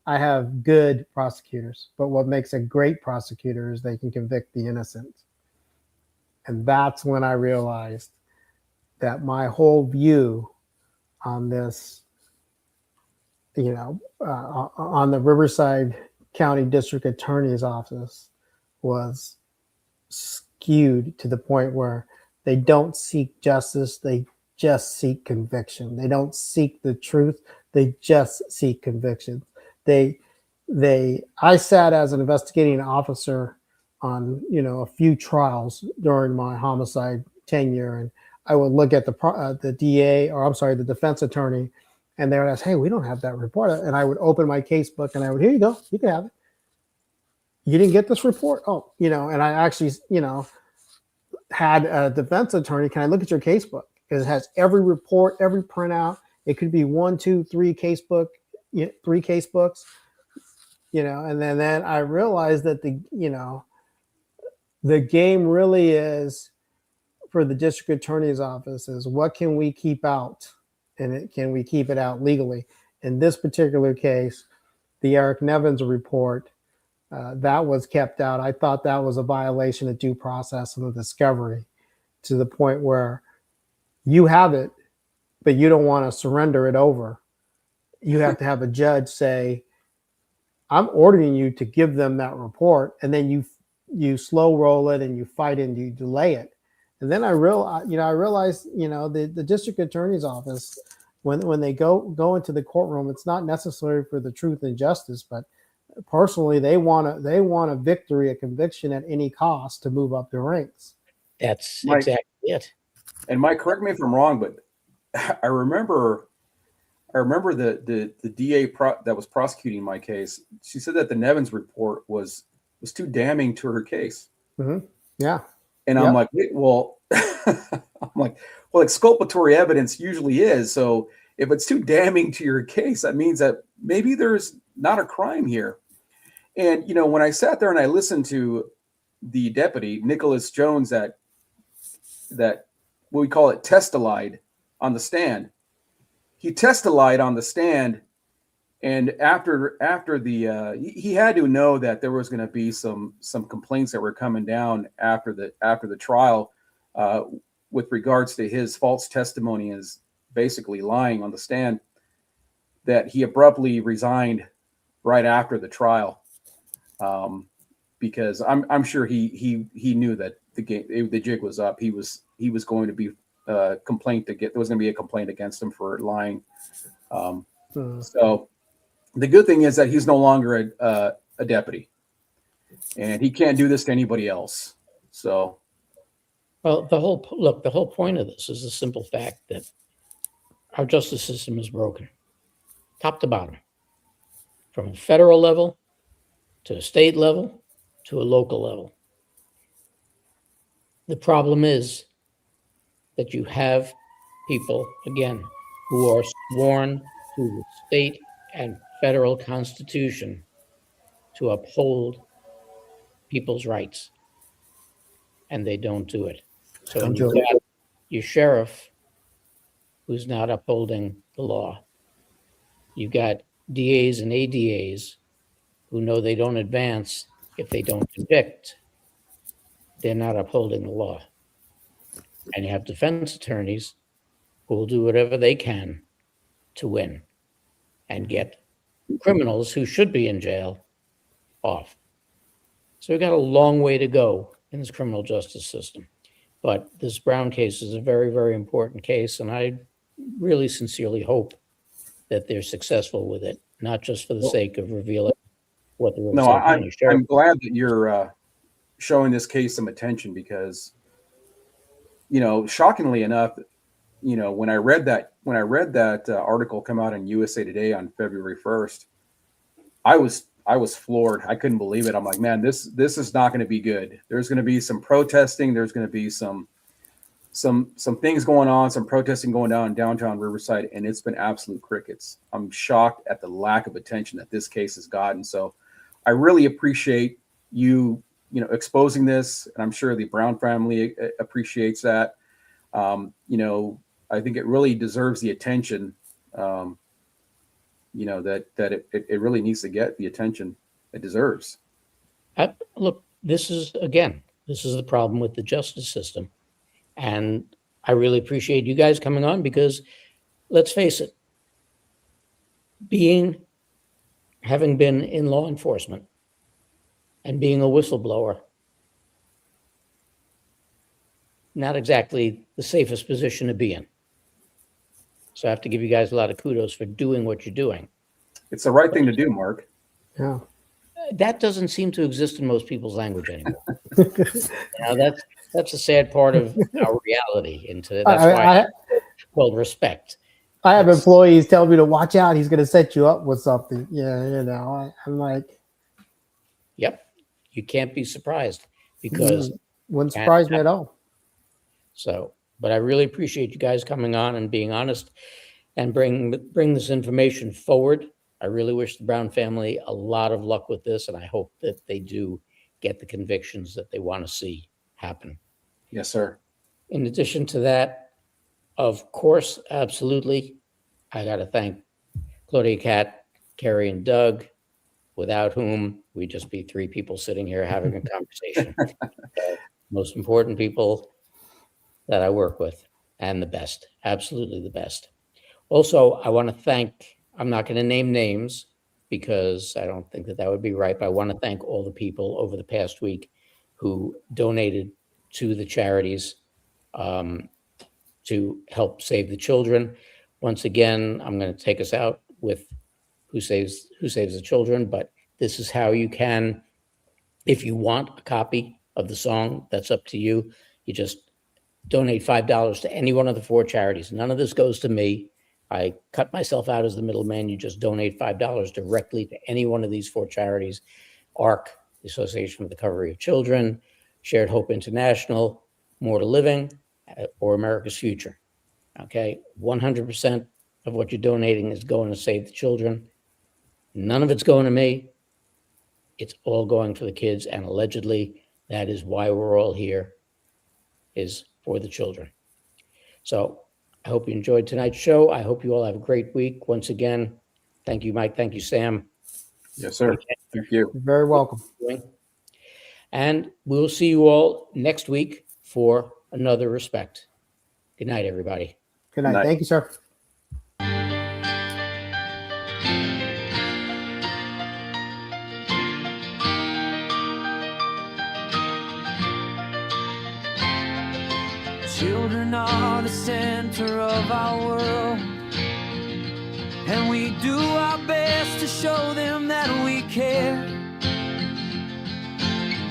I have good prosecutors, but what makes a great prosecutor is they can convict the innocent. And that's when I realized that my whole view on this, on the Riverside County District Attorney's Office was skewed to the point where they don't seek justice, they just seek conviction. They don't seek the truth, they just seek conviction. I sat as an investigating officer on, a few trials during my homicide tenure, and I would look at the DA, or I'm sorry, the defense attorney, and they would ask, "Hey, we don't have that report," and I would open my casebook and I would, "Here you go, you can have it. You didn't get this report? Oh, and I actually, had a defense attorney, can I look at your casebook? Because it has every report, every printout. It could be 1, 2, 3 casebooks, and then I realized that the game really is for the district attorney's office is what can we keep out, and can we keep it out legally? In this particular case, the Eric Nevins report, that was kept out. I thought that was a violation of due process and of discovery, to the point where you have it, but you don't want to surrender it over. You have to have a judge say, "I'm ordering you to give them that report," and then you slow roll it and you fight and you delay it. And then I realized, the district attorney's office, when they go into the courtroom, it's not necessary for the truth and justice, but personally, they want a victory, a conviction at any cost to move up the ranks. That's Mike, exactly it. And Mike, correct me if I'm wrong, but I remember the DA that was prosecuting my case. She said that the Nevins report was too damning to her case. Mm-hmm. Yeah. And I'm like, wait, well, exculpatory evidence usually is. So if it's too damning to your case, that means that maybe there's not a crime here. And, when I sat there and I listened to the deputy, Nicholas Jones, that what we call it testified on the stand. He testified on the stand, and after the he had to know that there was going to be some complaints that were coming down after the trial with regards to his false testimony as basically lying on the stand, that he abruptly resigned right after the trial, because I'm sure he knew that the jig was up. He was going to be there was going to be a complaint against him for lying. So the good thing is that he's no longer a deputy, and he can't do this to anybody else. So, Well, the whole point of this is the simple fact that our justice system is broken, top to bottom, from a federal level to a state level to a local level. The problem is that you have people, again, who are sworn to the state and federal constitution to uphold people's rights, and they don't do it. So when you've got your sheriff who's not upholding the law, you've got DAs and ADAs who know they don't advance if they don't convict, they're not upholding the law. And you have defense attorneys who will do whatever they can to win and get criminals who should be in jail off. So we've got a long way to go in this criminal justice system. But this Brown case is a very, very important case, and I really sincerely hope that they're successful with it, not just for the sake of revealing what the Riverside County Sheriff. I'm glad that you're showing this case some attention, because, shockingly enough, when I read that article come out in USA Today on February 1st, I was floored. I couldn't believe it. I'm like, man, this is not going to be good. There's going to be some protesting. There's going to be some things going on, some protesting going down in downtown Riverside, and it's been absolute crickets. I'm shocked at the lack of attention that this case has gotten. So I really appreciate you exposing this, and I'm sure the Brown family appreciates that. I think it really deserves the attention it really needs to get the attention it deserves. Look, this is the problem with the justice system. And I really appreciate you guys coming on because let's face it, having been in law enforcement and being a whistleblower, not exactly the safest position to be in. So I have to give you guys a lot of kudos for doing what you're doing. It's the right thing to do, Mark. Yeah. That doesn't seem to exist in most people's language anymore. That's a sad part of our reality. And that's why it's called respect. I have employees tell me to watch out. He's going to set you up with something. Yeah, I'm like, yep, you can't be surprised because wouldn't surprise me at all. So, but I really appreciate you guys coming on and being honest and bring this information forward. I really wish the Brown family a lot of luck with this, and I hope that they do get the convictions that they want to see happen. Yes, sir. In addition to that, of course, absolutely, I got to thank Claudia, Capt, Carrie, and Doug, without whom we'd just be three people sitting here having a conversation. Most important people that I work with, and the best, absolutely the best. Also, I want to thank, I'm not going to name names because I don't think that would be right, but I want to thank all the people over the past week who donated to the charities to help save the children. Once again, I'm going to take us out with Who Saves the Children, but this is how you can, if you want a copy of the song, that's up to you. You just donate $5 to any one of the four charities. None of this goes to me. I cut myself out as the middleman. You just donate $5 directly to any one of these four charities: ARC, the Association for the Recovery of Children, Shared Hope International, More to Living, or America's Future. Okay, 100% of what you're donating is going to save the children. None of it's going to me. It's all going for the kids, and allegedly that is why we're all here, is for the children. So I hope you enjoyed tonight's show. I hope you all have a great week. Once again, thank you, Mike. Thank you, Sam. Yes, sir. Thank you. You're very welcome. And we'll see you all next week for another Respect. Good night, everybody. Good night. Good night. Thank you, sir. Children are the center of our world, and we do our best to show them that we care.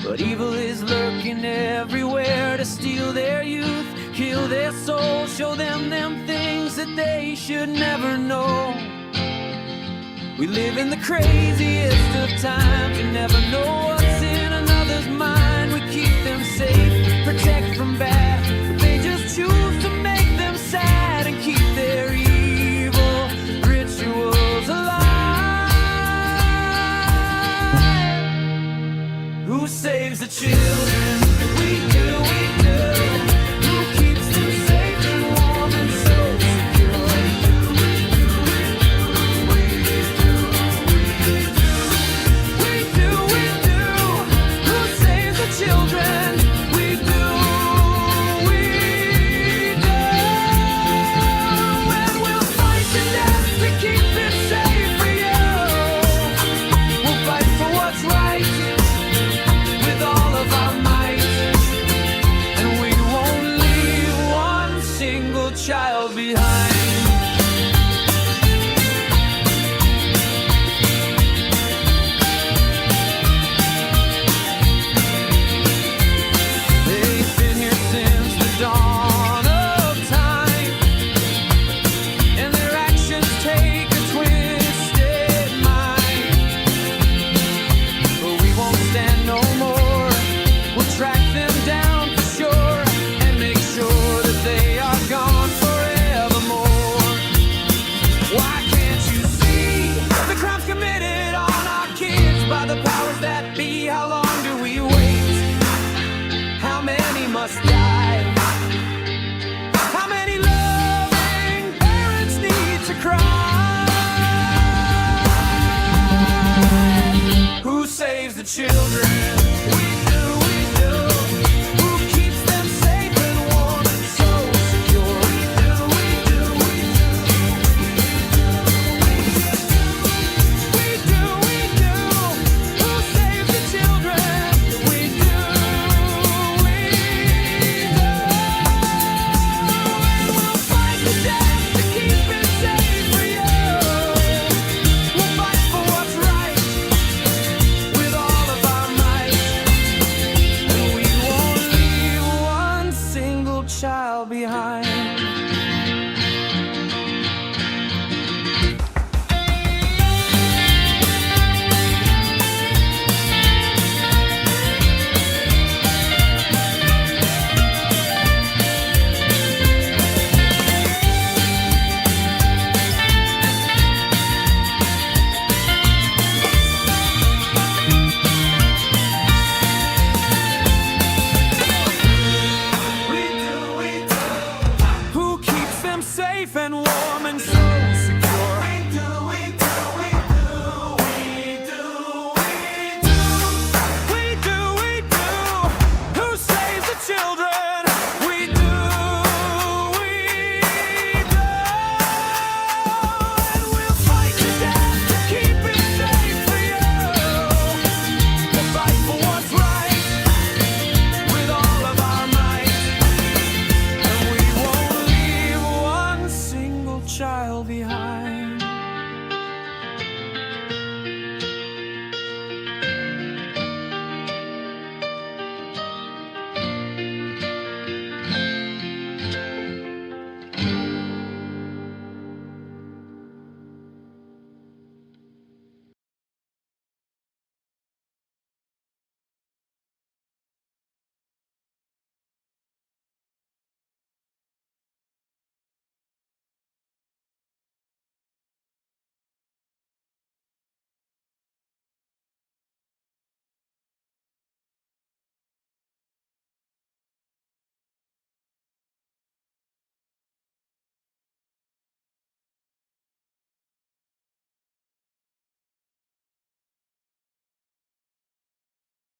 But evil is lurking everywhere to steal their youth, kill their soul, show them things that they should never know. We live in the craziest of times, you never know what's in another's mind. We keep them safe, protect from bad, but they just choose to make them sad and keep their evil rituals alive. Who saves the children? We do, we do. Who keeps them safe and warm and so secure? We do, we do. Who saves the children? We do, we do. And we'll fight to death to keep it safe for you. We'll fight for what's right with all of our might, and we won't leave one single child behind. They've been here since the dawn of time, and their actions take a twisted mind. But we won't stand no more. We'll track them down for sure and make sure that they are gone forevermore. I'm safe and warm and so